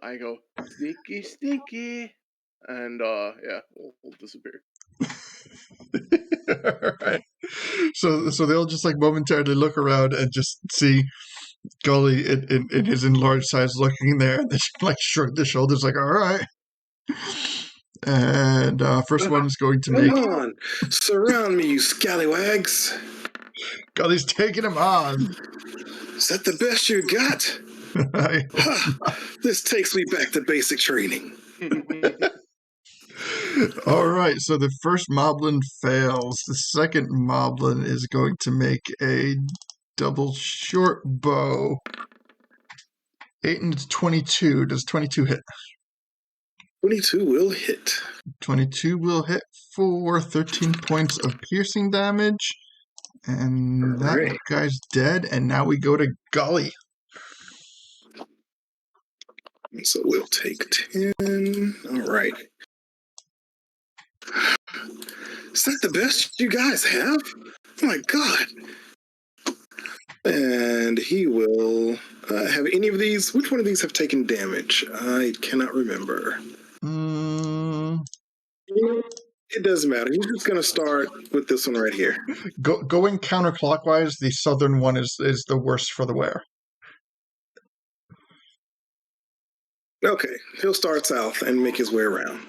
I go sneaky, sneaky, and yeah, we'll disappear. All right. So they'll just like momentarily look around and just see Gully in his enlarged size looking there, and they just, like shrug their shoulders, like, all right. And first one is going to Come make. on, surround me, you scallywags. Gully's taking him on. Is that the best you got? This takes me back to basic training. All right, so the first Moblin fails. The second Moblin is going to make a double short bow. 8 and 22. Does 22 hit? 22 will hit. 22 will hit for 13 points of piercing damage. And that Right. guy's dead. And now we go to Gully. So we'll take 10. All right. Is that the best you guys have? Oh my God. And he will have any of these. Which one of these have taken damage? I cannot remember. It doesn't matter. He's just going to start with this one right here. Going counterclockwise, the southern one is the worst for the wear. Okay. He'll start south and make his way around.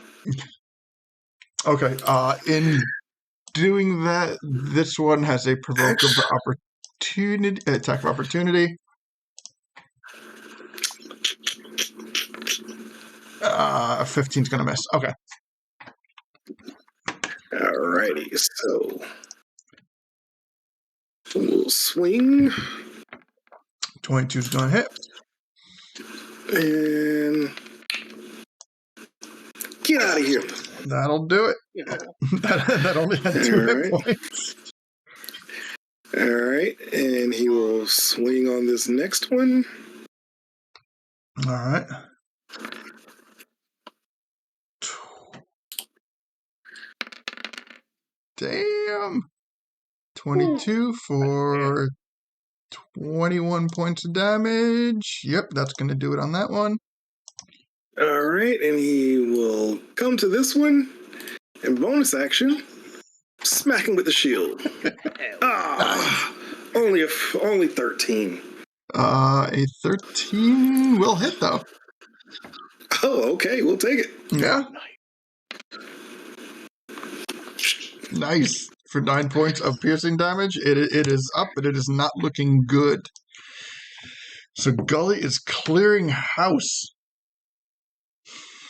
Okay. In doing that, this one has a provoke of opportunity, attack of opportunity. 15's gonna miss. Okay. Alrighty, so we'll swing. 22's gonna hit. And get out of here. That'll do it. that only had 2 hit points. Alright, and he will swing on this next one. Alright. Damn. 22 for 21 points of damage. Yep, that's going to do it on that one. All right, and he will come to this one, and bonus action, smack him with the shield. Only 13. A 13 will hit, though. Oh, okay, we'll take it. Yeah. Nice. For 9 points of piercing damage, it is up, but it is not looking good. So Gully is clearing house.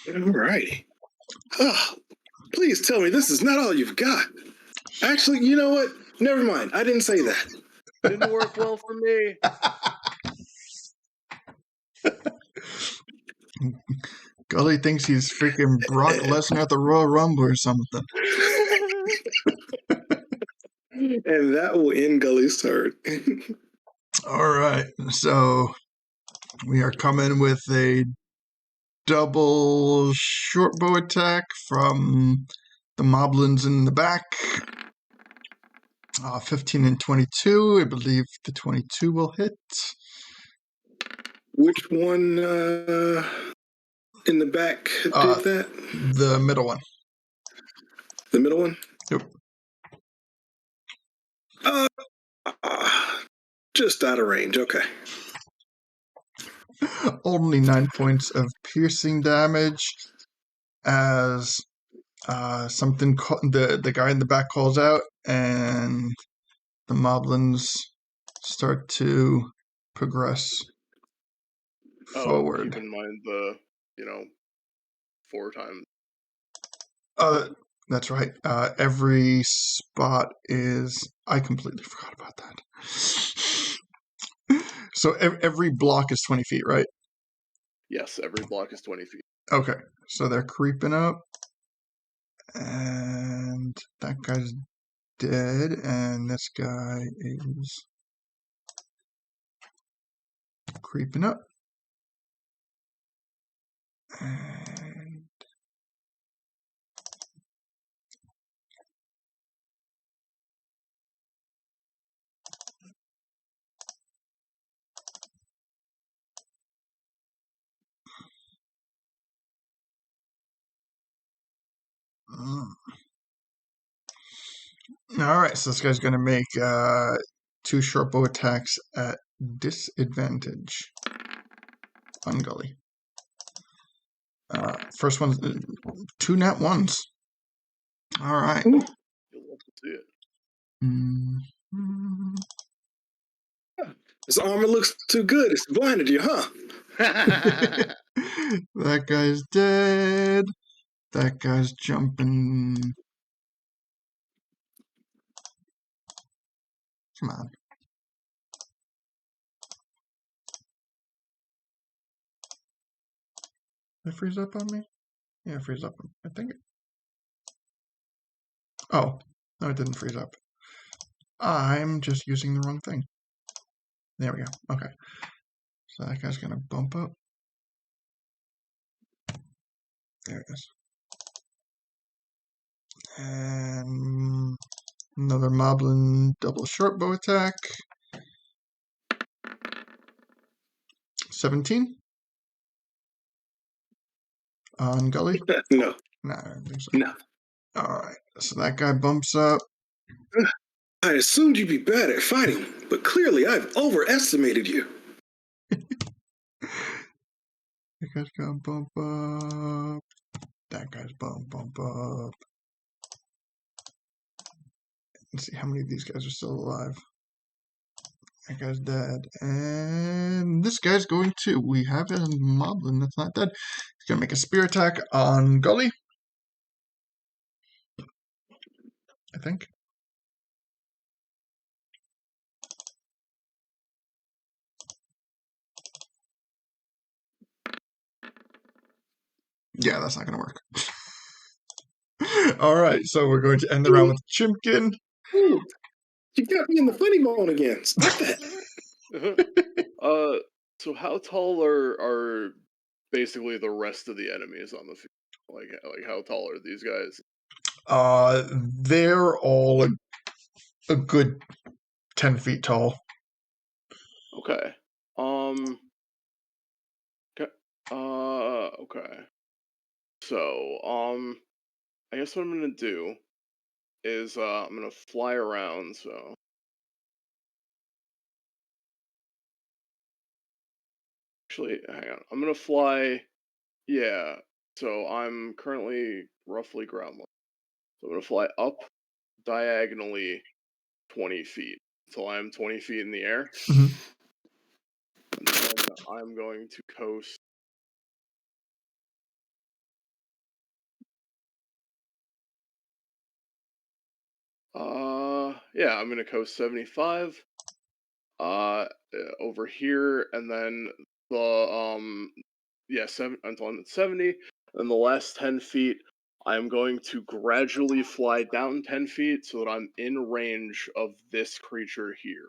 All righty. Please tell me this is not all you've got. Actually, you know what? Never mind. I didn't say that. Didn't work well for me. Gully thinks he's freaking Brock Lesnar at the Royal Rumble or something. And that will end Gully's turn. All right, so we are coming with a double short bow attack from the Moblins in the back. 15 and 22. I believe the 22 will hit. Which one in the back did that? The middle one. The middle one? Yep. Just out of range. Okay. Only 9 points of piercing damage as something the guy in the back calls out, and the Moblins start to progress forward. Keep in mind the 4 times That's right. Every spot is. I completely forgot about that. So every block is 20 feet, right? Yes, every block is 20 feet. Okay. So they're creeping up, and that guy's dead, and this guy is creeping up. And all right, so this guy's going to make 2 short bow attacks at disadvantage on Gully. First one's 2 nat 1s. All right. You'll love to see it. Mm-hmm. This armor looks too good. It's blinded you, huh? That guy's dead. That guy's jumping. Come on. Did it freeze up on me? Yeah, it freeze up. I think it. Oh, no, it didn't freeze up. I'm just using the wrong thing. There we go. Okay. So that guy's going to bump up. There it is. And another Moblin double short bow attack. 17 on Gully. No. No, I don't think so. No. All right. So that guy bumps up. I assumed you'd be bad at fighting, but clearly I've overestimated you. That guy's gonna bump up. That guy's bump up. Let's see how many of these guys are still alive. That guy's dead. And this guy's going to. We have a Moblin that's not dead. He's going to make a spear attack on Gully. I think. Yeah, that's not going to work. All right, so we're going to end the round with Chimkin. Ooh, you got me in the funny bone again. Stop that. So how tall are basically the rest of the enemies on the field? Like how tall are these guys? They're all a good 10 feet tall. Okay. Okay. So, I guess what I'm gonna do is, I'm gonna fly around, so. Actually, hang on. I'm gonna fly, yeah, so I'm currently roughly ground level. So I'm gonna fly up diagonally 20 feet until I'm 20 feet in the air. Mhm. And then I'm going to coast. Yeah, I'm gonna coast 75. Over here, and then yeah, until I'm at 70. And the last 10 feet, I'm going to gradually fly down 10 feet so that I'm in range of this creature here.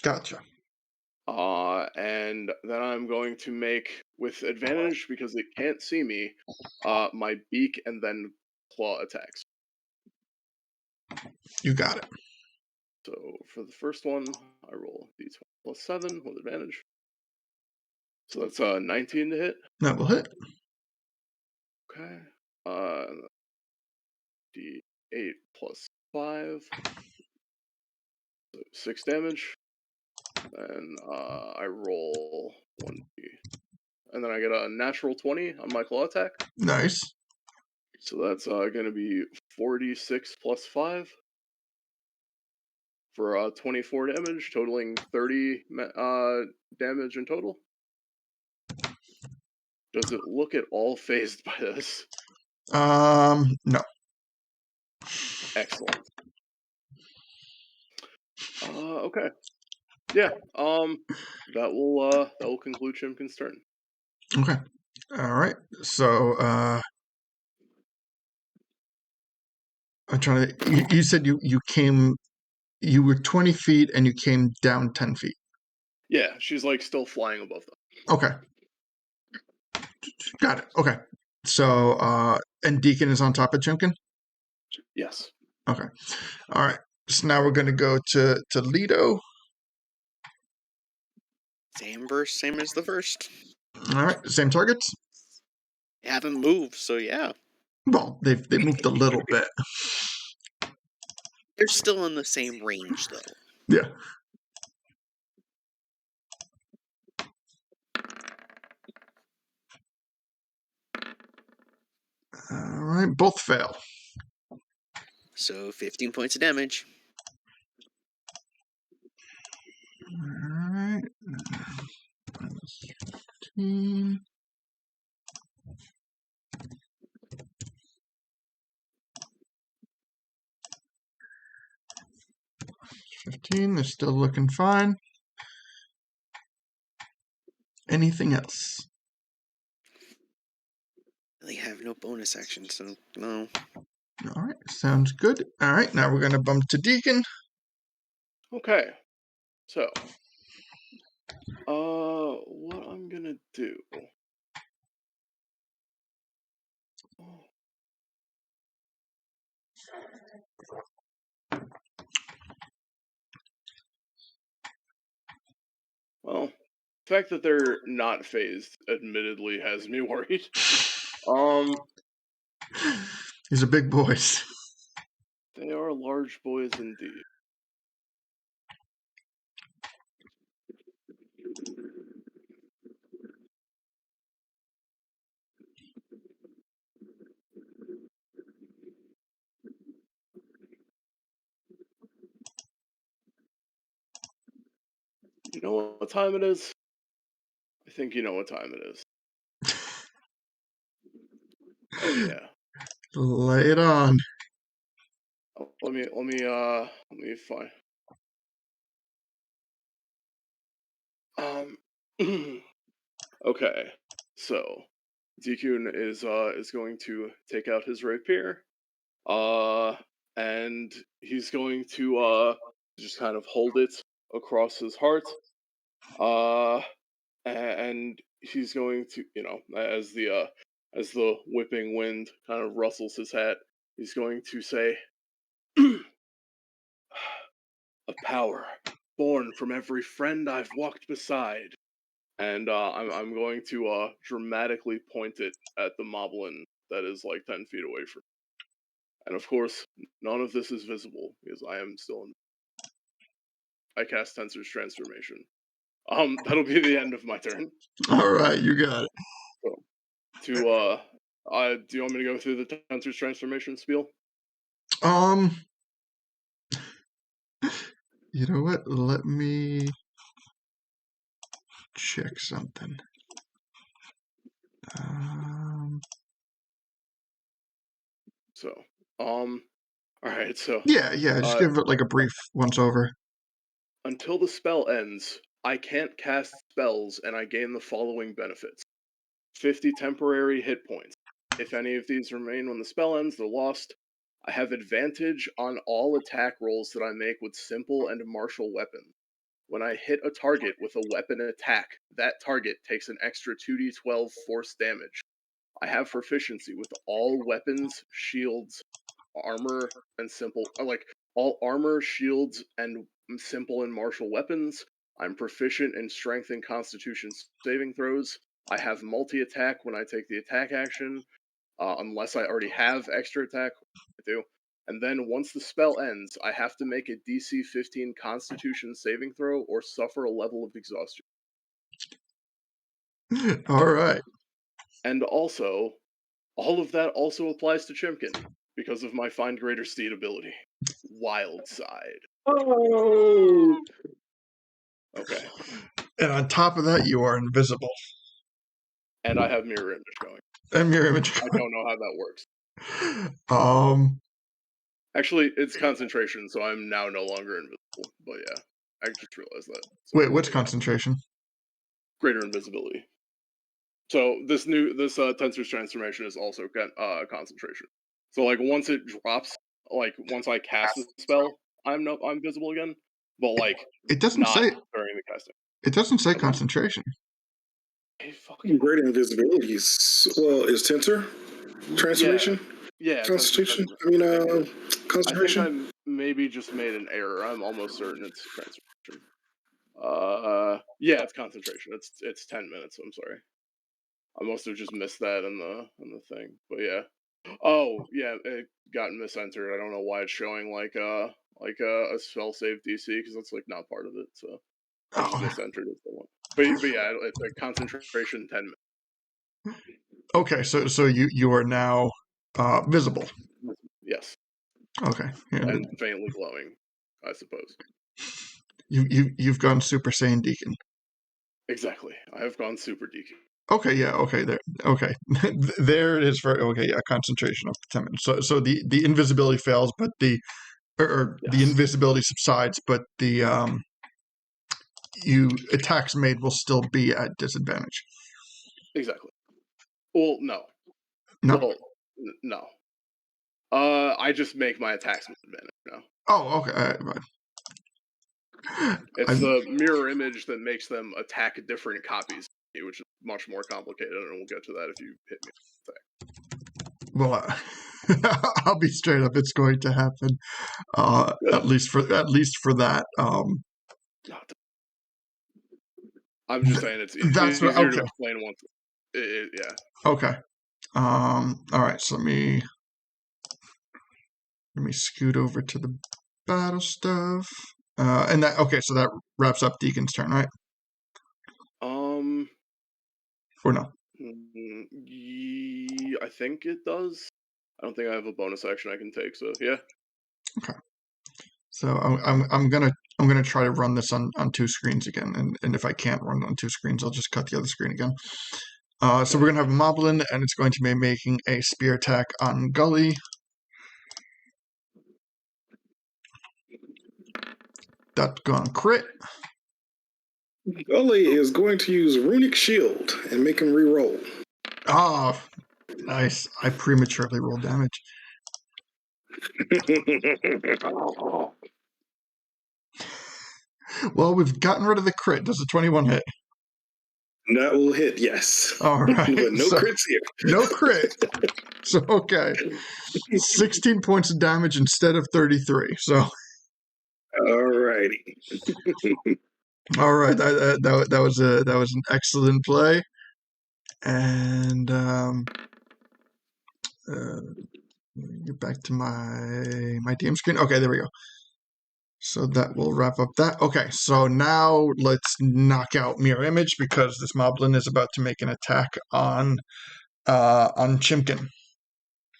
Gotcha. And then I'm going to make, with advantage because it can't see me, my beak and then claw attacks. You got it. So for the first one, I roll d20 plus 7 with advantage. So that's 19 to hit. That will hit. Okay. D8 plus 5. So 6 damage. And I roll 1d. And then I get a natural 20 on my claw attack. Nice. So that's going to be 46 plus 5 for 24 damage, totaling 30 damage in total. Does it look at all phased by this? No. Excellent. Okay. Yeah. That will conclude Chimkin's turn. Okay. All right. So, I'm trying to. You said you came. You were 20 feet and you came down 10 feet. Yeah, she's like still flying above them. Okay. Got it. Okay. So, and Deacon is on top of Chimkin? Yes. Okay. All right. So now we're going to go to Lido. Same as the first. All right. Same targets? They haven't moved, so yeah. Well, they've moved a little bit. They're still in the same range, though. Yeah. All right. Both fail. So 15 points of damage. All right. 15. 15. They're still looking fine. Anything else? They have no bonus action, so no. All right. Sounds good. All right. Now we're going to bump to Deacon. Okay. So, what I'm gonna do? Well, the fact that they're not phased, admittedly, has me worried. These are big boys. They are large boys indeed. You know what time it is? I think you know what time it is. Oh yeah. Lay it on. Let me find. Okay. So, Dekun is going to take out his rapier. And he's going to just kind of hold it across his heart. And he's going to, as the whipping wind kind of rustles his hat, he's going to say, "A power born from every friend I've walked beside." And I'm going to dramatically point it at the Moblin that is like 10 feet away from me. And of course, none of this is visible because I am still in. I cast Tensor's Transformation. That'll be the end of my turn. All right, you got it. So, do you want me to go through the Tensor's Transformation spiel? You know what? Let me check something. So, all right. So, Yeah, just give it like a brief once over. until the spell ends, I can't cast spells, and I gain the following benefits: 50 temporary hit points. If any of these remain when the spell ends, they're lost. I have advantage on all attack rolls that I make with simple and martial weapons. When I hit a target with a weapon attack, that target takes an extra 2d12 force damage. I have proficiency with all weapons, shields, armor, and all armor, shields, and simple and martial weapons. I'm proficient in strength and constitution saving throws. I have multi-attack when I take the attack action, unless I already have extra attack. I do. And then once the spell ends, I have to make a DC 15 Constitution saving throw or suffer a level of exhaustion. All right. And also, all of that also applies to Chimkin because of my Find Greater Steed ability. Wild Side. Oh, Okay. And on top of that, you are invisible. and I have mirror image going. And mirror image. I don't know how that works. Actually, it's concentration, so I'm now no longer invisible. But yeah, I just realized that. So, Wait, what's yeah. concentration? Greater invisibility. So this tensor's transformation is also concentration. So like once it drops, like once I cast the spell, I'm visible again. But like It doesn't not say. during the casting. It doesn't say Okay. concentration. Great invisibility is tensor transformation. Yeah, Concentration. Concentration. I think I maybe just made an error. I'm almost certain it's transformation. Yeah, it's concentration. It's 10 minutes. I'm sorry. I must have just missed that in the thing. But yeah. Oh yeah, it got misentered. I don't know why it's showing like a spell save DC because that's like not part of it. So I just misentered it. But yeah, it's like concentration 10 minutes. Okay, so you are now visible. Yes. Okay. Yeah. And faintly glowing, I suppose. You've gone Super Saiyan Deacon. Exactly. I have gone super DQ. Okay, yeah, okay, there, okay, there it is for okay, yeah, concentration up to 10 minutes. So the invisibility fails, but the Yes. invisibility subsides, but the attacks made will still be at disadvantage. Exactly. Well, no. No. Well, no. I just make my attacks with advantage now. Oh, okay. Right. It's the mirror image that makes them attack different copies, which is much more complicated, and we'll get to that if you hit me. Well, I'll be straight up. It's going to happen. At least for that. I'm just saying it's That's easier okay. to explain once. Yeah. Okay. All right. So let me scoot over to the battle stuff. And that okay. So that wraps up Deacon's turn, right? Or no? I think it does. I don't think I have a bonus action I can take. So yeah. Okay. So I'm gonna try to run this on two screens again, and if I can't run on two screens, I'll just cut the other screen again. So we're gonna have a Moblin, and it's going to be making a spear attack on Gully. That's gone crit. Gully is going to use Runic Shield and make him re-roll. Ah, nice. I prematurely rolled damage. Well, we've gotten rid of the crit. Does a 21 hit? That will hit, yes. All right. But no crits here. No crit. So, okay. 16 points of damage instead of 33. So. Alrighty. All right. That was an excellent play. And get back to my DM screen. Okay, there we go. So that will wrap up that. Okay, so now let's knock out Mirror Image because this Moblin is about to make an attack on Chimkin.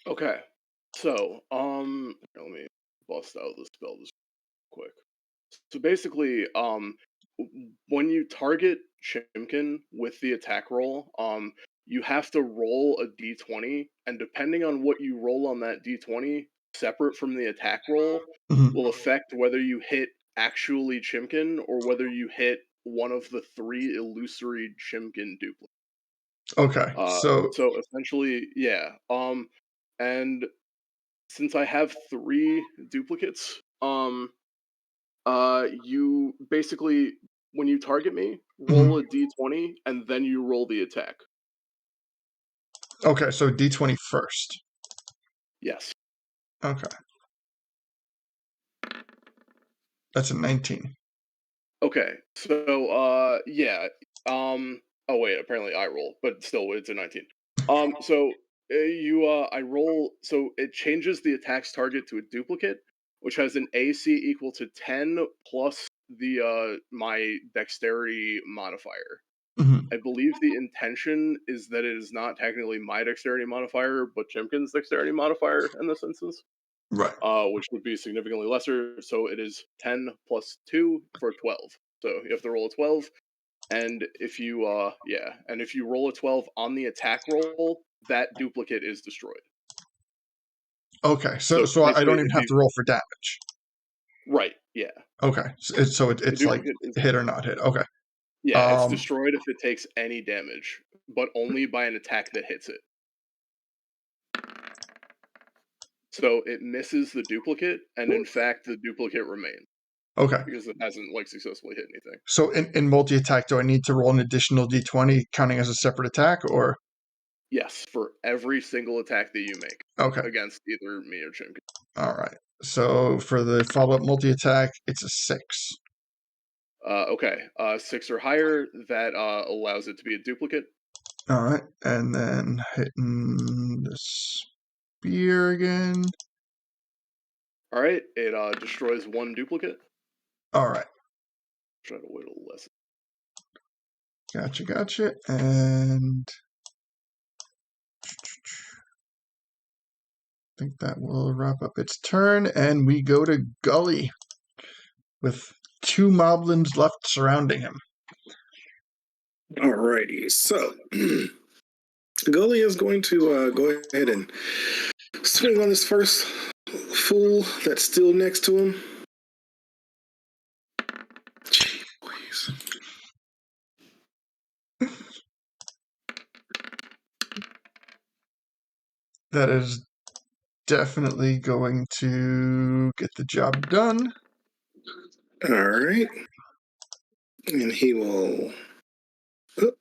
Okay. So, let me bust out the spell just quick. So basically, when you target Chimkin with the attack roll, you have to roll a d20, and depending on what you roll on that d20, separate from the attack roll, will affect whether you hit actually Chimkin or whether you hit one of the 3 illusory Chimkin duplicates. Okay, so essentially, yeah. And since I have 3 duplicates, you basically, when you target me, roll a d20 and then you roll the attack. Okay, so d20 first. Yes. Okay. That's a 19. Okay, so yeah. Oh wait, apparently I roll, but still, it's a 19. So I roll. So it changes the attack's target to a duplicate, which has an AC equal to 10 plus the my dexterity modifier. I believe the intention is that it is not technically my dexterity modifier, but Chimkin's dexterity modifier in this instance. Right. Which would be significantly lesser. So it is 10 plus 2 for 12. So you have to roll a 12. And if you roll a 12 on the attack roll, that duplicate is destroyed. Okay, so I don't basically, even have to roll for damage. Right, yeah. Okay, so it's like hit or not hit. Okay. Yeah, it's destroyed if it takes any damage, but only by an attack that hits it. So it misses the duplicate, and in fact, the duplicate remains. Okay. Because it hasn't successfully hit anything. So in multi-attack, do I need to roll an additional d20 counting as a separate attack, or? Yes, for every single attack that you make. Okay. Against either me or Chimkin. All right. So for the follow-up multi-attack, it's a 6. Okay. 6 or higher, that allows it to be a duplicate. All right, and then hitting the spear again. All right, it destroys 1 duplicate. All right. Try to wait a little less. Gotcha. And I think that will wrap up its turn, and we go to Gully with 2 Moblins left surrounding him. Alrighty, so Gully is going to go ahead and swing on this first fool that's still next to him. Gee, please. That is definitely going to get the job done. Alright. And he will... Oh,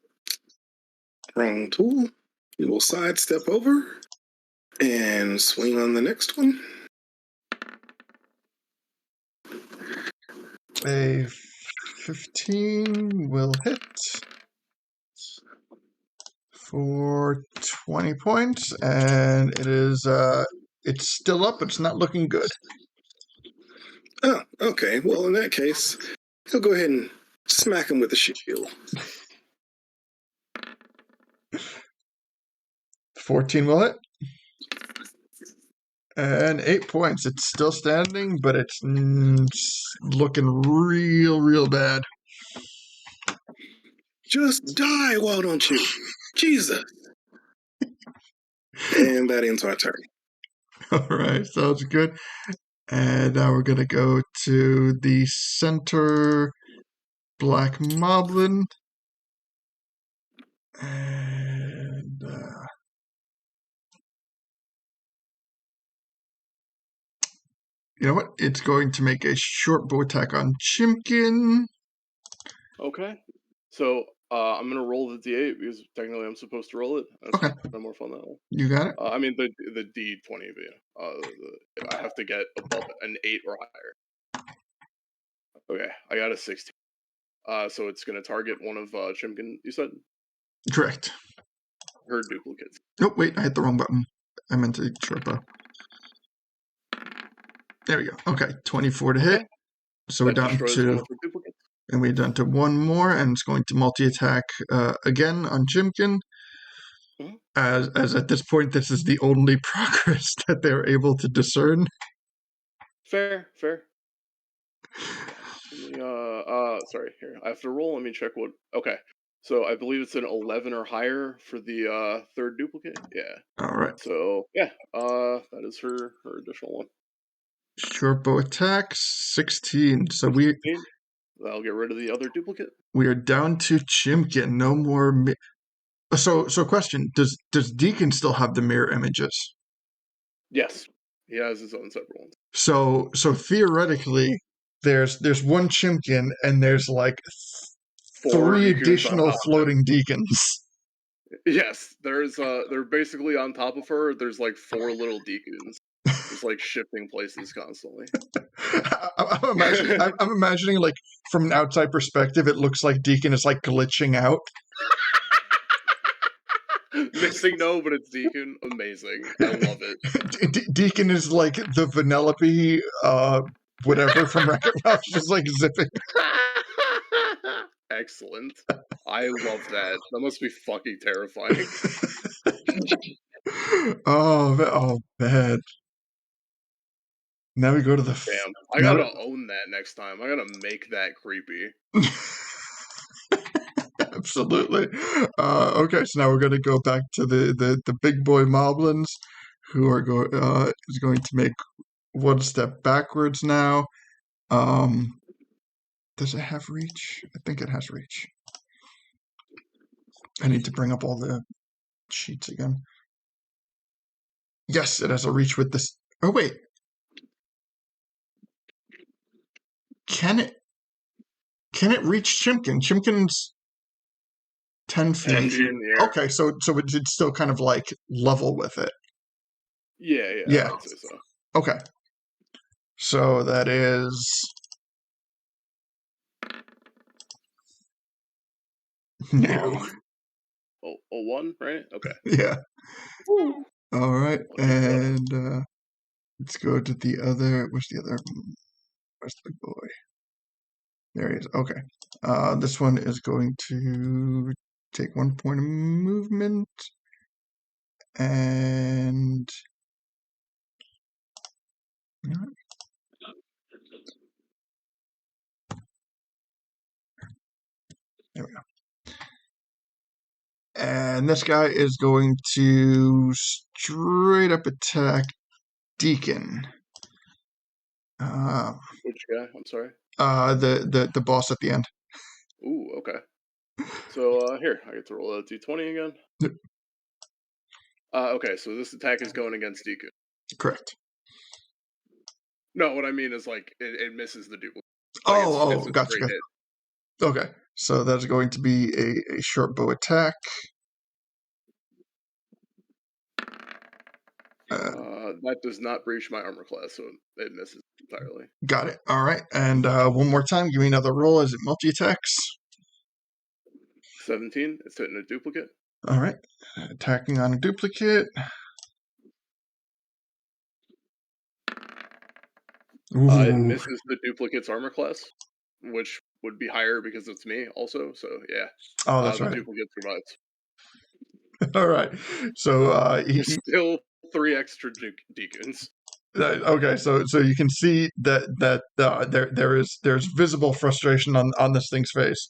wrong tool. He will sidestep over and swing on the next one. A 15 will hit for 20 points, and it is it's still up, but it's not looking good. Oh, okay. Well, in that case, he'll go ahead and smack him with the shield. 14 will hit. And 8 points. It's still standing, but it's looking real bad. Just die, why don't you? Jesus. And that ends my turn. All right, sounds good. And now we're going to go to the center black moblin. And you know what? It's going to make a short bow attack on Chimkin. Okay. So I'm going to roll the d8 because technically I'm supposed to roll it. That's Okay. more fun that way. You got it? I mean, the d20, I have to get above an 8 or higher. Okay, I got a 16. So it's going to target one of Chimkin, you said? Correct. Her duplicates. Oh, wait, I hit the wrong button. I meant to short bow. There we go. Okay, 24 to hit. Okay. So we're down to... And we're down to 1 more, and it's going to multi-attack again on Chimkin. Mm-hmm. As at this point, this is the only progress that they're able to discern. Fair. Sorry, here. I have to roll. Let me check what... Okay. So I believe it's an 11 or higher for the third duplicate. Yeah. All right. So, yeah. That is her additional one. Short bow attack, 16. So That'll get rid of the other duplicate. We are down to Chimkin. No more... So question, does Deacon still have the mirror images? Yes. He has his own separate ones. So theoretically, there's 1 Chimkin, and there's like 3 additional floating Deacons. Yes, they're basically on top of her. There's like 4 little Deacons. Just like shifting places constantly. I'm imagining like from an outside perspective, it looks like Deacon is like glitching out. Missing but it's Deacon. Amazing. I love it. Deacon is like the Vanellope, whatever from Wreck-It Ralph, just like zipping. Excellent. I love that. That must be fucking terrifying. Oh, man. Now we go to the... Damn, I gotta own that next time. I gotta make that creepy. Absolutely. Okay, so now we're going to go back to the big boy Moblins, who are is going to make one step backwards now. Does it have reach? I think it has reach. I need to bring up all the sheets again. Yes, it has a reach with this. Oh wait, can it reach Chimkin? Chimkin's 10 feet. 10 feet in the air. Okay, so it's still kind of like level with it. Yeah, I would say so. Okay. So that is no. A 1, right? Okay. Yeah. Woo. All right, Lucky for us. and let's go to the other. Where's the other? Where's the big boy? There he is. Okay. This one is going to take 1 point of movement, and there we go. And this guy is going to straight up attack Deacon. Which guy? I'm sorry. The boss at the end. Ooh, okay. So here, I get to roll a d20 again. Yep. Okay, so this attack is going against Deku. Correct. No, what I mean is like it misses the duplicate. Like it's a gotcha. straight hit. Okay, so that's going to be a short bow attack. That does not breach my armor class, so it misses entirely. Got it. All right, and one more time, give me another roll. Is it multi-attacks? 17. It's hitting a duplicate. All right, attacking on a duplicate. It misses the duplicate's armor class, which would be higher because it's me also. So yeah. Oh, that's the right. duplicate survives. All right, so There's still 3 extra deacons. Okay, so you can see that there's visible frustration on this thing's face.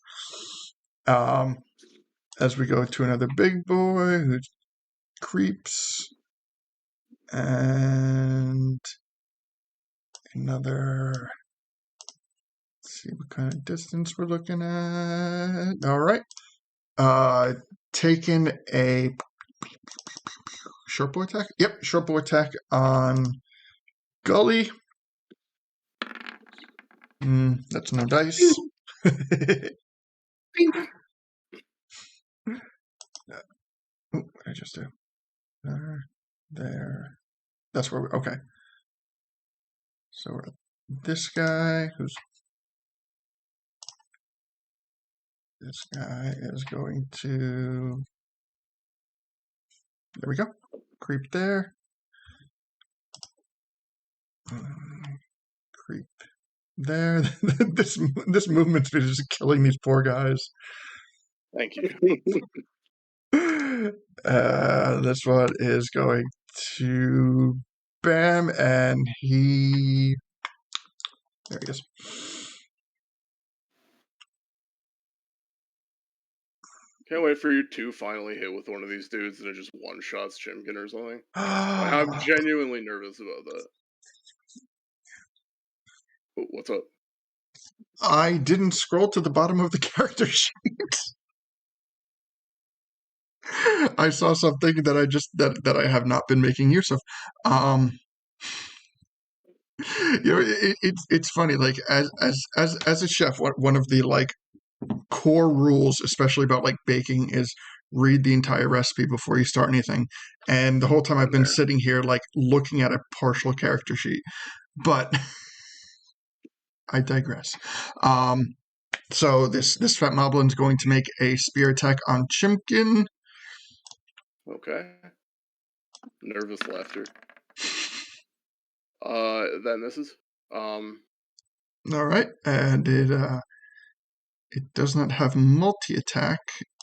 As we go to another big boy who creeps, and another. Let's see what kind of distance we're looking at. All right, taking a short bow attack. Yep, short bow attack on Gully. That's no dice. What did I just do? There. That's where okay. So this guy this guy is going to, there we go. Creep there. Creep there. this movement speed is just killing these poor guys. Thank you. This one is going to bam, and he. There he is. Can't wait for you to finally hit with one of these dudes and it just one-shots Chimkin or something. I'm genuinely nervous about that. Oh, what's up? I didn't scroll to the bottom of the character sheet. I saw something that I just that I have not been making use of. It's funny. Like as a chef, one of the like core rules, especially about like baking, is read the entire recipe before you start anything. And the whole time I've been sitting here like looking at a partial character sheet, but I digress. So this fat moblin is going to make a spear attack on Chimkin. Okay. Nervous laughter. That misses. All right, and it does not have multi-attack,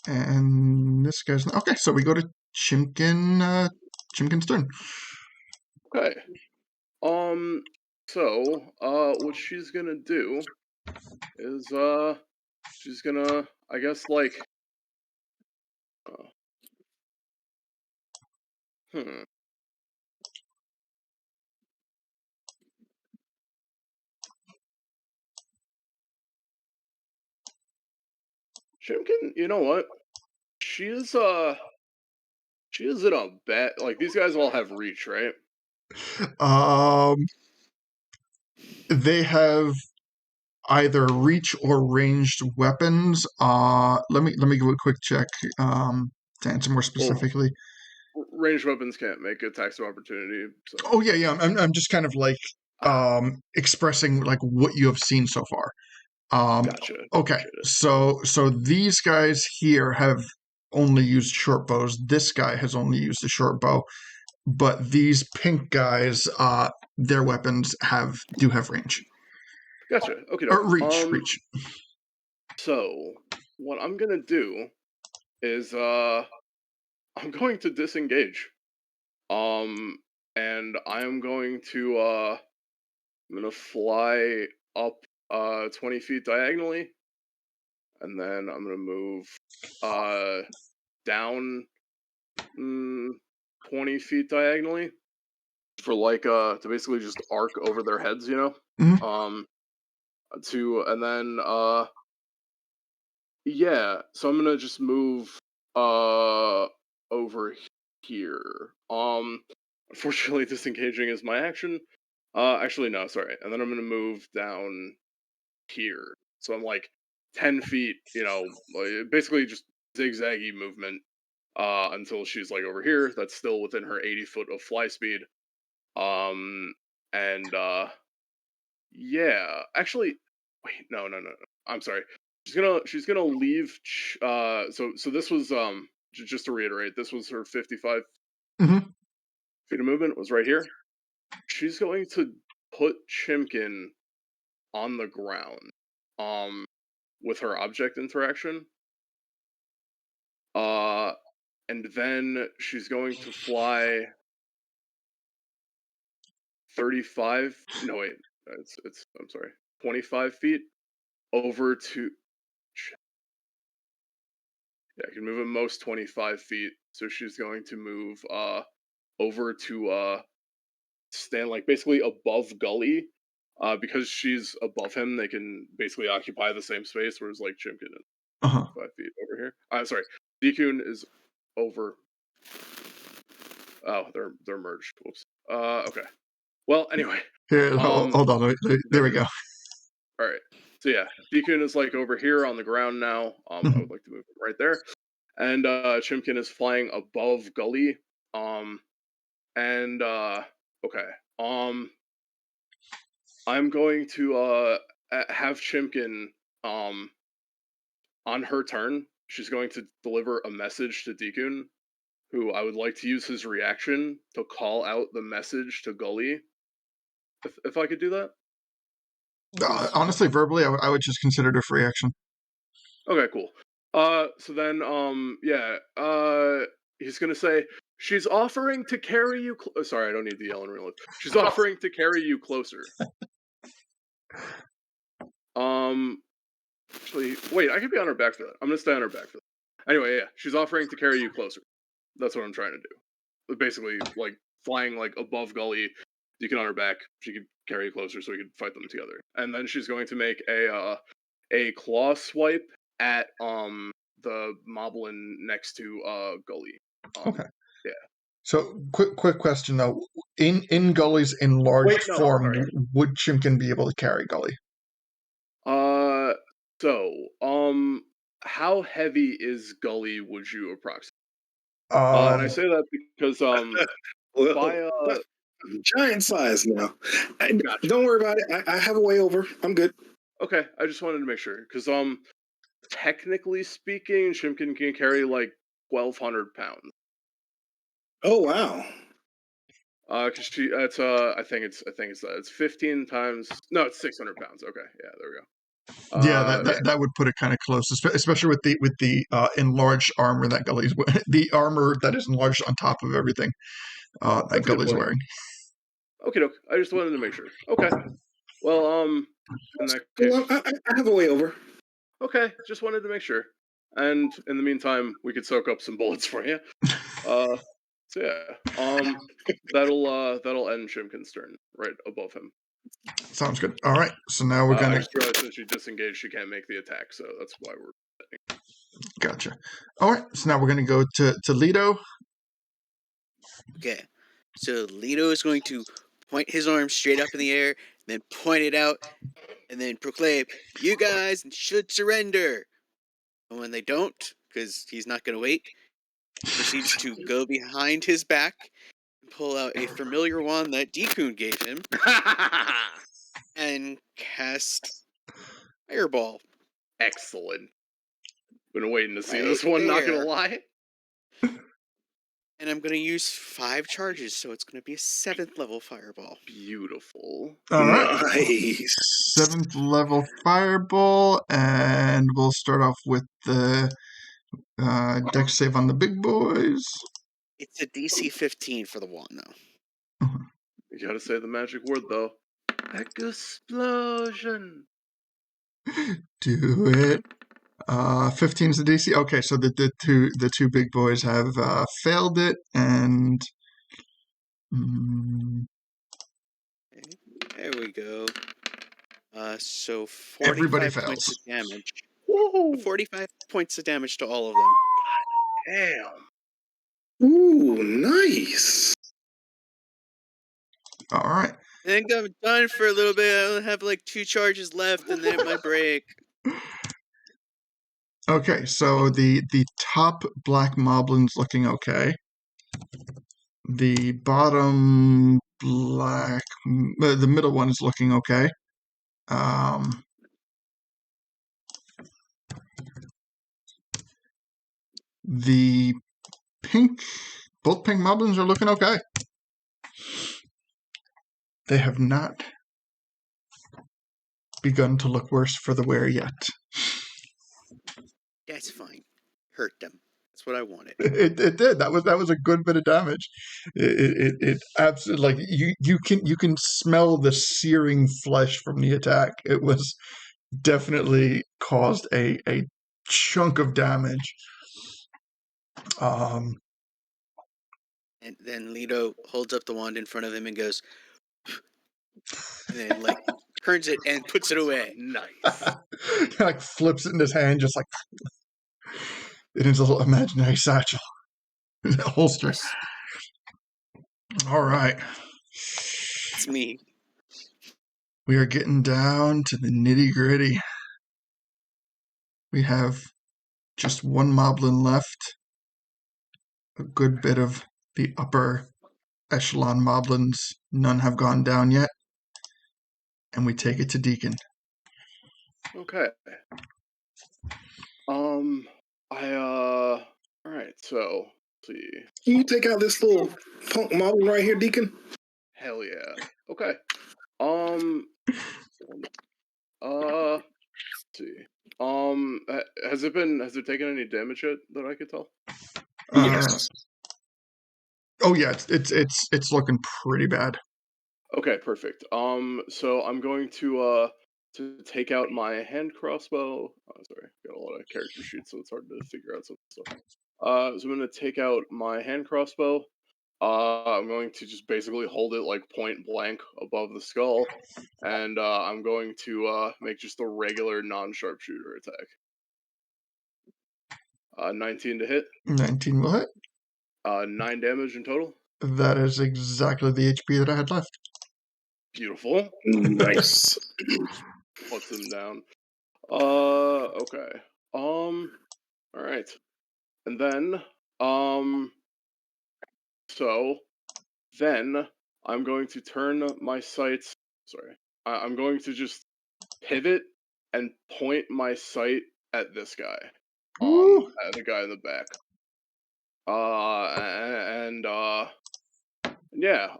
and this guy's not. Okay, so we go to Chimkin. Chimkin's turn. Okay. So, what she's gonna do is, she's gonna, I guess, like, Hmm. Shimkin, you know what? She is she is in a bad, like, these guys all have reach, right? Um, they have either reach or ranged weapons. Let me give a quick check. To answer more Well, specifically. ranged weapons can't make attacks of opportunity, so Oh yeah. I'm just kind of like expressing like what you have seen so far. gotcha. Okay, Appreciate it. so these guys here have only used short bows. This guy has only used a short bow, but these pink guys, their weapons do have range Gotcha. Okay, or doke. reach. So what I'm gonna do is I'm going to disengage. Um, and I'm going to I'm gonna fly up 20 feet diagonally, and then I'm gonna move uh down mm, 20 feet diagonally for like to basically just arc over their heads, you know. Mhm. To and then yeah, so I'm gonna just move over here. Unfortunately disengaging is my action. Actually no, sorry. And then I'm gonna move down here. So I'm like 10 feet, you know, like, basically just zigzaggy movement until she's like over here. That's still within her 80 foot of fly speed. Um and yeah, actually, wait, no. I'm sorry. She's gonna leave. So this was just to reiterate, this was her 55 Mhm. feet of movement was right here. She's going to put Chimkin on the ground, um, with her object interaction. Uh, and then she's going to fly 35. No wait, it's I'm sorry, 25 feet over to. Yeah, I can move at most 25 feet. So she's going to move over to stand like basically above Gully. Because she's above him, they can basically occupy the same space, whereas like Chimkin is Uh-huh. 5 feet over here. I'm sorry. Dekun is over. Oh, they're merged. Whoops. Okay. Well, anyway. Here, Um hold on. There there we we go. go. Alright. So yeah, Dekun is like over here on the ground now. I would Mhm. like to move him right there. And Chimkin is flying above Gully. Um and okay. Um I'm going to have Chimkin um on her turn. She's going to deliver a message to Dekun, who I would like to use his reaction to call out the message to Gully. If I could do that, because Honestly, verbally, I would just consider it a free action. okay, cool. So then, yeah, he's gonna say she's offering to carry you. Sorry, I don't need to yell in real life. She's offering to carry you closer. Um, actually, wait, I could be on her back for that. I'm gonna stay on her back for that. Anyway, yeah, she's offering to carry you closer. That's what I'm trying to do. Basically, like flying like above Gully, you can on her back. She could carry you closer, so we could fight them together. And then she's going to make a claw swipe at the Moblin next to Gully. Okay. Yeah. So, quick question though. In Gully's Wait, enlarged no, form, sorry. would Chimkin be able to carry Gully? Uh, so how heavy is Gully? Would you approximate? And I Um, say that because Well, by giant size now. gotcha. Don't worry about it. I have a way over. I'm good. Okay, I just wanted to make sure because technically speaking, Chimkin can carry like 1,200 pounds. Oh wow. Cause she, it's it's 15 times. No, it's 600 pounds. Okay, yeah, there we go. yeah, that, Yeah, that that would put it kind of close, especially with the enlarged armor that Gully's the armor that is enlarged on top of everything that that's a good Gully's point. wearing. Okay, doke. I just wanted to make sure. Okay, well, in that Well, case, I have a way over. okay, just wanted to make sure. And in the meantime, we could soak up some bullets for you. Uh, So yeah, that'll end Shimkin's turn right above him. Sounds good. All right. So now we're I gonna. just realized since she disengaged, she can't make the attack, so that's why we're. Gotcha. All right. So now we're gonna go to Lido. Okay. So Leto is going to point his arm straight up in the air, then point it out, and then proclaim, "You guys should surrender." And when they don't, because he's not going to wait, he proceeds to go behind his back and pull out a familiar wand that Dekun gave him and cast Fireball. Excellent. Been waiting to see Right this one. Not gonna there. lie. And I'm going to use 5 charges, so it's going to be a 7th level Fireball. Beautiful. All right. Nice. 7th level fireball, and we'll start off with the dex save on the big boys. It's a DC 15 for the wand, though. You gotta say the magic word though. Explosion. Do it. 15's the DC. Okay, so the two big boys have failed it, and Okay, there we go. So everybody 45 fails. points of damage. Whoa! 45 points of damage to all of them. Damn. Ooh, nice. All right. I think I'm done for a little bit. I only have like 2 charges left, and then it might break. Okay, so the top black moblin's looking okay. The bottom black, the middle one is looking okay. The pink, both pink moblins are looking okay. They have not begun to look worse for the wear yet. That's fine. Hurt them. That's what I wanted. It did. That was a good bit of damage. It absolutely, like, you can smell the searing flesh from the attack. It was definitely caused a chunk of damage. And then Leto holds up the wand in front of him and goes, and then like turns it and puts it away. Nice. Like flips it in his hand, just like in his little imaginary satchel, holster. All right. It's me. We are getting down to the nitty gritty. We have just one moblin left. A good bit of the upper echelon moblins, none have gone down yet. And we take it to Deacon. Okay. Alright, so let's see. Can you take out this little punk moblin right here, Deacon? Hell yeah. Okay. Let's see. Has it taken any damage yet that I could tell? Yes. Oh yeah, it's looking pretty bad. Okay, perfect. So I'm going to take out my hand crossbow. Oh, sorry, got a lot of character sheets, so it's hard to figure out some stuff. So I'm gonna take out my hand crossbow. I'm going to just basically hold it like point blank above the skull, and I'm going to make just a regular non-sharpshooter attack. 19 to hit. 19 will hit. 9 damage in total. That is exactly the HP that I had left. Beautiful. Nice. Puts him down. Okay. All right. And then, so then I'm going to turn my sights. Sorry, I'm going to just pivot and point my sight at this guy. At the guy in the back. Yeah.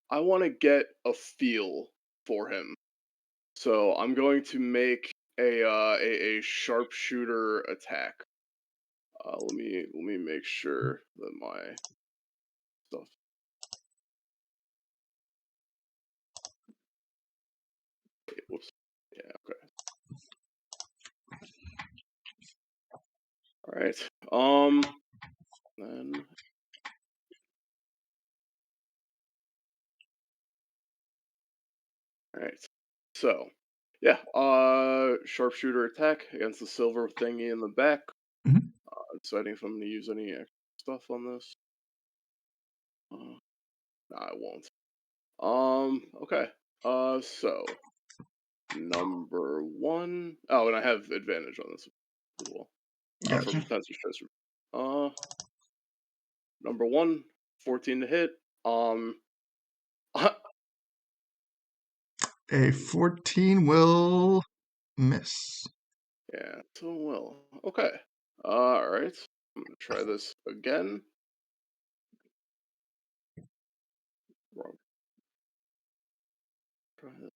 I want to get a feel for him. So I'm going to make a sharpshooter attack. Let me make sure that my stuff. Wait, whoops. Yeah. Okay. All right. Then So, yeah, sharpshooter attack against the silver thingy in the back. Mhm. Deciding if I'm going to use any extra stuff on this. Nah, I won't. Okay. So number 1. Oh, and I have advantage on this as well. For Gotcha. defensive stress. Number 1, 14 to hit. A 14 will miss. Yeah, so well. Okay. Alright. I'm gonna try this again. Wrong. Try this.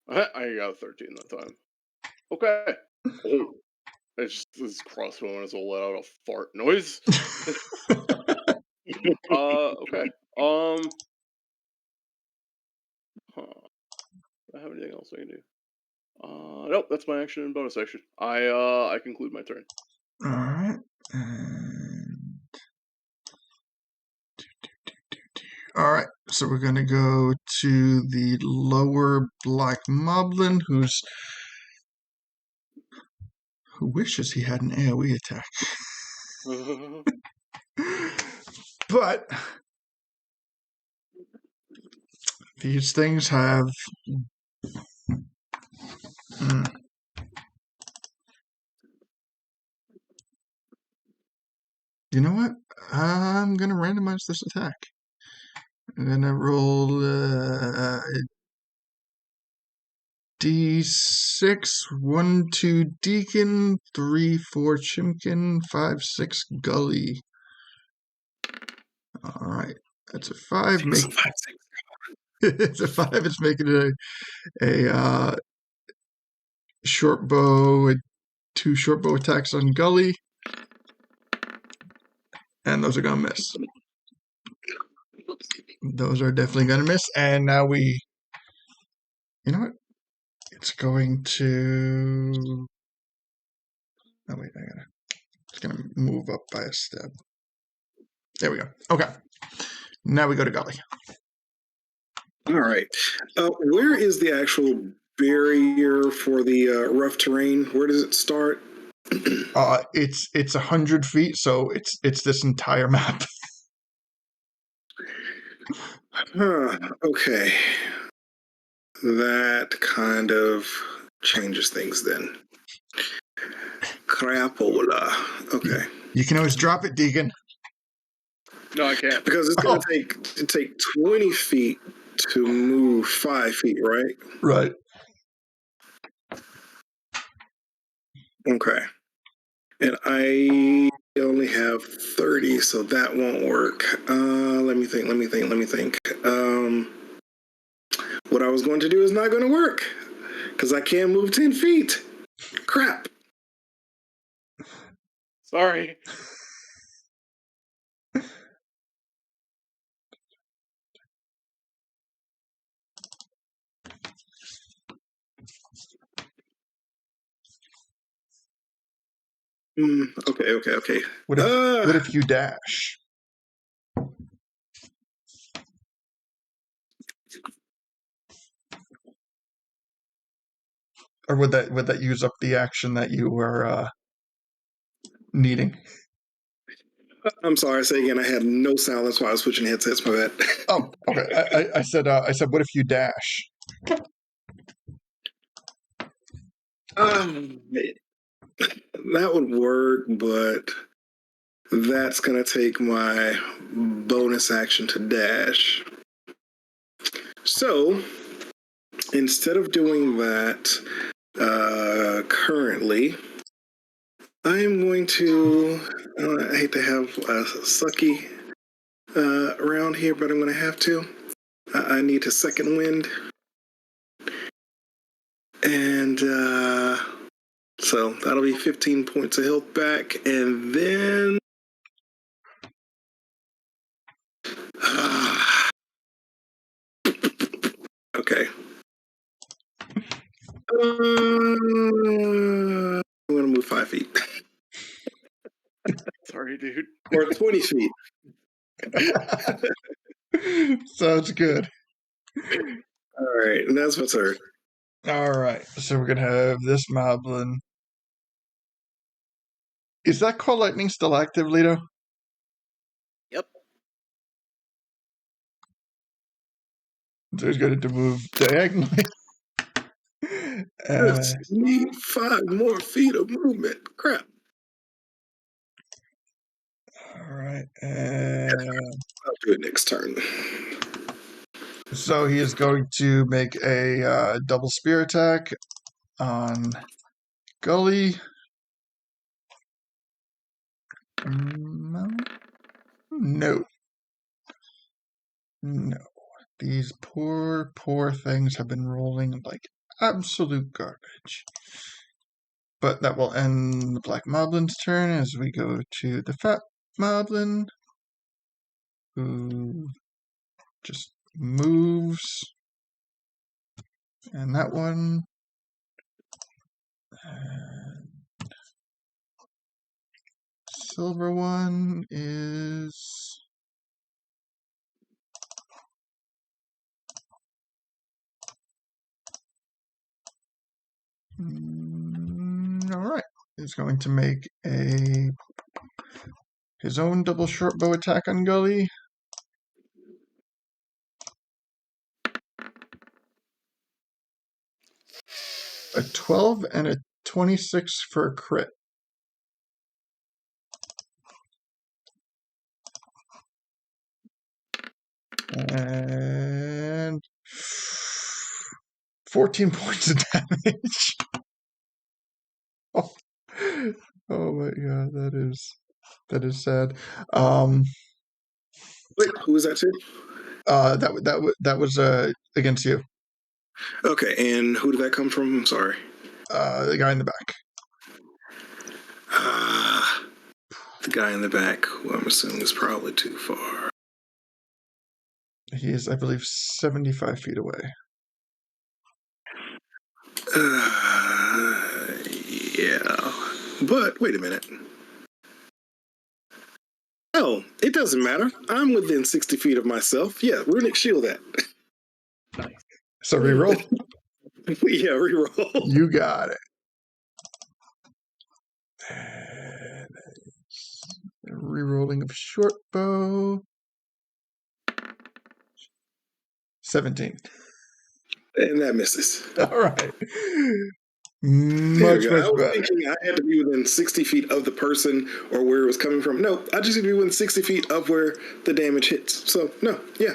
I got a 13 that time. Okay. Oh, it's just this crossbow is all let out a fart noise. Okay. Huh. Do I have anything else I can do? Nope, that's my action and bonus action. I conclude my turn. Alright. Alright, so we're gonna go to the lower black moblin who wishes he had an AoE attack. But these things have you know what? I'm gonna randomize this attack. I'm gonna roll D6, 1, 2 Deacon, 3, 4 Chimkin, 5, 6 Gully. Alright, that's a 5. It's a 5. It's making it a short bow, 2 short bow attacks on Gully. And those are gonna miss. Those are definitely gonna miss. And now you know what? It's going to. Oh wait, it's gonna move up by a step. There we go. Okay. Now we go to Gully. All right. Where is the actual barrier for the rough terrain? Where does it start? It's 100 feet, so it's this entire map. Okay. That kind of changes things then. Crapola. Okay. You can always drop it, Deacon. No, I can't. Because it's going to take 20 feet to move 5 feet, right? Right. Okay. And I only have 30, so that won't work. Let me think. What I was going to do is not going to work because I can't move 10 feet. Crap. Sorry. Okay. What if you dash? Or would that use up the action that you were needing? I'm sorry. Say again. I had no sound. That's why I was switching headsets. My bad. Oh, okay. I said what if you dash? That would work, but that's gonna take my bonus action to dash. So instead of doing that, currently, I'm going to. I hate to have a sucky around here, but I'm going to have to. I need a second wind, and so that'll be 15 points of health back, and then. Okay. I'm gonna move 5 feet. Sorry, dude. Or 20 feet. Sounds good. All right, and that's my turn. All right, so we're gonna have this Moblin. Is that Call Lightning still active, Lito? Yep. So he's going to move diagonally. Let's need 5 more feet of movement. Crap. All right, and I'll do it next turn. so he is going to make a double spear attack on Gully. No. No. These poor, poor things have been rolling like absolute garbage. But that will end the Black Moblin's turn as we go to the Fat Moblin, who just moves. And that one. And silver one is. All right. He's going to make his own double short bow attack on Gully. A 12 and a 26 for a crit. And 14 points of damage. Oh, oh my god, that is sad. Wait, who was that to? That was against you. Okay, and who did that come from? I'm sorry. The guy in the back. The guy in the back, who I'm assuming is probably too far. He is, I believe, 75 feet away. Yeah. But wait a minute. Oh, it doesn't matter. I'm within 60 feet of myself. Yeah, runic shield that. Nice. So reroll. Yeah, reroll. You got it. Rerolling of short bow. 17. And that misses. All right. Much Much I was better. thinking I had to be within 60 feet of the person or where it was coming from. No, I just need to be within 60 feet of where the damage hits. So, no, yeah.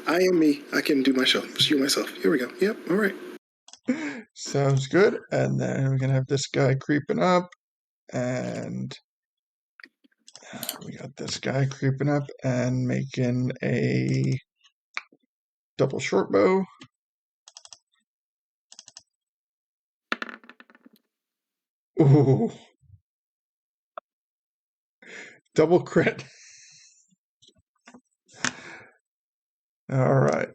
I am me. I can do my show. Shoot myself. Here we go. Yep, all right. Sounds good. And then we're going to have this guy creeping up. And we got this guy creeping up and making a double short bow. Ooh. Double crit. All right.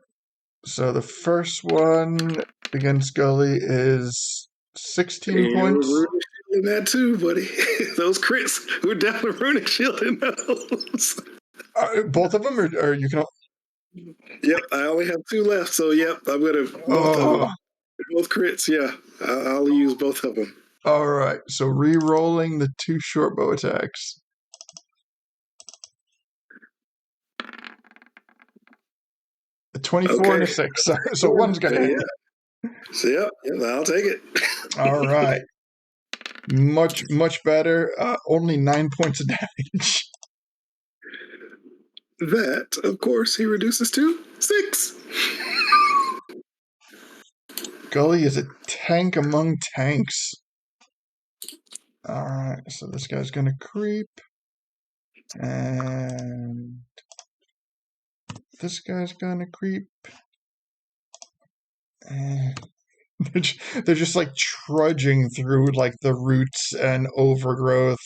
So the first one against Gully is 16 points. Runic shielding that too, buddy. Those crits, we're definitely runic shielding those. Both of them, or you can. Yep, I only have 2 left, so yep, I'm gonna both crits. Yeah, I'll use both of them. All right, so re-rolling the 2 short bow attacks. A 24 and a 6. So one's gonna hit. Yeah. So yep, I'll take it. All right, much better. Only 9 points of damage. That, of course, he reduces to 6. Gully is a tank among tanks. All right, so this guy's gonna creep, and this guy's gonna creep, and they're just like trudging through like the roots and overgrowth.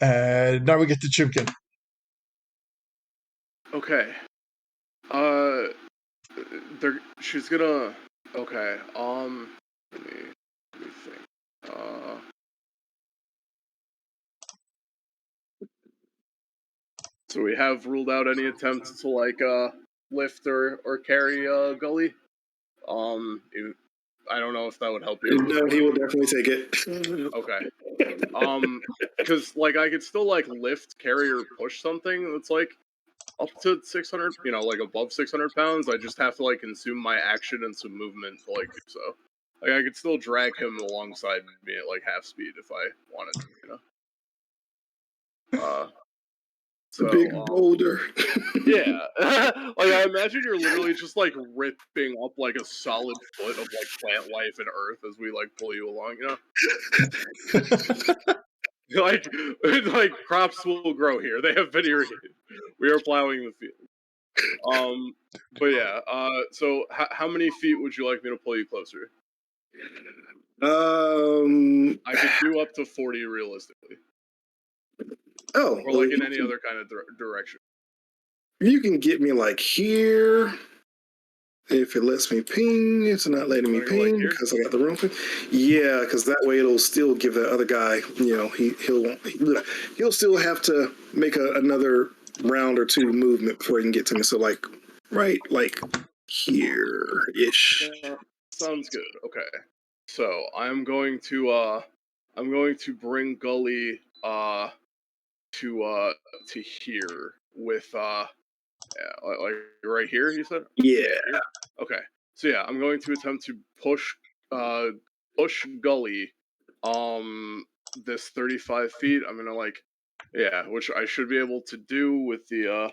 And now we get to Chimkin. Okay. She's gonna. Okay. Let me think. So we have ruled out any attempts to lift or carry Gully. I don't know if that would help you. No, he will definitely take it. Okay. Because like I could still like lift, carry, or push something that's like up to 600, like above 600 pounds. I just have to like consume my action and some movement to like do so. Like I could still drag him alongside me at like half speed if I wanted. A big boulder. Yeah. Like I imagine you're literally just like ripping up like a solid foot of like plant life and earth as we like pull you along, like crops will grow here. They have been irrigated. We are plowing the field. But yeah. So how many feet would you like me to pull you closer? I could do up to 40 realistically, Oh, or like in any other kind of direction. You can get me like here. If it lets me ping, it's not letting me ping like because I got the wrong thing. Yeah, because that way it'll still give the other guy, he'll still have to make another round or two movement before he can get to me. So like like here ish. Sounds good. Okay. So I'm going to bring Gully to here with like right here, you said? Yeah. Okay. So yeah, I'm going to attempt to push Gully this 35 feet. I'm gonna which I should be able to do with the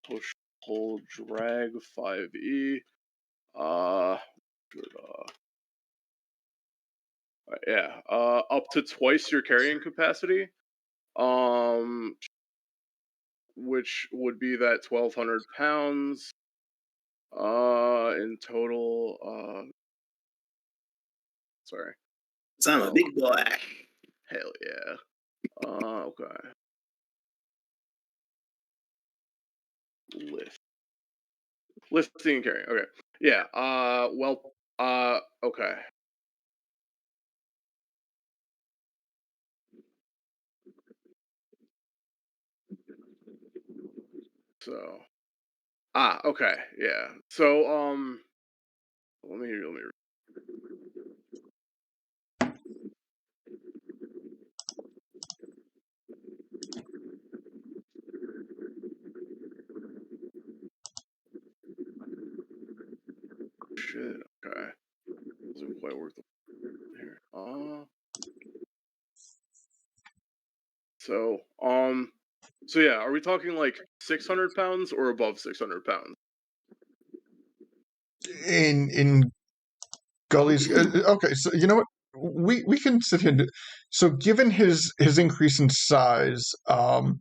push pull drag 5e. Up to twice your carrying capacity. Which would be that 1,200 pounds. In total. Sorry. I'm a big boy. Hell yeah. Okay. Lifting and carrying. Okay. Yeah. Okay. So. Okay. Yeah. So, let me. Shit. Okay. Doesn't quite work here. So yeah, are we talking like 600 pounds or above 600 pounds? In Gully's, okay, so you know what? We can sit here. So, given his increase in size, I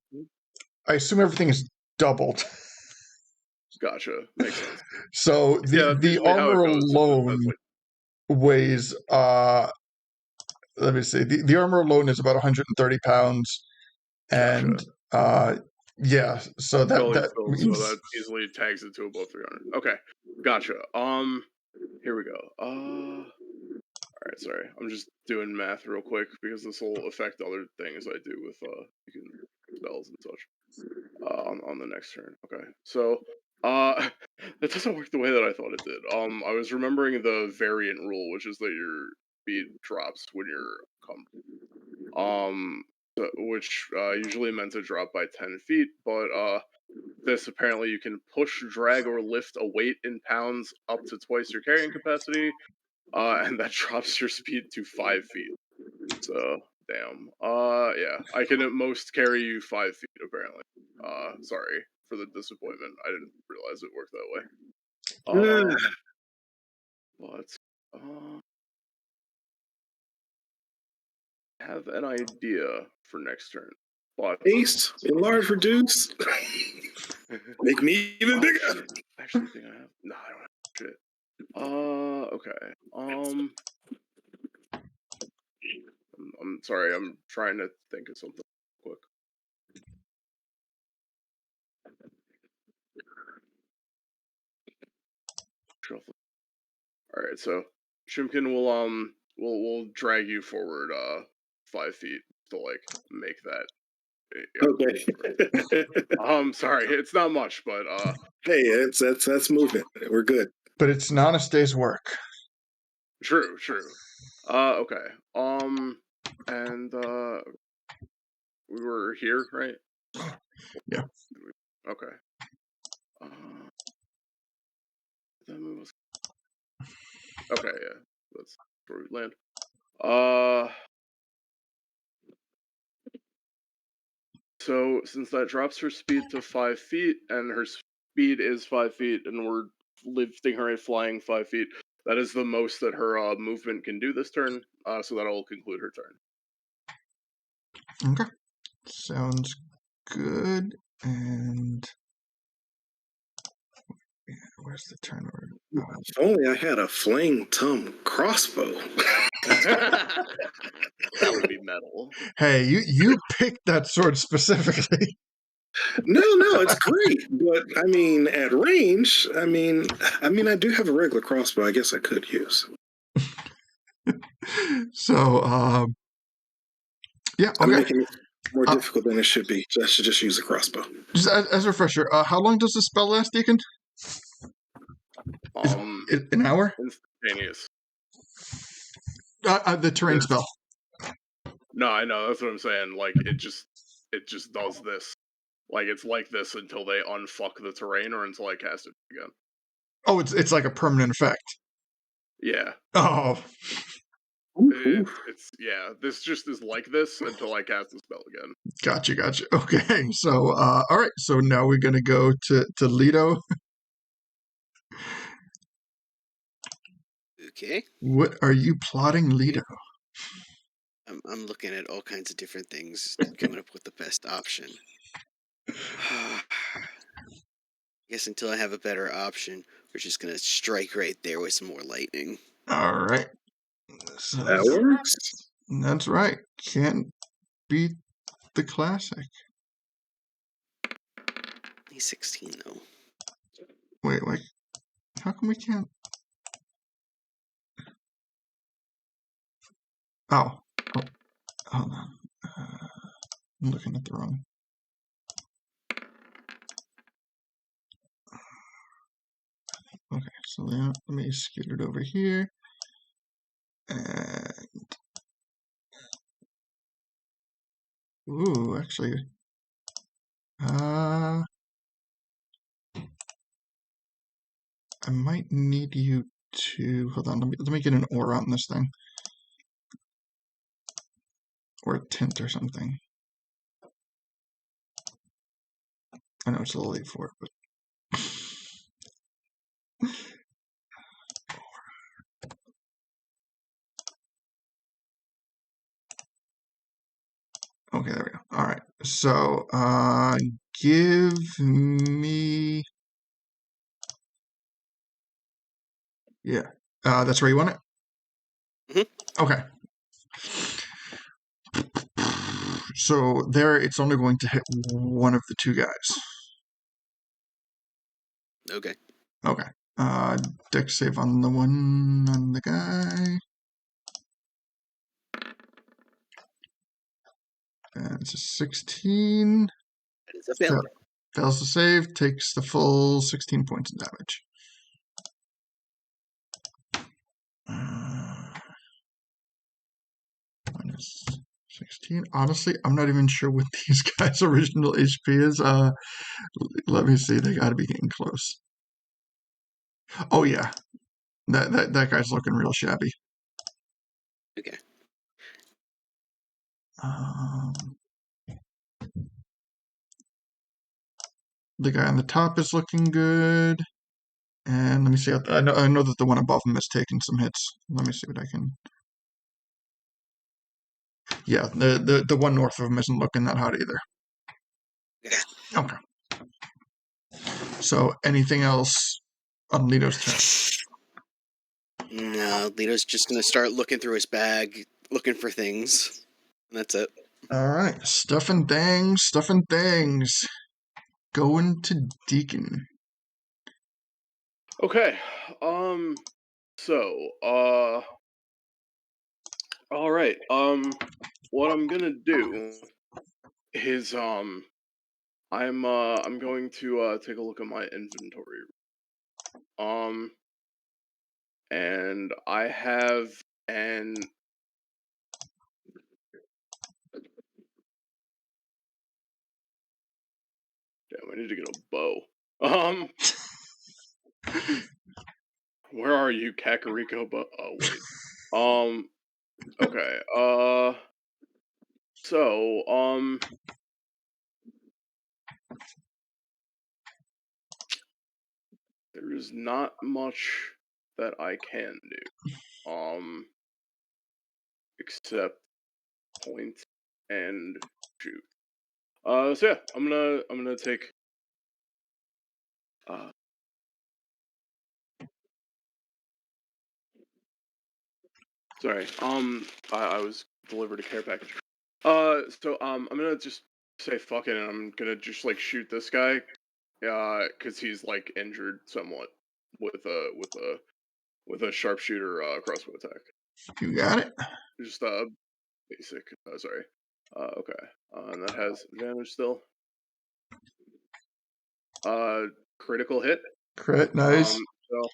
assume everything is doubled. Gotcha. Makes sense. So the armor alone weighs. Let me see. The armor alone is about 130 pounds, and yeah. So that means so that easily tags it to above 300. Okay, gotcha. Here we go. All right. Sorry, I'm just doing math real quick because this will affect other things I do with spells and such. On the next turn. Okay. So that doesn't work the way that I thought it did. I was remembering the variant rule, which is that your speed drops when you're which usually meant to drop by 10 feet, but this apparently you can push, drag, or lift a weight in pounds up to twice your carrying capacity, and that drops your speed to 5 feet. So, damn. Yeah, I can at most carry you 5 feet, apparently. Sorry for the disappointment. I didn't realize it worked that way. But, I have an idea for next turn. But East, enlarge, reduce. Make me even bigger. Shit. I actually think I have. No, I don't have shit. Okay. I'm sorry. I'm trying to think of something quick. Shuffle. All right. So Shimkin will drag you forward 5 feet to like make that Yeah. Okay. Sorry, it's not much, but Hey, that's movement. We're good. But it's an honest day's work. true. Okay. And we were here, right? Yeah. Okay. That move was okay. Yeah, that's where we land. So since that drops her speed to 5 feet, and her speed is 5 feet, and we're lifting her a flying 5 feet, that is the most that her movement can do this turn. So that'll conclude her turn. Okay. Sounds good. And where's the turn order? If only I had a flame tongue crossbow. That would be metal. Hey, you picked that sword specifically. No, it's great, but I mean, at range, I mean, I do have a regular crossbow. I guess I could use. So, yeah, I'm okay. making it more difficult than it should be. I should just use a crossbow. Just as a refresher, how long does the spell last, Deacon? An hour? Instantaneous. The terrain spell. No, I know, that's what I'm saying. Like it just does this. Like it's like this until they unfuck the terrain or until I cast it again. Oh, it's like a permanent effect. Yeah. Oh, It's yeah. This just is like this until I cast the spell again. gotcha. Okay, so all right. So now we're gonna go to Lido. Okay. What are you plotting, Lido? I'm looking at all kinds of different things, coming up with the best option. I guess until I have a better option, we're just gonna strike right there with some more lightning. All right. So That works. that's right. Can't beat the classic. He's 16 though. Wait, how come we can't? Oh, hold on. I'm looking at the wrong. Okay, so let me scoot it over here. And ooh, actually, I might need you to hold on. Let me get an aura on this thing, or a tint or something. I know it's a little late for it, but okay, there we go. All right, so give me, yeah, that's where you want it. Okay. So there, it's only going to hit one of the two guys. Okay. Okay. Dex save on the guy. And it's a 16. That is a failure. Fails to save, takes the full 16 points of damage. Minus 16. Honestly, I'm not even sure what these guys' original HP is. Let me see. They got to be getting close. Oh yeah, that guy's looking real shabby. Okay. The guy on the top is looking good. And let me see. I know that the one above him has taken some hits. Let me see what I can. Yeah, the one north of him isn't looking that hot either. Yeah. Okay. So anything else on Lido's turn? No, Lito's just gonna start looking through his bag, looking for things. And that's it. All right, stuffing things. Going to Deacon. Okay. So, all right. What I'm gonna do his I'm going to take a look at my inventory. And I have an damn, I need to get a bow. Where are you, Kakariko? Oh wait. Okay. So there is not much that I can do. Except point and shoot. So yeah, I'm gonna take. Uh, sorry. I was delivered a care package. So I'm gonna just say fuck it, and I'm gonna just like shoot this guy. Because he's like injured somewhat with a sharpshooter crossbow attack. You got it. Just basic. Sorry. Okay. And that has advantage still. Critical hit. Crit, nice. So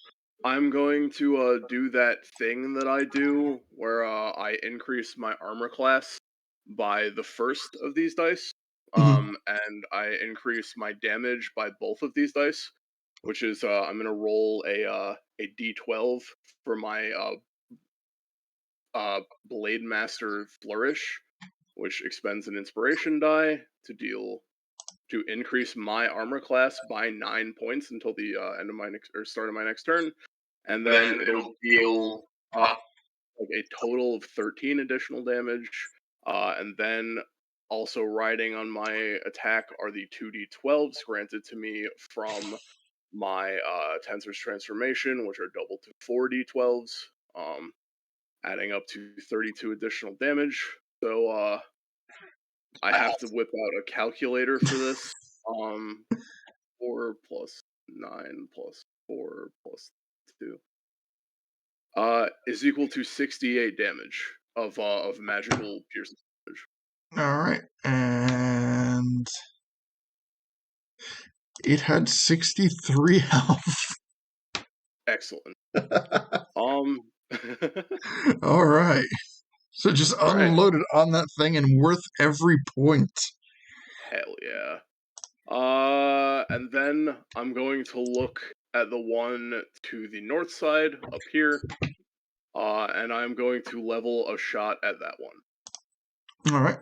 I'm going to do that thing that I do where I increase my armor class by the first of these dice. And I increase my damage by both of these dice, which is I'm gonna roll a d12 for my Blade Master Flourish, which expends an inspiration die to increase my armor class by 9 points until the end of my start of my next turn, and then it'll deal like a total of 13 additional damage, and then also riding on my attack are the 2d12s granted to me from my Tensor's Transformation, which are double to 4d12s, adding up to 32 additional damage. So I have to whip out a calculator for this. 4 plus 9 plus 4 plus 2 is equal to 68 damage of magical piercing damage. All right, and it had 63 health. Excellent. All right. So just unload it on that thing and worth every point. Hell yeah. And then I'm going to look at the one to the north side up here. And I'm going to level a shot at that one. All right.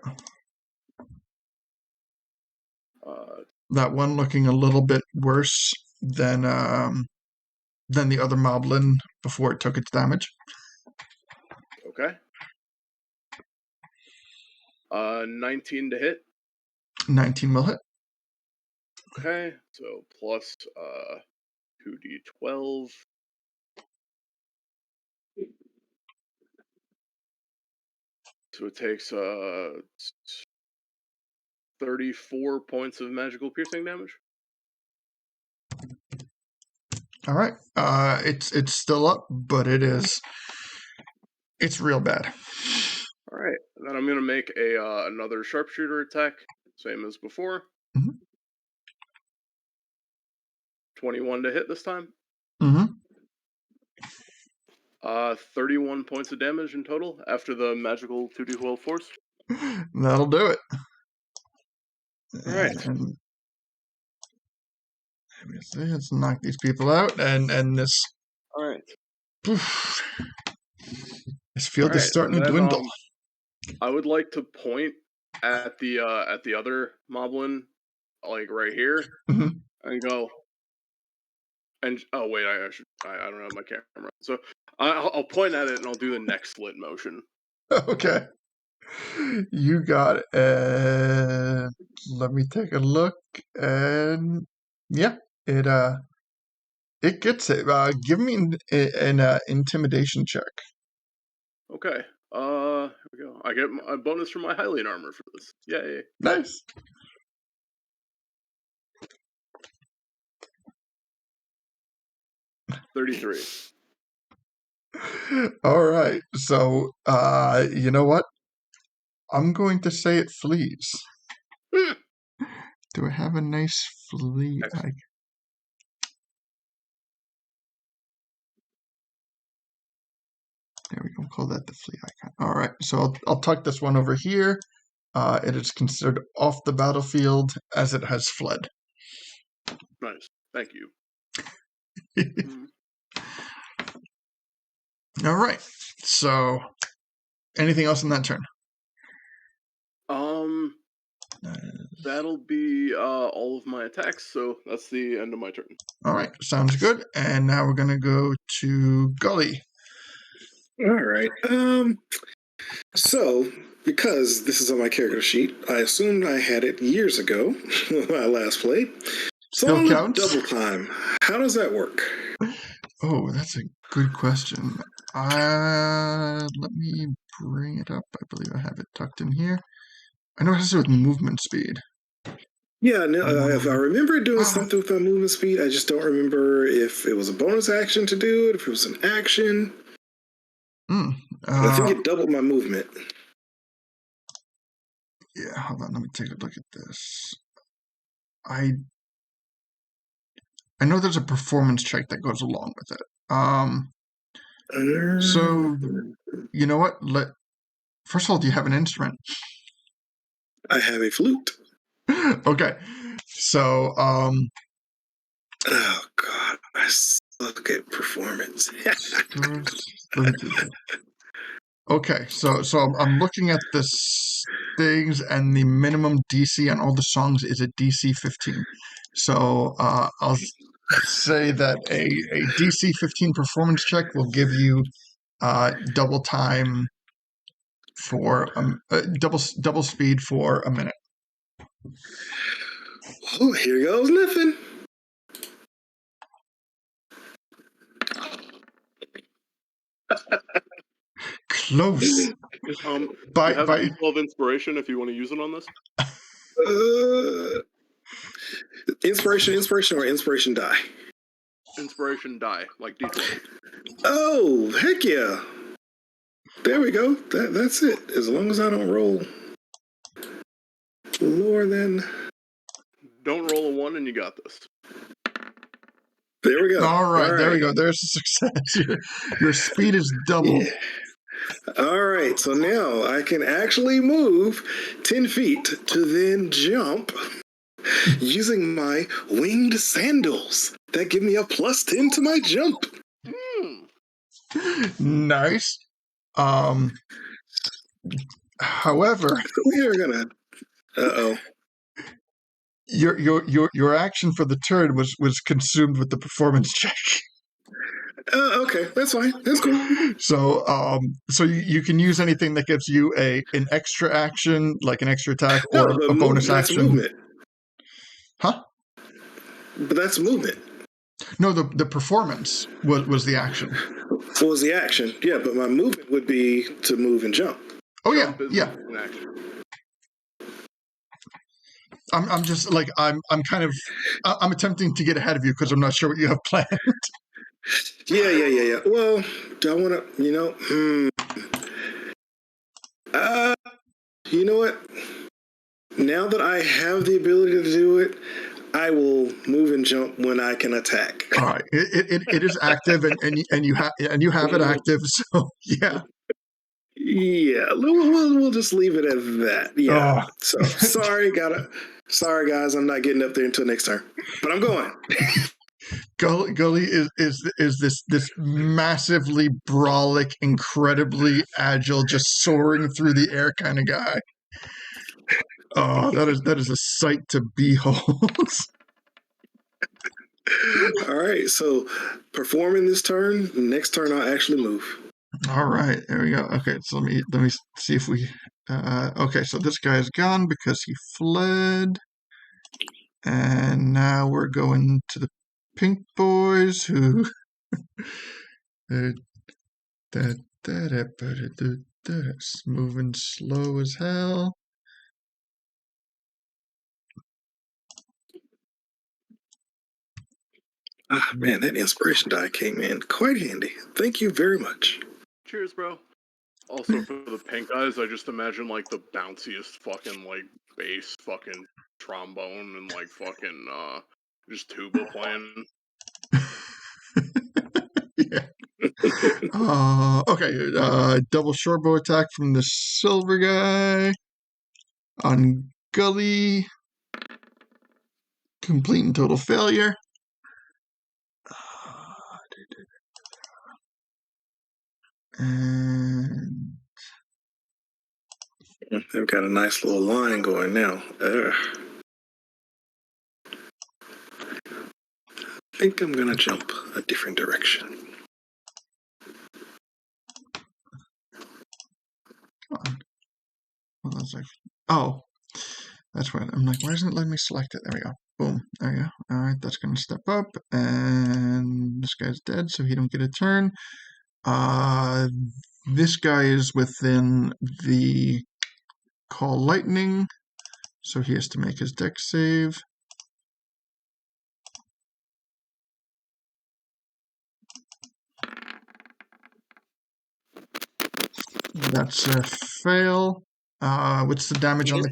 Uh, that one looking a little bit worse than the other Moblin before it took its damage. Okay. 19 to hit. 19 will hit. Okay, so plus 2d12. So it takes 34 points of magical piercing damage. All right. It's still up, but it's real bad. All right. And then I'm gonna make a another sharpshooter attack, same as before. 21 to hit this time. 31 points of damage in total after the magical 2d12 force. That'll do it. All right. And, let's knock these people out, and this. All right. This field is starting to dwindle. I would like to point at the other Moblin, like right here, and go. And oh wait, I don't have my camera, so I'll point at it and I'll do the neck slit motion. Okay, you got it. Let me take a look, and yeah, it gets it. Give me an intimidation check. Okay. Here we go. I get a bonus from my Hylian armor for this. Yay! Nice. $33. All right. So, you know what? I'm going to say it flees. Do I have a nice flea? Excellent. There we go. Call that the flea icon. All right. So I'll tuck this one over here. It is considered off the battlefield as it has fled. Nice. Thank you. All right. So, anything else in that turn? That'll be all of my attacks. So that's the end of my turn. All right. Sounds good. And now we're gonna go to Gully. All right. So, because this is on my character sheet, I assumed I had it years ago when I last played. So Still on the counts? double climb, how does that work? Oh, that's a good question. Let me bring it up. I believe I have it tucked in here. I know it has to do with movement speed. Yeah, no, if I remember doing something with my movement speed, I just don't remember if it was a bonus action to do it, if it was an action. I think it doubled my movement. Yeah, hold on. Let me take a look at this. I know there's a performance check that goes along with it. So you know what? First of all, do you have an instrument? I have a flute. Okay. So oh god, I suck at performance. Okay, so I'm looking at this things, and the minimum DC on all the songs is a DC 15. So I'll say that a DC 15 performance check will give you double time for double speed for a minute. Oh, here goes nothing. Close. You have D12 inspiration if you want to use it on this. Inspiration, or inspiration die? Inspiration die, like D12. Oh, heck yeah. There we go. That's it. As long as I don't roll lower than... Don't roll a 1 and you got this. There we go. All right, there we go. There's a success. Your speed is double. Yeah. All right, so now I can actually move 10 feet to then jump using my winged sandals that give me a +10 to my jump. Nice. However, we are gonna. Your action for the turn was consumed with the performance check. Okay, that's fine. That's cool. So you can use anything that gives you an extra action, like an extra attack, or a bonus action. That's movement. Huh? But that's movement. No, the performance was the action. What was the action? Yeah, but my movement would be to move and jump. Oh jump yeah. An action. I'm just like I'm I'm attempting to get ahead of you because I'm not sure what you have planned. Yeah. Well, do I want to? You know what? Now that I have the ability to do it, I will move and jump when I can attack. All right, it is active, and you have it active. So yeah. Yeah, we'll just leave it at that. Yeah. Oh. So sorry, guys, I'm not getting up there until next turn, but I'm going. Gully is this massively brolic, incredibly agile, just soaring through the air kind of guy. Oh, that is a sight to behold. All right, so performing this turn. Next turn, I'll actually move. All right, there we go. Okay, so let me see if we. Okay, so this guy is gone because he fled, and now we're going to the pink boys who. It's moving slow as hell. Ah, man, that inspiration die came in quite handy. Thank you very much. Cheers, bro. Also, for the pink guys, I just imagine like the bounciest fucking like bass, fucking trombone, and like fucking just tuba playing. Yeah. Okay. Double shortbow attack from the silver guy on Gully. Complete and total failure. And They've got a nice little line going now. I think I'm gonna jump a different direction. well, that's like, oh, that's what I'm like. Why isn't it letting me select it? There we go. Boom. There you go. All right, that's gonna step up, and this guy's dead, so he don't get a turn. This guy is within the call lightning, so he has to make his dex save. That's a fail. What's the damage on the?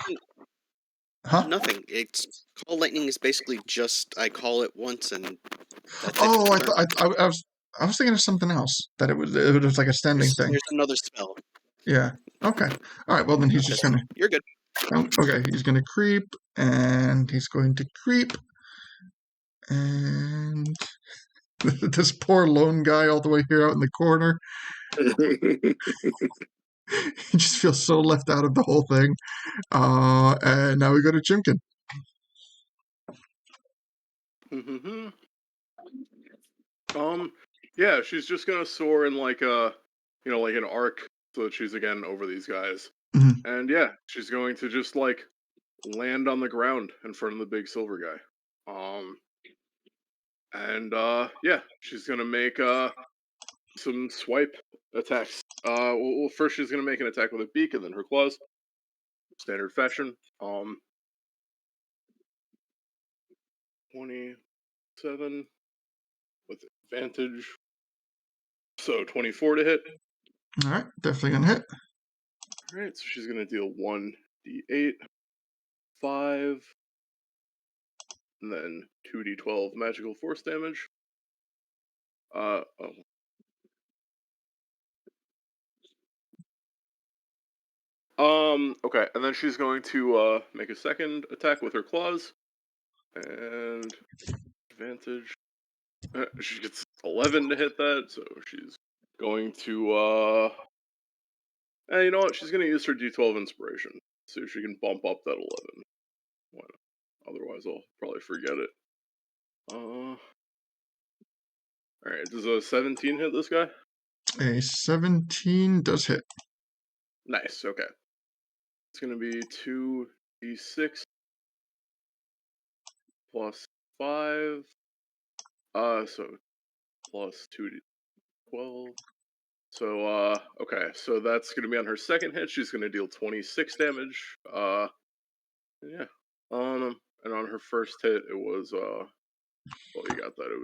Huh? Nothing. It's call lightning is basically just I call it once and that's it. Oh, for I the turn. thought I was thinking of something else. That it was like a standing thing. There's another spell. Yeah. Okay. All right. Well, then he's just gonna. You're good. Oh, okay. He's gonna creep, and he's going to creep, and this poor lone guy all the way here out in the corner. He just feels so left out of the whole thing. And now we go to Chimkin. Yeah, she's just gonna soar in like a, like an arc, so that she's again over these guys. Mhm. And yeah, she's going to just like land on the ground in front of the big silver guy. And yeah, she's gonna make some swipe attacks. Well, first she's gonna make an attack with a beak and then her claws, standard fashion. 27 with advantage, so 24 to hit. All right, definitely gonna hit. All right, so she's gonna deal 1d8, 5, and then 2d12 magical force damage. Oh. Okay, and then she's going to make a second attack with her claws, and advantage. She gets 11 to hit that, so she's going to you know what? She's going to use her D12 inspiration, so she can bump up that 11. Why not? Otherwise, I'll probably forget it. Alright, does a 17 hit this guy? A 17 does hit. Nice, okay. It's going to be 2d6 plus 5. So plus 2d12. So, okay, so that's going to be on her second hit. She's going to deal 26 damage. Yeah. And on her first hit, it was, well, you got that. It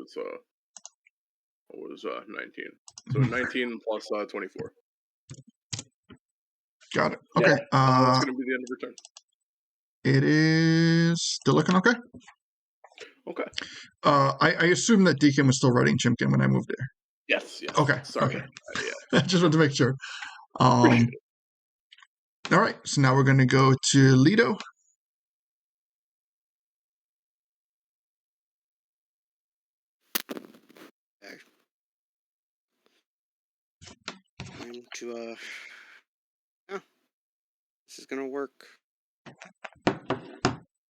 was 19. So 19 plus 24. Got it. Okay. That's going to be the end of her turn. It is still looking okay. Okay. I assume that Deacon was still riding Chimkin when I moved there. Yes. Okay. Sorry. Okay. Yeah. I just wanted to make sure. Appreciate it. All right. So now we're going to go to Lido. Time to yeah, this is gonna work.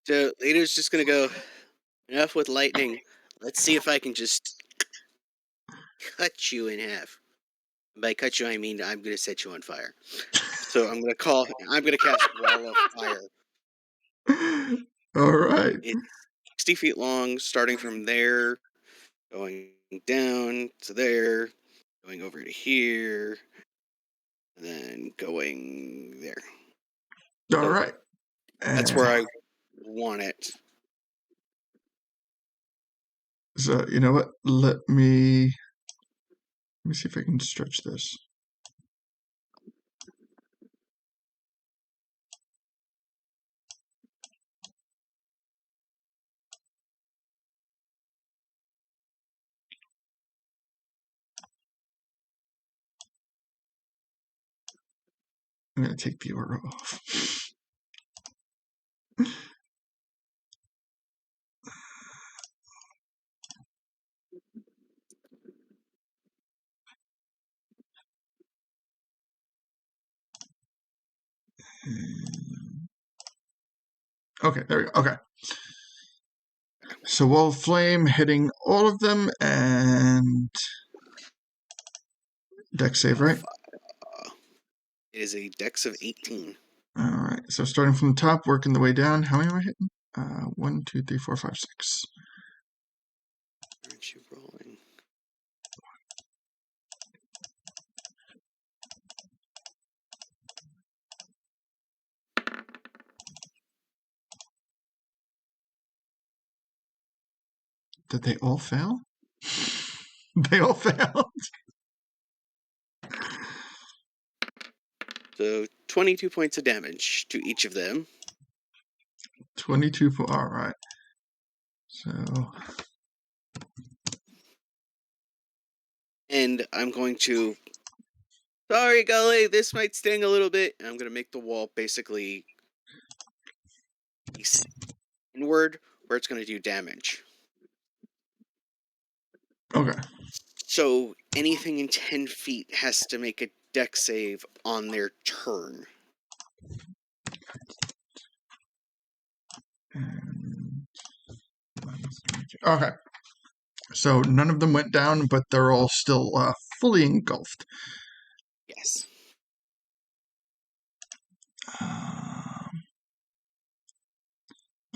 So Lido's just gonna go, enough with lightning. Let's see if I can just cut you in half. By cut you, I mean I'm gonna set you on fire. So I'm gonna cast Wall of Fire. All right. It's 60 feet long, starting from there, going down to there, going over to here, and then going there. All right. That's where I want it. So you know what? Let me see if I can stretch this. going to take the aura off. Okay, there we go. Okay. So wall of flame hitting all of them, and dex save, right? It is a dex of 18. All right. So starting from the top, working the way down. How many am I hitting? 1, 2, 3, 4, 5, 6. Aren't you rolling? Did they all fail? They all failed. So 22 points of damage to each of them. 22 for, all right. So, And I'm going to... Sorry, Gully, this might sting a little bit. And I'm going to make the wall basically inward, where it's going to do damage. okay. So anything in 10 feet has to make a dex save on their turn. Okay. So none of them went down, but they're all still fully engulfed. Yes.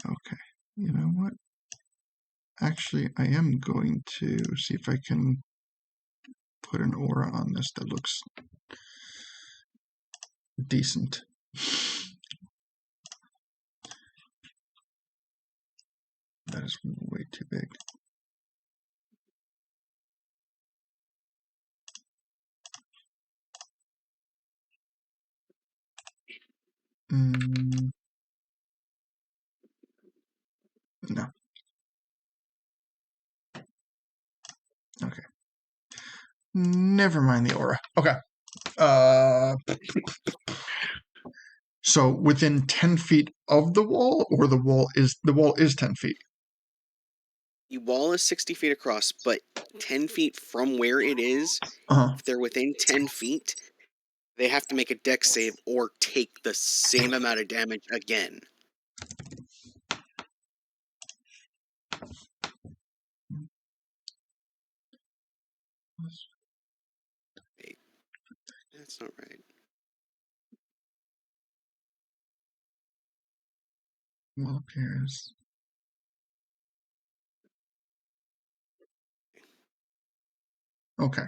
Okay. You know what? Actually, I am going to see if I can put an aura on this that looks decent. That is way too big. No. Okay. Never mind the aura. Okay. So within 10 feet of the wall, or the wall is 10 feet? The wall is 60 feet across, but 10 feet from where it is, if they're within 10 feet, they have to make a dex save or take the same amount of damage again. Wait, that's not right. Wall appears. Okay.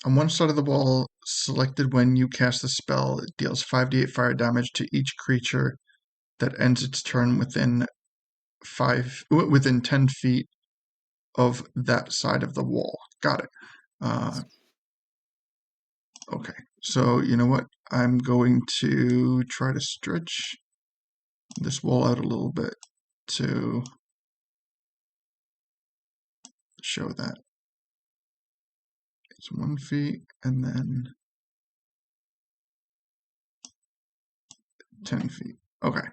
On one side of the wall, selected when you cast the spell, it deals 5d8 fire damage to each creature that ends its turn within 10 feet of that side of the wall. Got it. Okay. So you know what? I'm going to try to stretch this wall out a little bit to show that. It's 1 feet and then 10 feet. Okay.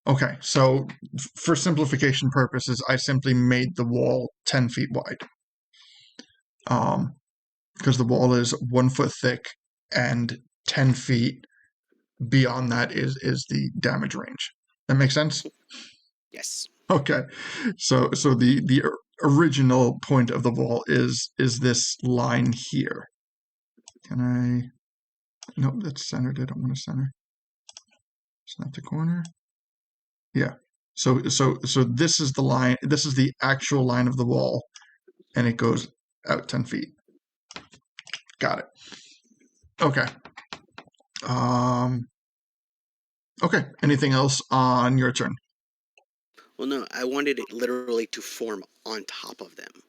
Okay, so for simplification purposes, I simply made the wall 10 feet wide. Because the wall is 1 foot thick and 10 feet beyond that is the damage range. That makes sense? Yes. Okay. So the original point of the wall is this line here. Can I? Nope, that's centered. I don't want to center. Snap the corner. Yeah. So this is the line. This is the actual line of the wall, and it goes out 10 feet. Got it. Okay. Okay. Anything else on your turn? Well, no, I wanted it literally to form on top of them.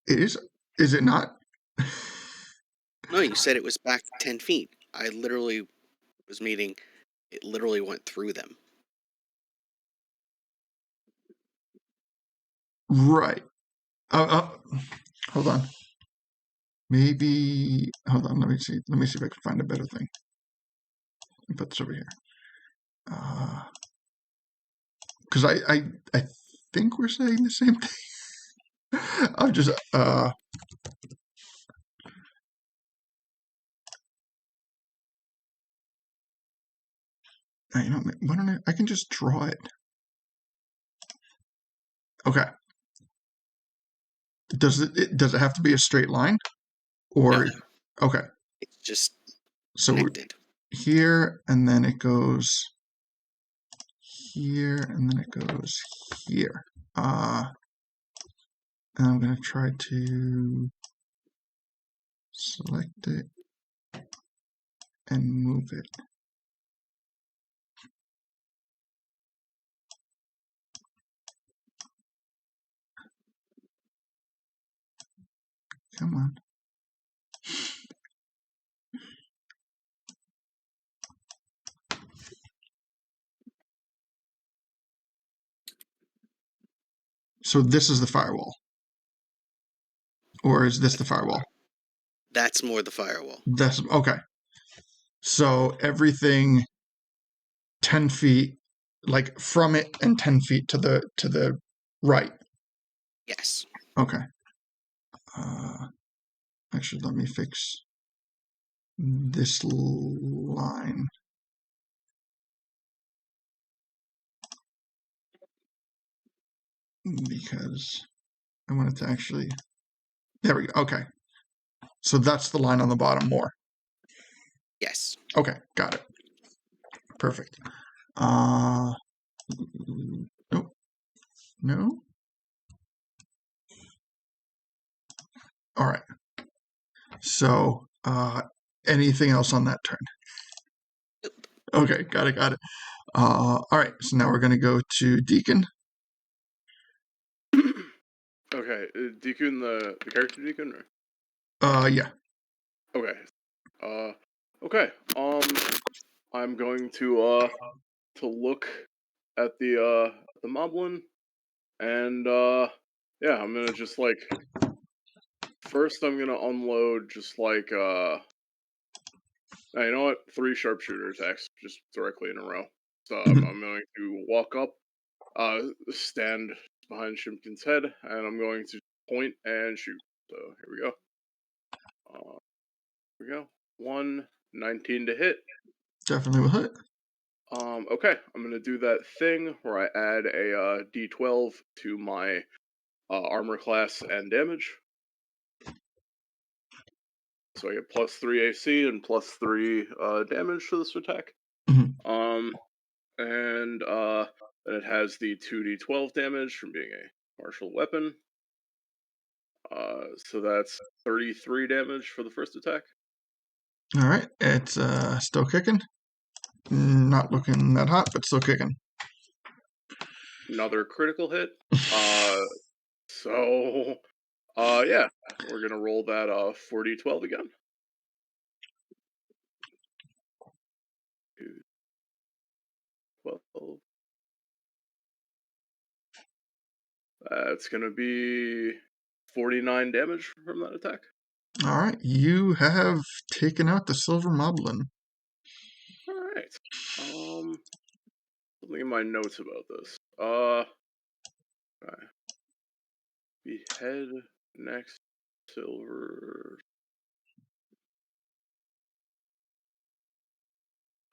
It is. Is it not? No, you said it was back 10 feet. I literally was meaning it literally went through them. Right. Hold on. Maybe hold on. Let me see. Let me see if I can find a better thing. Let me put this over here. Because I think we're saying the same thing. I'm just you know, why don't I can just draw it. Okay. Does it have to be a straight line? Or No. okay. It's just So connected. here and then it goes here and then it goes here. And I'm gonna try to select it and move it. Come on. So this is the firewall. Or is this the firewall? That's more the firewall. That's okay. So everything 10 feet, like from it and 10 feet to the right. Yes. Okay. Actually, let me fix this line. Because I want it to actually, there we go. Okay. So that's the line on the bottom more. Yes. Okay, got it. Perfect. Nope. No. All right. So, anything else on that turn? Okay, got it. All right. So now we're gonna go to Deacon. Okay, Deacon, the character Deacon? Or? Yeah. Okay. Okay. I'm going to look at the Moblin, and yeah, I'm gonna just like first I'm gonna unload just like you know what? 3 sharpshooter attacks just directly in a row. So Mhm. I'm going to walk up, stand behind Shimkin's head, and I'm going to point and shoot. So here we go. Here we go. 119 to hit. Definitely will hit. Okay, I'm gonna do that thing where I add a D12 to my armor class and damage. So I get +3 AC and +3 damage to this attack. Mhm. And then it has the 2d12 damage from being a martial weapon. So that's 33 damage for the first attack. All right. It's still kicking. Not looking that hot, but still kicking. Another critical hit. So yeah, we're gonna roll that 4d12 again. 12. That's gonna be 49 damage from that attack. All right. You have taken out the silver moblin. All right. Something in my notes about this. Okay. Behead next silver.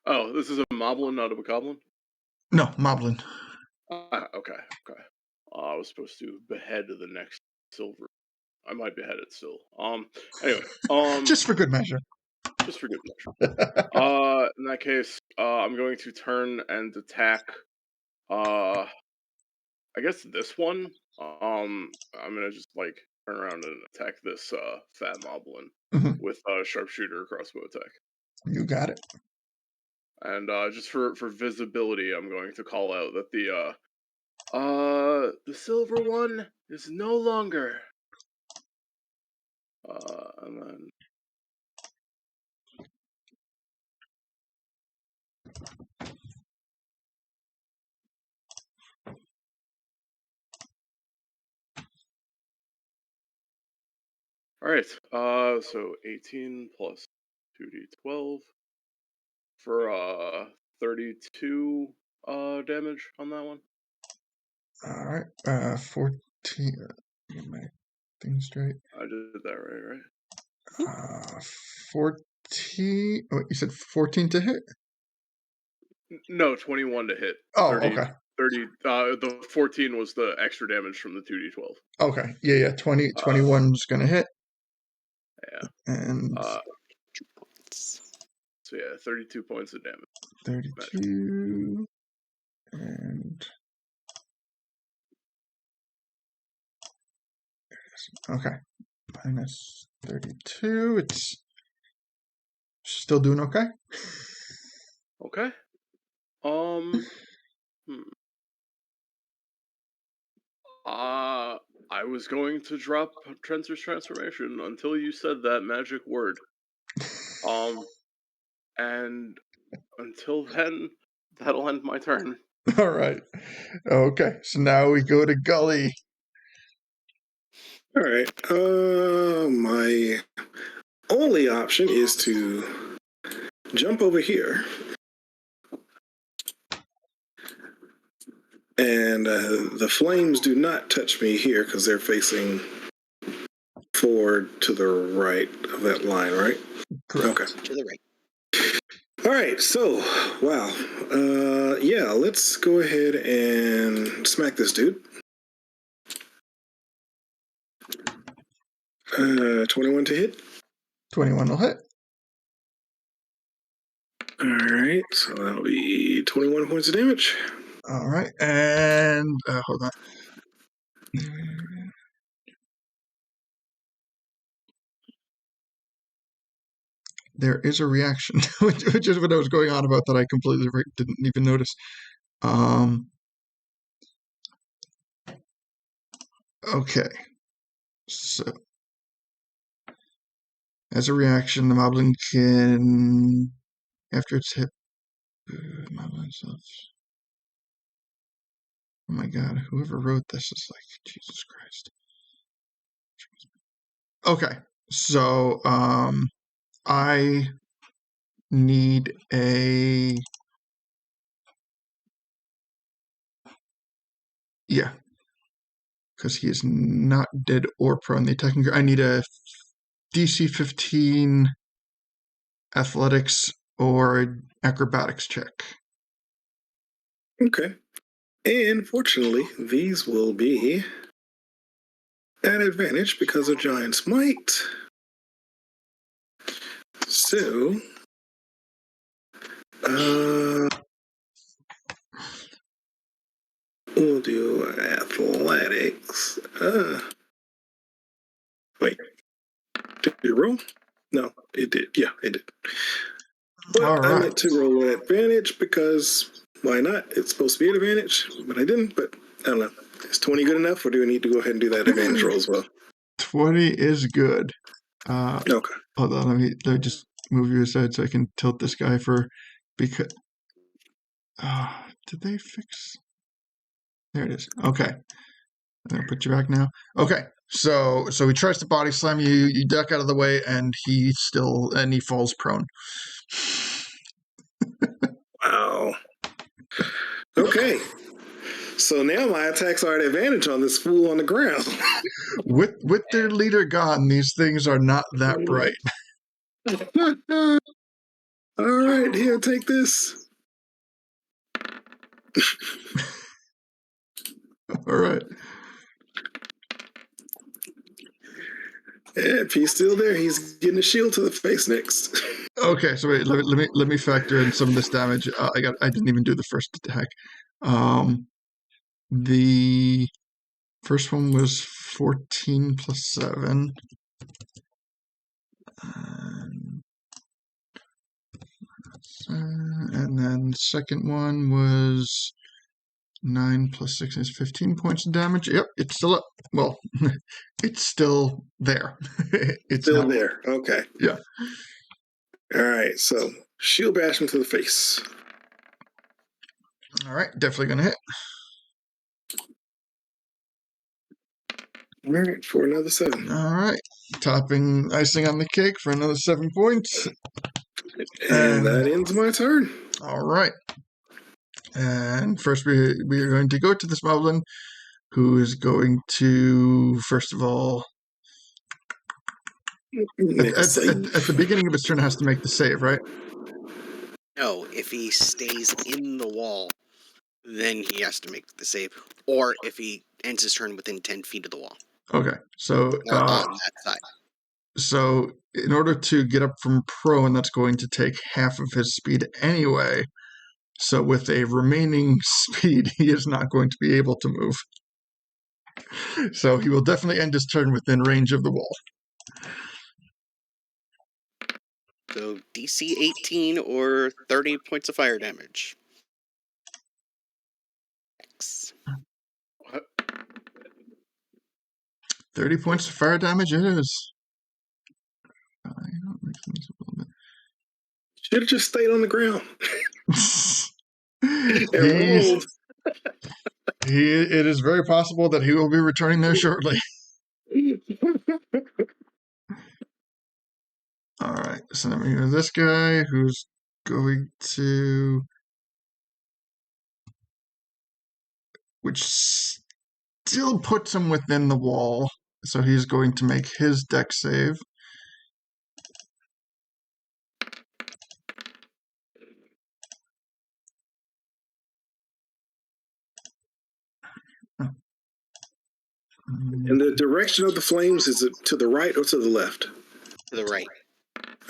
Oh, this is a moblin, not a bokoblin? No, moblin. Okay. I was supposed to behead the next silver. I might behead it still. Anyway, Just for good measure. just for good measure. In that case, I'm going to turn and attack. I guess this one. I'm gonna just like turn around and attack this fat moblin Mhm. with a sharpshooter crossbow attack. You got it. And just for visibility, I'm going to call out that the silver one is no longer. And then All right. So 18 plus 2d12 for 32 damage on that one. All right. 14. Get my thing straight. I did that right? 14. Oh, you said 14 to hit? No, 21 to hit. Oh, 30, okay. 30. The 14 was the extra damage from the 2d12. Okay. Yeah. 21's gonna hit. Yeah. And 2 points. So yeah, 32 points of damage. 32. And okay. Minus 32. It's still doing okay. Okay. Hmm. I was going to drop Trenser's transformation until you said that magic word. And until then, that'll end my turn. All right. Okay. So now we go to Gully. All right. My only option is to jump over here. And the flames do not touch me here because they're facing forward to the right of that line, right? Correct. Okay. To the right. All right. So, wow. Yeah, let's go ahead and smack this dude. 21 to hit. 21 will hit. All right. So that'll be 21 points of damage. All right. And hold on. There is a reaction, which is what I was going on about that I completely didn't even notice. Okay. So, as a reaction, the Moblin can, after it's hit, Moblin itself. Oh my god, whoever wrote this is like, Jesus Christ. Okay, so, I need a, yeah, because he is not dead or prone. The attacking, I need a DC 15 athletics or acrobatics check. Okay. And fortunately, these will be at advantage because of Giant's Might. So, we'll do athletics. Wait. Did it roll? No, it did. Yeah, it did. But All I right. meant to roll at advantage because why not? It's supposed to be at advantage, but I didn't. But I don't know. Is 20 good enough, or do we need to go ahead and do that advantage roll as well? 20 is good. Okay. Hold on, let me just move you aside so I can tilt this guy because did they fix? There it is. Okay, I'm gonna put you back now. Okay, so he tries to body slam you. You duck out of the way, and he falls prone. Wow. Okay. So now my attacks are at advantage on this fool on the ground. With their leader gone, these things are not that bright. All right, here, take this. All right. Yeah, if he's still there, he's getting a shield to the face next. Okay, so wait, let me factor in some of this damage. I didn't even do the first attack. The first one was 14 plus 7. And then the second one was 9 plus 6 is 15 points of damage. Yep, it's still up. Well, it's still there. It's Still not there. Okay. Yeah. All right, so shield bash him to the face. All right, definitely gonna hit. All right, for another 7. All right, topping icing on the cake for another 7 points. And that ends my turn. All right. And first we are going to go to this Moblin, who is going to, first of all, at the beginning of his turn has to make the save, right? No, if he stays in the wall, then he has to make the save. Or if he ends his turn within 10 feet of the wall. Okay, so Or on that side. So in order to get up from prone, that's going to take half of his speed anyway. So with a remaining speed, he is not going to be able to move. So he will definitely end his turn within range of the wall. So DC 18 or 30 points of fire damage. X. What? 30 points of fire damage it is. Should have just stayed on the ground. It is very possible that he will be returning there shortly. All right, so then we have this guy who's going to, which still puts him within the wall. So he's going to make his dex save. And the direction of the flames, is it to the right or to the left? To the right.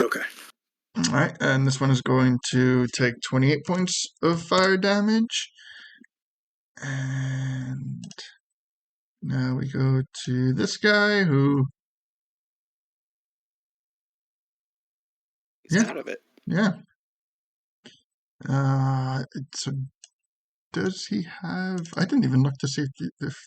Okay. All right, and this one is going to take 28 points of fire damage. And now we go to this guy who... He's out of it. Yeah. So does he have... I didn't even look to see if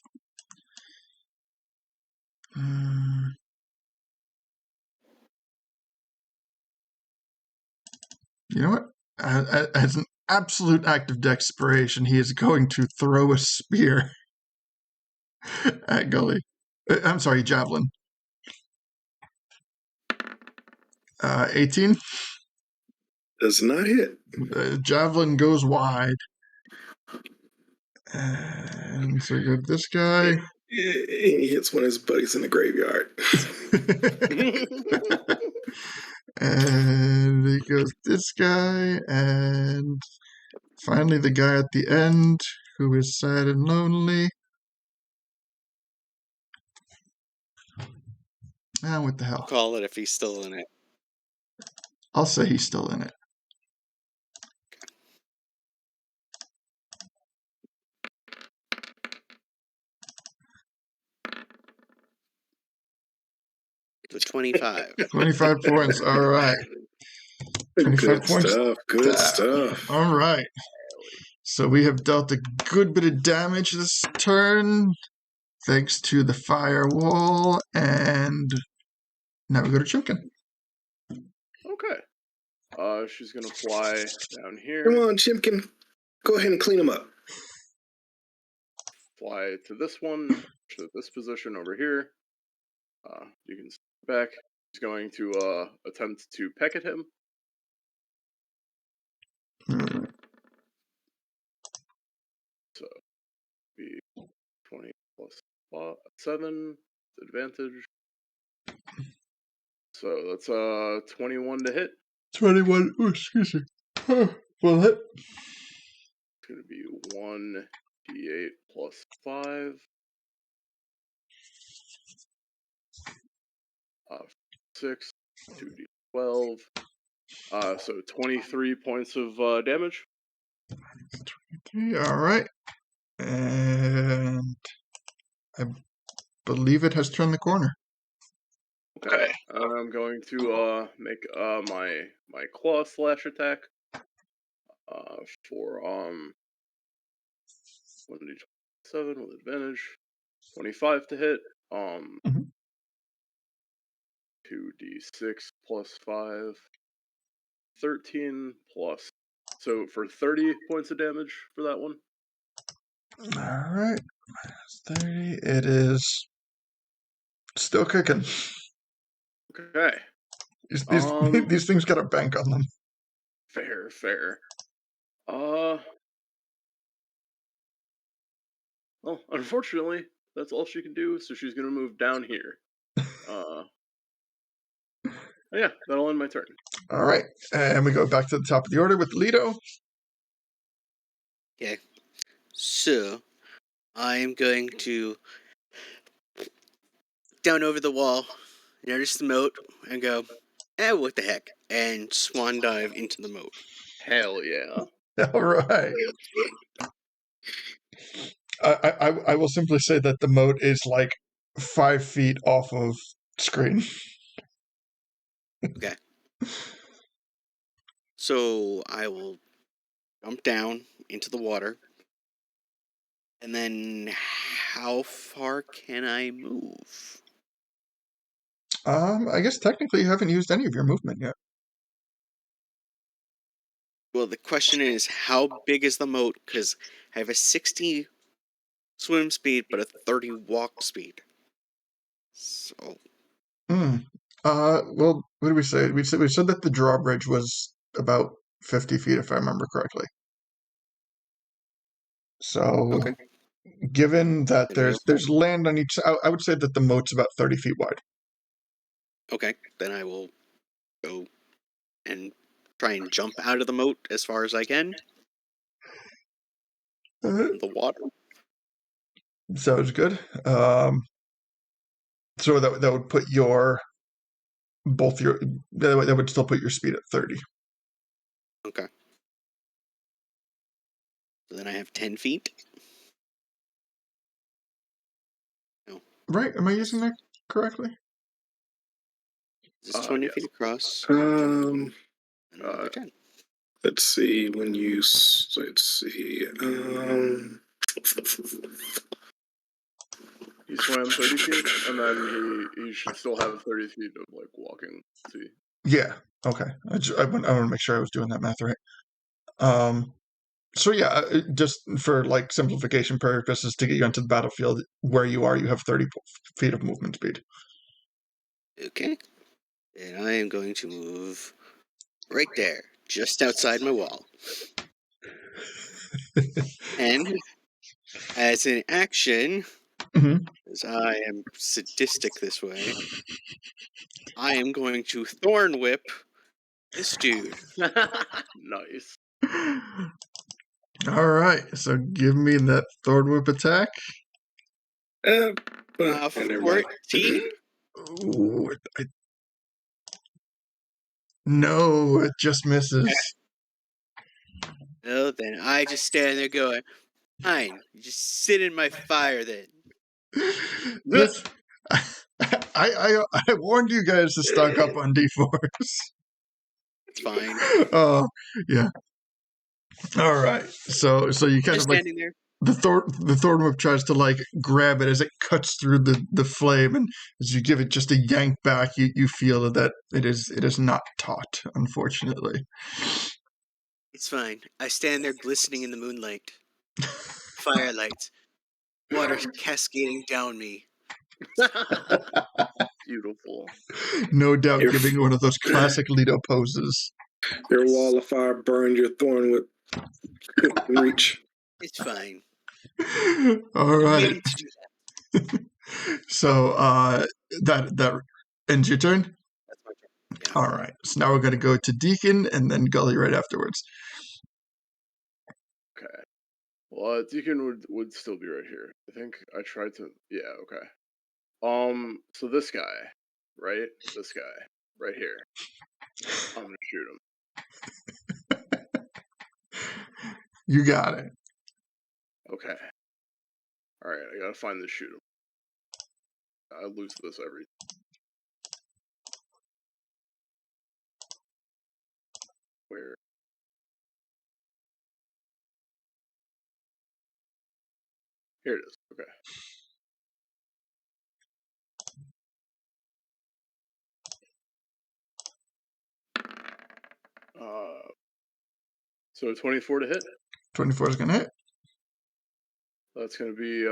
you know what? As an absolute act of desperation, he is going to throw a spear at Gully. I'm sorry, Javelin. 18. Does not hit. Javelin goes wide. And so you have this guy. He hits one of his buddies in the graveyard. And he goes this guy, and finally the guy at the end who is sad and lonely. Ah, what the hell? I'll call it if he's still in it. I'll say he's still in it. So 25. 25 points. All right. 25 Good points. stuff. Good stuff. All right. So we have dealt a good bit of damage this turn, thanks to the firewall, and now we go to Chimkin. Okay. She's gonna fly down here. Come on, Chimkin. Go ahead and clean him up. Fly to this one, to this position over here. You can step back. She's going to attempt to peck at him. So be 20 plus 7 advantage. So that's 21 to hit. 21. Oh, excuse me. Well hit. It's gonna be 1d8 plus 5. 6, 2d12. So 23 points of damage. 23, all right. And I believe it has turned the corner. Okay. I'm going to make my claw slash attack. For 1d7 with advantage. 25 to hit. 2d6 plus 5. 13 plus. So for 30 points of damage for that one. All right. Minus 30. It is still cooking. Okay. These these things got a bank on them. Fair. Well, unfortunately, that's all she can do, so she's gonna move down here. Yeah, that'll end my turn. All right, and we go back to the top of the order with Lido. Okay. So, I am going to down over the wall, notice the moat, and go, what the heck? And swan dive into the moat. Hell yeah. All right. I will simply say that the moat is like 5 feet off of screen. Okay. So I will jump down into the water. And then how far can I move? I guess technically you haven't used any of your movement yet. Well, the question is, how big is the moat? Because I have a 60 swim speed, but a 30 walk speed. So, Well, what did we say? We said that the drawbridge was about 50 feet, if I remember correctly. So, okay. given that Then there's land on each, I would say that the moat's about 30 feet wide. Okay, then I will go and try and jump out of the moat as far as I can. The water. Sounds good. So that would put your that would still put your speed at 30. Okay. So then I have 10 feet. No. Right? Am I using that correctly? This is 20 yes. feet across. Um, And another 10. let's see. Let's see. He swam 30 feet, and then he should still have 30 feet of like walking. See. Yeah. Okay. I want to make sure I was doing that math right. So yeah, just for like simplification purposes, to get you onto the battlefield where you are, you have 30 feet of movement speed. Okay. And I am going to move right there, just outside my wall. And as an action, as I am sadistic this way, I am going to thorn whip this dude. Nice. All right, so give me that thorn whip attack. 14? Ooh, no, it just misses. No, then I just stand there going, fine, you just sit in my fire then. This, I warned you guys to stock up on D4s. It's fine. Oh, yeah. All right. So you kind Just of like standing there. the thorn whip tries to like grab it as it cuts through the flame, and as you give it just a yank back, you feel that it is not taut, unfortunately. It's fine. I stand there glistening in the moonlight. Firelight. Water cascading down me. Beautiful. No doubt, giving one of those classic Lido poses. Your wall of fire burned your thorn with reach. It's fine. All right. Meaning to do that. So that ends your turn. That's my turn. Yeah. All right. So now we're going to go to Deacon and then Gully right afterwards. Okay. Well, Deacon would still be right here. I think I tried to. Yeah. Okay. So this guy, right? This guy, right here. I'm gonna shoot him. You got it. Okay. All right. I gotta find this shoot him. I lose this every. Where? Here it is. Okay. So 24 to hit. 24 is going to hit. That's gonna be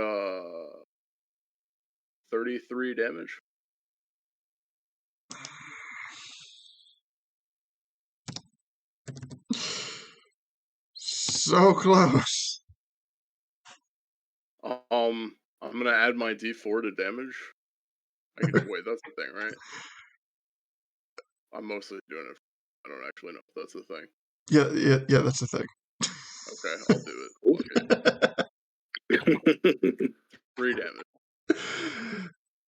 33 damage. So close. I'm gonna add my D4 to damage. Wait, that's the thing, right? I'm mostly doing it. I don't actually know if that's the thing. Yeah, that's the thing. Okay, I'll do it. Okay. 3 damage.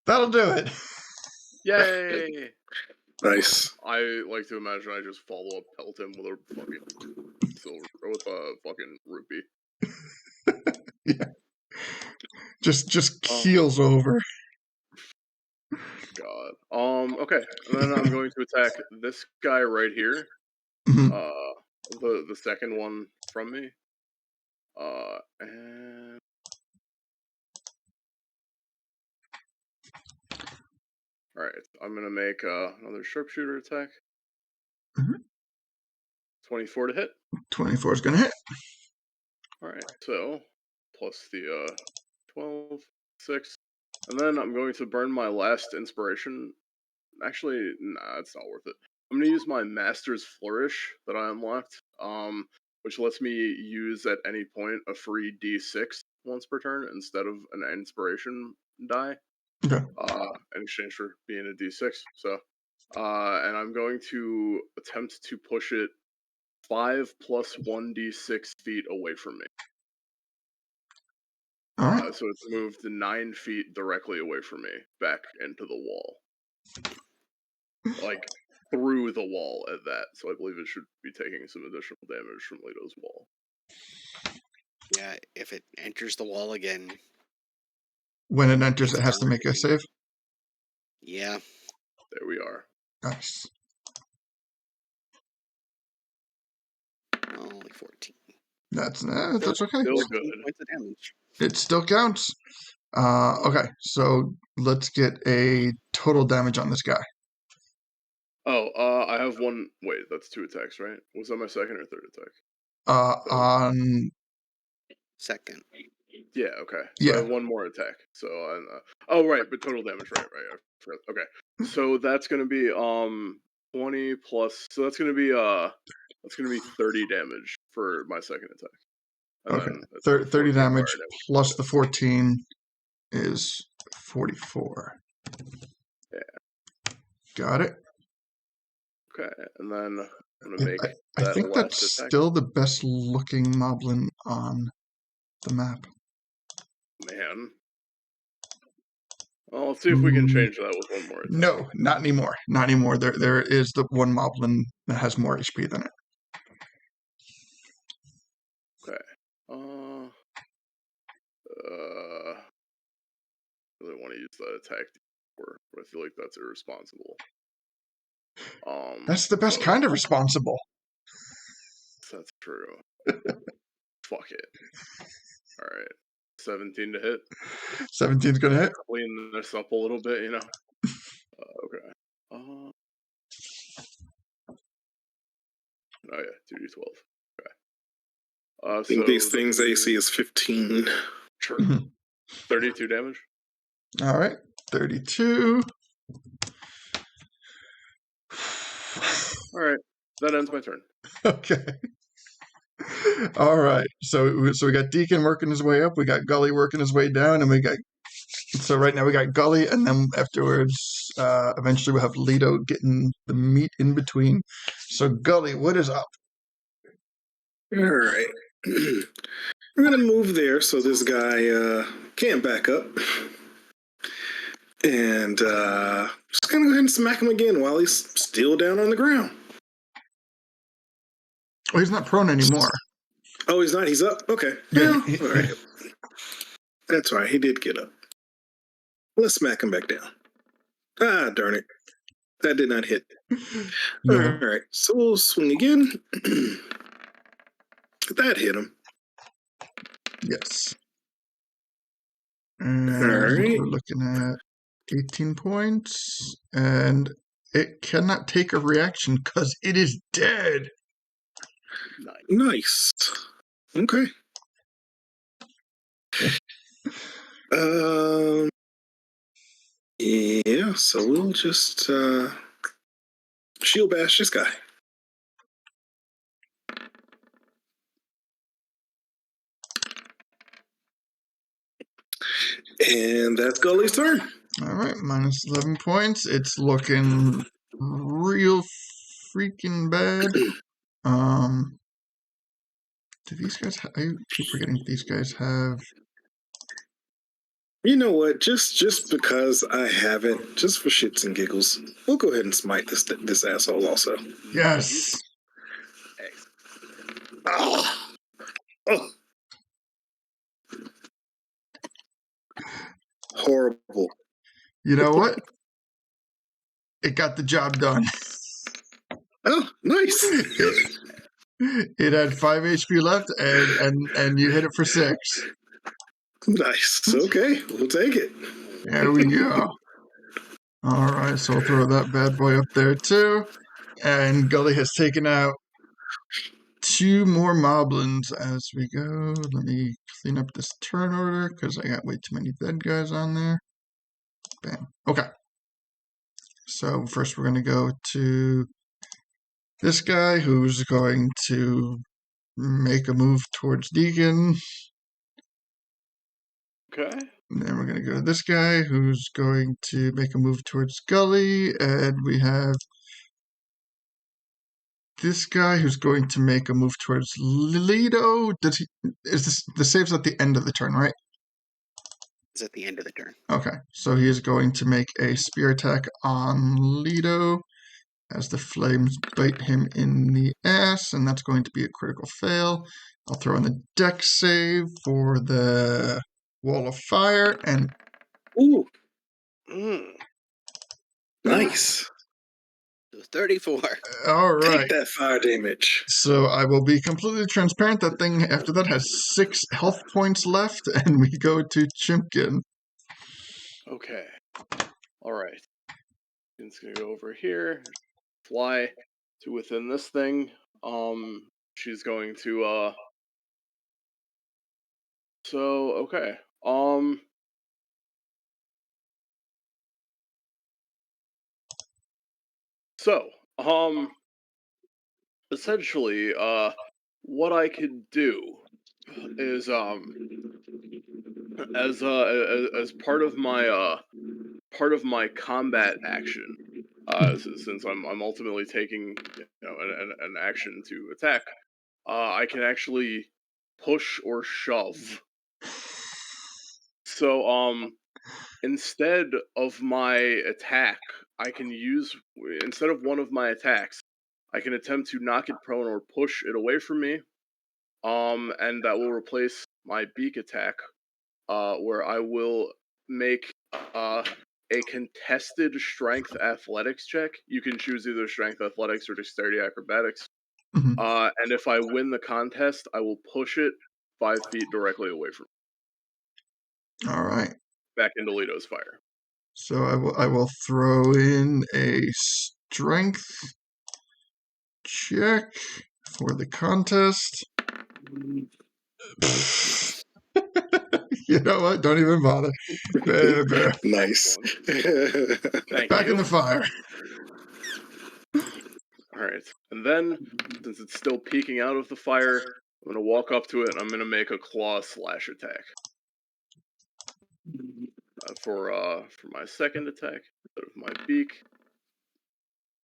That'll do it. Yay! Nice. I like to imagine I just follow up, pelt him with a fucking silver, with a fucking rupee. Yeah. Just keels over. God. Okay. And then I'm going to attack this guy right here. Mhm. The second one from me. And all right. I'm gonna make another sharpshooter attack. Mhm. 24 to hit. 24 is gonna hit. All right. So plus the 12, 6, and then I'm going to burn my last inspiration. Actually, nah, it's not worth it. I'm gonna use my Master's Flourish that I unlocked, which lets me use at any point a free D6 once per turn instead of an inspiration die, Okay. in exchange for being a D6. So, and I'm going to attempt to push it 5 plus 1d6 feet away from me. All right. So it's moved 9 feet directly away from me, back into the wall. Like, through the wall at that, so I believe it should be taking some additional damage from Leto's wall. Yeah, if it enters the wall again. When it enters, it has to make a save. Yeah. There we are. Nice. Only 14. That's okay. Still 14 good. points of damage. It still counts. Okay, so let's get a total damage on this guy. Oh, I have one. Wait, that's 2 attacks, right? Was that my second or third attack? On Second. Yeah, okay. So I yeah. have one more attack. So oh right, but total damage, right? I forgot. Okay, so that's gonna be 20 plus. So that's gonna be 30 damage for my second attack. And Okay, then 30 damage guard. plus the 14 is 44. Yeah. Got it. Okay, and then I'm gonna make I that think last that's attack. still the best looking moblin on the map. Man. Well, let's see if we can change that with one more attack. No, not anymore. Not anymore. There is the one moblin that has more HP than it. Okay. Really want to use that attack for, but I feel like that's irresponsible. That's the best kind of responsible. That's true. Fuck it. All right. 17 to hit. 17's gonna hit. Clean this up a little bit, you know. Okay. Oh yeah, 2d12. Okay. I think so these things AC is 15. Sure. 32 damage. All right, 32. All right, that ends my turn. Okay. All right. So we got Deacon working his way up. We got Gully working his way down, and so right now we got Gully, and then afterwards, eventually we'll have Leto getting the meat in between. So Gully, what is up? All right. We're going to move there so this guy can't back up. And just going to go ahead and smack him again while he's still down on the ground. Oh, he's not prone anymore. Oh, he's not? He's up? Okay. Yeah. All right. That's right. He did get up. Let's smack him back down. Ah, darn it. That did not hit. No. All right. So we'll swing again. That hit him. Yes. And All right. we're looking at 18 points, and it cannot take a reaction because it is dead. Nice. Okay. Yeah, so we'll just shield bash this guy. And that's Gully's turn. All right, minus 11 points. It's looking real freaking bad. Do these guys? I keep forgetting these guys have. You know what? Just because I haven't, just for shits and giggles, we'll go ahead and smite this asshole also. Yes. Oh. Oh. Horrible. You know what? It got the job done. Oh, nice. It had 5 HP left, and you hit it for 6. Nice. Okay, we'll take it. There we go. All right, so I'll throw that bad boy up there too. And Gully has taken out 2 more Moblins as we go. Let me clean up this turn order because I got way too many dead guys on there. Bam. Okay. So first we're going to go to this guy who's going to make a move towards Deacon. Okay. And then we're going to go to this guy who's going to make a move towards Gully. And we have this guy who's going to make a move towards Lido. Is this the save's at the end of the turn, right? It's at the end of the turn. Okay, so he is going to make a spear attack on Lido as the flames bite him in the ass, and that's going to be a critical fail. I'll throw in the dex save for the wall of fire, and Ooh, Mm. nice. So 34. all right. Take that fire damage. So I will be completely transparent. That thing after that has 6 health points left, and we go to Chimkin. Okay. All right. It's gonna go over here, fly to within this thing. She's going to So okay. So essentially, what I could do is as part of my combat action, since I'm ultimately taking an action to attack, I can actually push or shove. So instead of my attack, I can use instead of one of my attacks, I can attempt to knock it prone or push it away from me. And that will replace my beak attack, where I will make a contested strength athletics check. You can choose either strength athletics or dexterity acrobatics. Mhm. And if I win the contest, I will push it 5 feet directly away from All right. back into Lido's fire. So I will throw in a strength check for the contest. You know what? Don't even bother. There. Nice. Thank Back you. in the fire. All right, and then since it's still peeking out of the fire, I'm gonna walk up to it and I'm gonna make a claw slash attack for my second attack instead of my beak.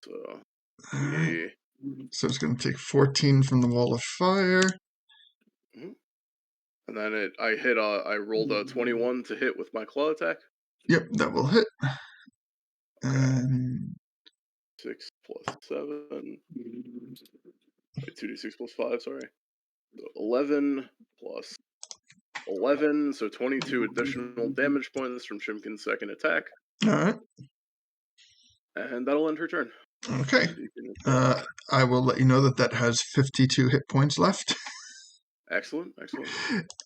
So All right. the So it's going to take 14 from the wall of fire. and then I rolled a 21 to hit with my claw attack. Yep, that will hit. Okay. And 6 plus 7. Wait, 2d6 plus 5, sorry. So 11 plus 11, so 22 additional damage points from Shimkin's second attack. all right. And that'll end her turn. Okay. I will let you know that has 52 hit points left. Excellent.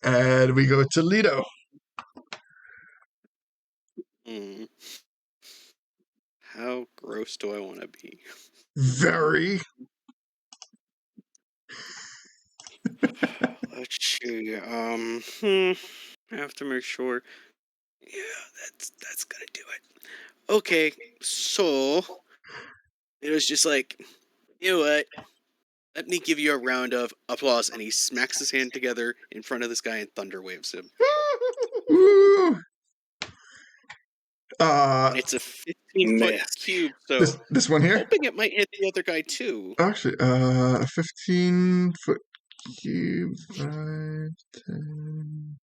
And we go to Lido. How gross do I want to be? Very. Let's see. I have to make sure. Yeah, that's gonna do it. Okay, so it was just like, you know what? Let me give you a round of applause, and he smacks his hand together in front of this guy and thunder waves him. Woo! And it's a 15-foot Nasty. cube, so this one here. hoping it might hit the other guy too. Actually, a 15-foot cube, 5, 10.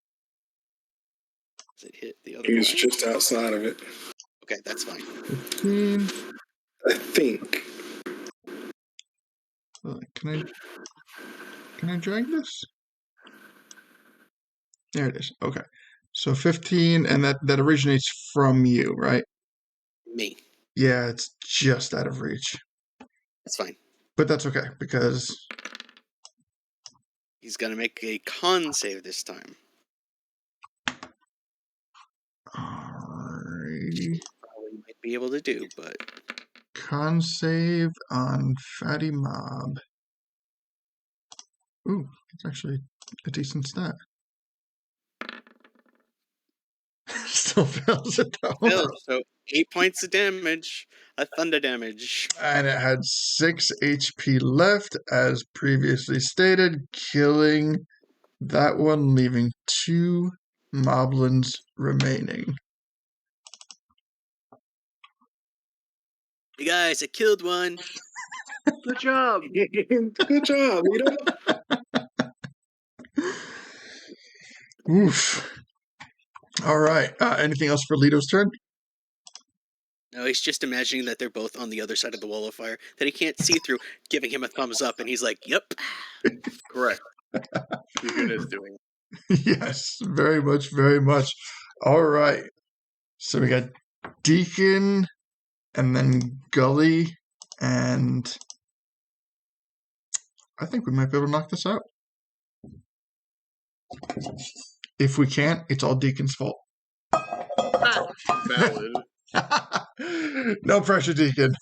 Does it hit the other He was guy? just outside of it. Okay, that's fine. 15. I think. Can I drag this? There it is. Okay. So 15, and that originates from you, right? Me. Yeah, it's just out of reach. That's fine. But that's okay, because... He's gonna make a con save this time. Alrighty. Probably might be able to do, but... Con save on Fatty Mob. Ooh, it's actually a decent stat. Still fails it though. Still, so 8 points of damage. A thunder damage. And it had 6 HP left, as previously stated, killing that one, leaving 2 Moblins remaining. Hey guys, I killed one. Good job. Good job, Lito. Oof. All right. Anything else for Lito's turn? No, he's just imagining that they're both on the other side of the wall of fire that he can't see through, giving him a thumbs up, and he's like, "Yep." Correct. Deacon is doing. Yes, very much, very much. All right. So we got Deacon, and then Gully, and I think we might be able to knock this out. If we can't, it's all Deacon's fault. Valid. No pressure, Deacon.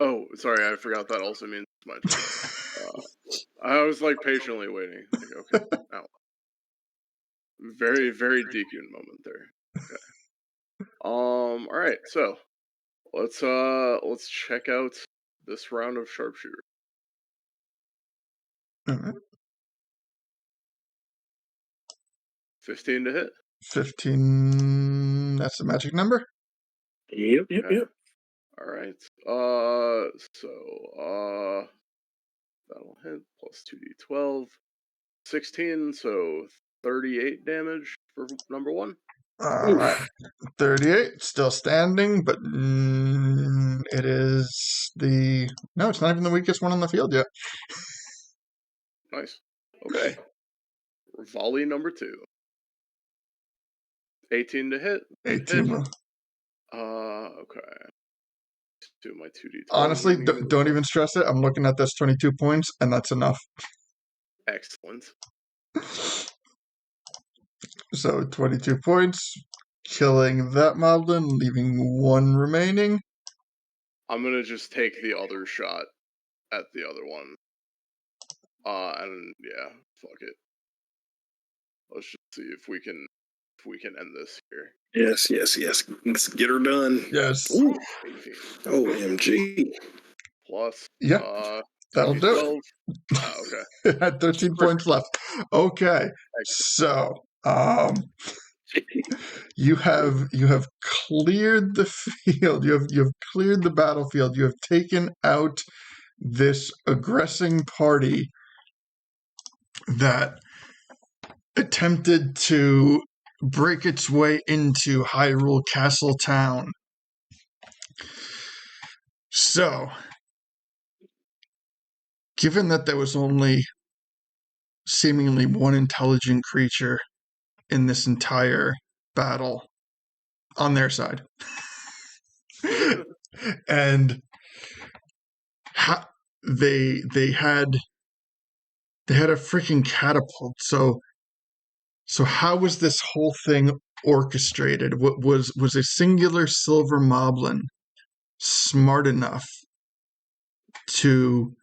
Oh, sorry, I forgot that also means my turn. I was like patiently waiting. Like, okay, now. Very, very Deacon moment there. Okay. All right, so let's check out this round of sharpshooter. All right. 15 to hit. 15, that's the magic number? Yep. Okay. All right. So that'll hit plus 2d12. 16, so 38 damage for number 1. All right. 38, still standing, but it is no, it's not even the weakest one on the field yet. Nice. Okay. Volley number 2. 18 to hit. 18 will. Okay. Do my 2d12. Honestly, don't even stress it. I'm looking at this 22 points, and that's enough. Excellent. So 22 points, killing that Moblin, leaving 1 remaining. I'm gonna just take the other shot at the other one. And yeah, fuck it. Let's just see if we can end this here. Yes. Let's get her done. Yes. Ooh. 18. OMG. Plus. Yeah, that'll do it. Okay. It had 13 points left. Okay, so you have cleared the field. You have cleared the battlefield. You have taken out this aggressing party that attempted to break its way into Hyrule Castle Town. So, given that there was only seemingly one intelligent creature in this entire battle on their side, and they had a freaking catapult. So how was this whole thing orchestrated? What was a singular silver moblin smart enough to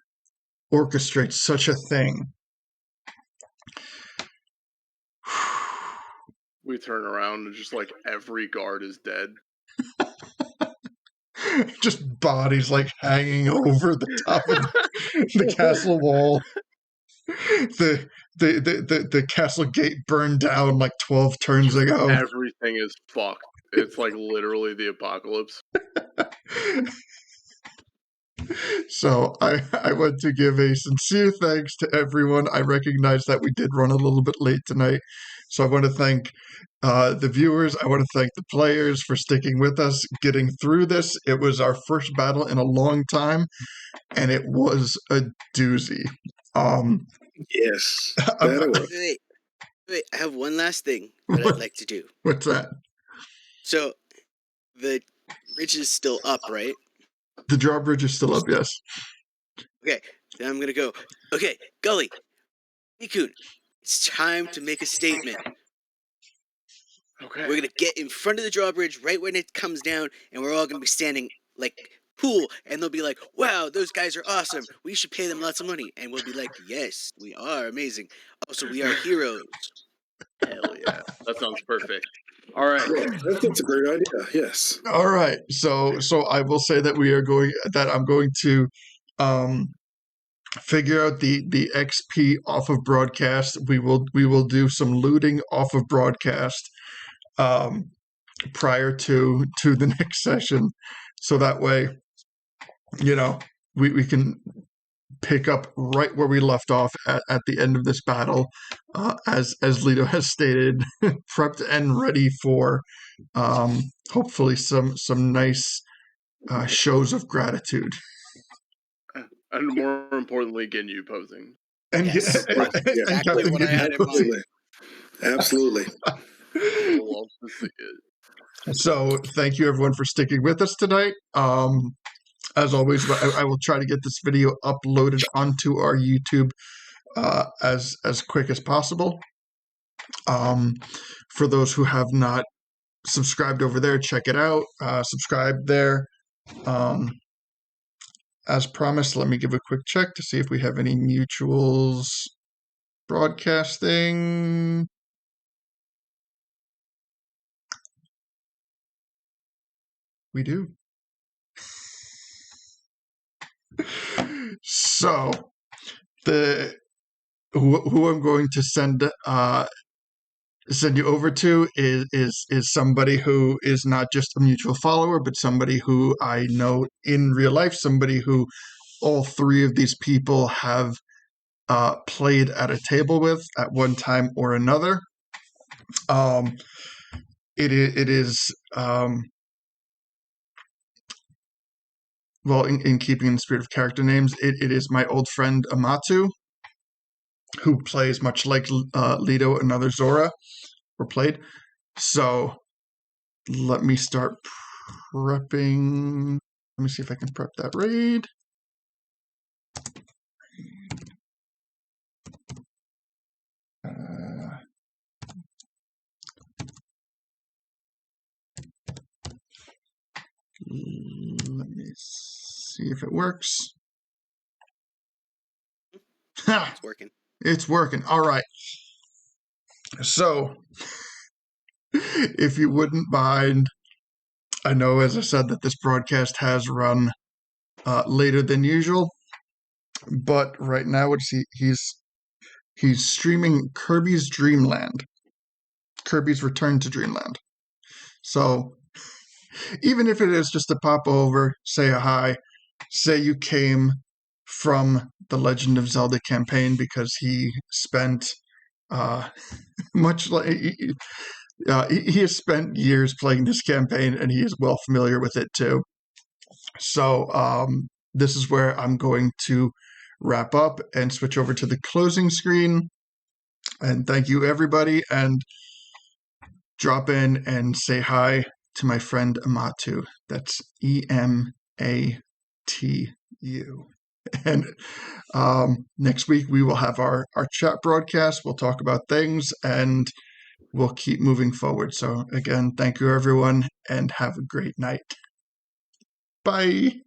orchestrate such a thing? We turn around and just like every guard is dead. Just bodies like hanging over the top of the castle wall. the castle gate burned down like 12 turns ago. Everything is fucked. It's like literally the apocalypse. So I want to give a sincere thanks to everyone. I recognize that we did run a little bit late tonight. So I want to thank the viewers. I want to thank the players for sticking with us, getting through this. It was our first battle in a long time, and it was a doozy. Yes, that it was. Wait, I have one last thing that I'd like to do. What's that? So, the bridge is still up, right? The drawbridge is still up, yes. Okay, then I'm gonna go. Okay, Gully, Nikun, it's time to make a statement. Okay. We're gonna get in front of the drawbridge right when it comes down, and we're all gonna be standing like pool, and they'll be like, "Wow, those guys are awesome. We should pay them lots of money." And we'll be like, "Yes, we are amazing. Also, we are heroes." Hell yeah. That sounds perfect. All right. That's a great idea. Yes. All right. So I will say that I'm going to figure out the XP off of broadcast. We will do some looting off of broadcast prior to the next session, so that way, we can pick up right where we left off at the end of this battle, as Lito has stated, prepped and ready for hopefully some nice shows of gratitude. And more importantly, Ginyu posing. And, Yes, and that's exactly Captain what I had in mind. Absolutely. Love to see it. So thank you everyone for sticking with us tonight. As always, I will try to get this video uploaded onto our YouTube as quick as possible. For those who have not subscribed over there, check it out. Subscribe there. As promised, let me give a quick check to see if we have any mutuals broadcasting. We do. So who I'm going to send you over to is somebody who is not just a mutual follower, but somebody who I know in real life, somebody who all three of these people have played at a table with at one time or another. It is well, in keeping in the spirit of character names, it is my old friend Amatu, who plays much like Lito and other Zora were played. So let me start prepping. Let me see if I can prep that raid. Let me see if it works. It's working. It's working. All right. So, if you wouldn't mind, I know, as I said, that this broadcast has run later than usual, but right now he's streaming Kirby's Dreamland, Kirby's Return to Dreamland. So, even if it is just to pop over, say a hi, say you came from the Legend of Zelda campaign because he spent much like he has spent years playing this campaign and he is well familiar with it too. So this is where I'm going to wrap up and switch over to the closing screen. And thank you everybody, and drop in and say hi to my friend Amatu. That's EMATU. And next week we will have our chat broadcast. We'll talk about things and we'll keep moving forward. So again, thank you everyone and have a great night. Bye.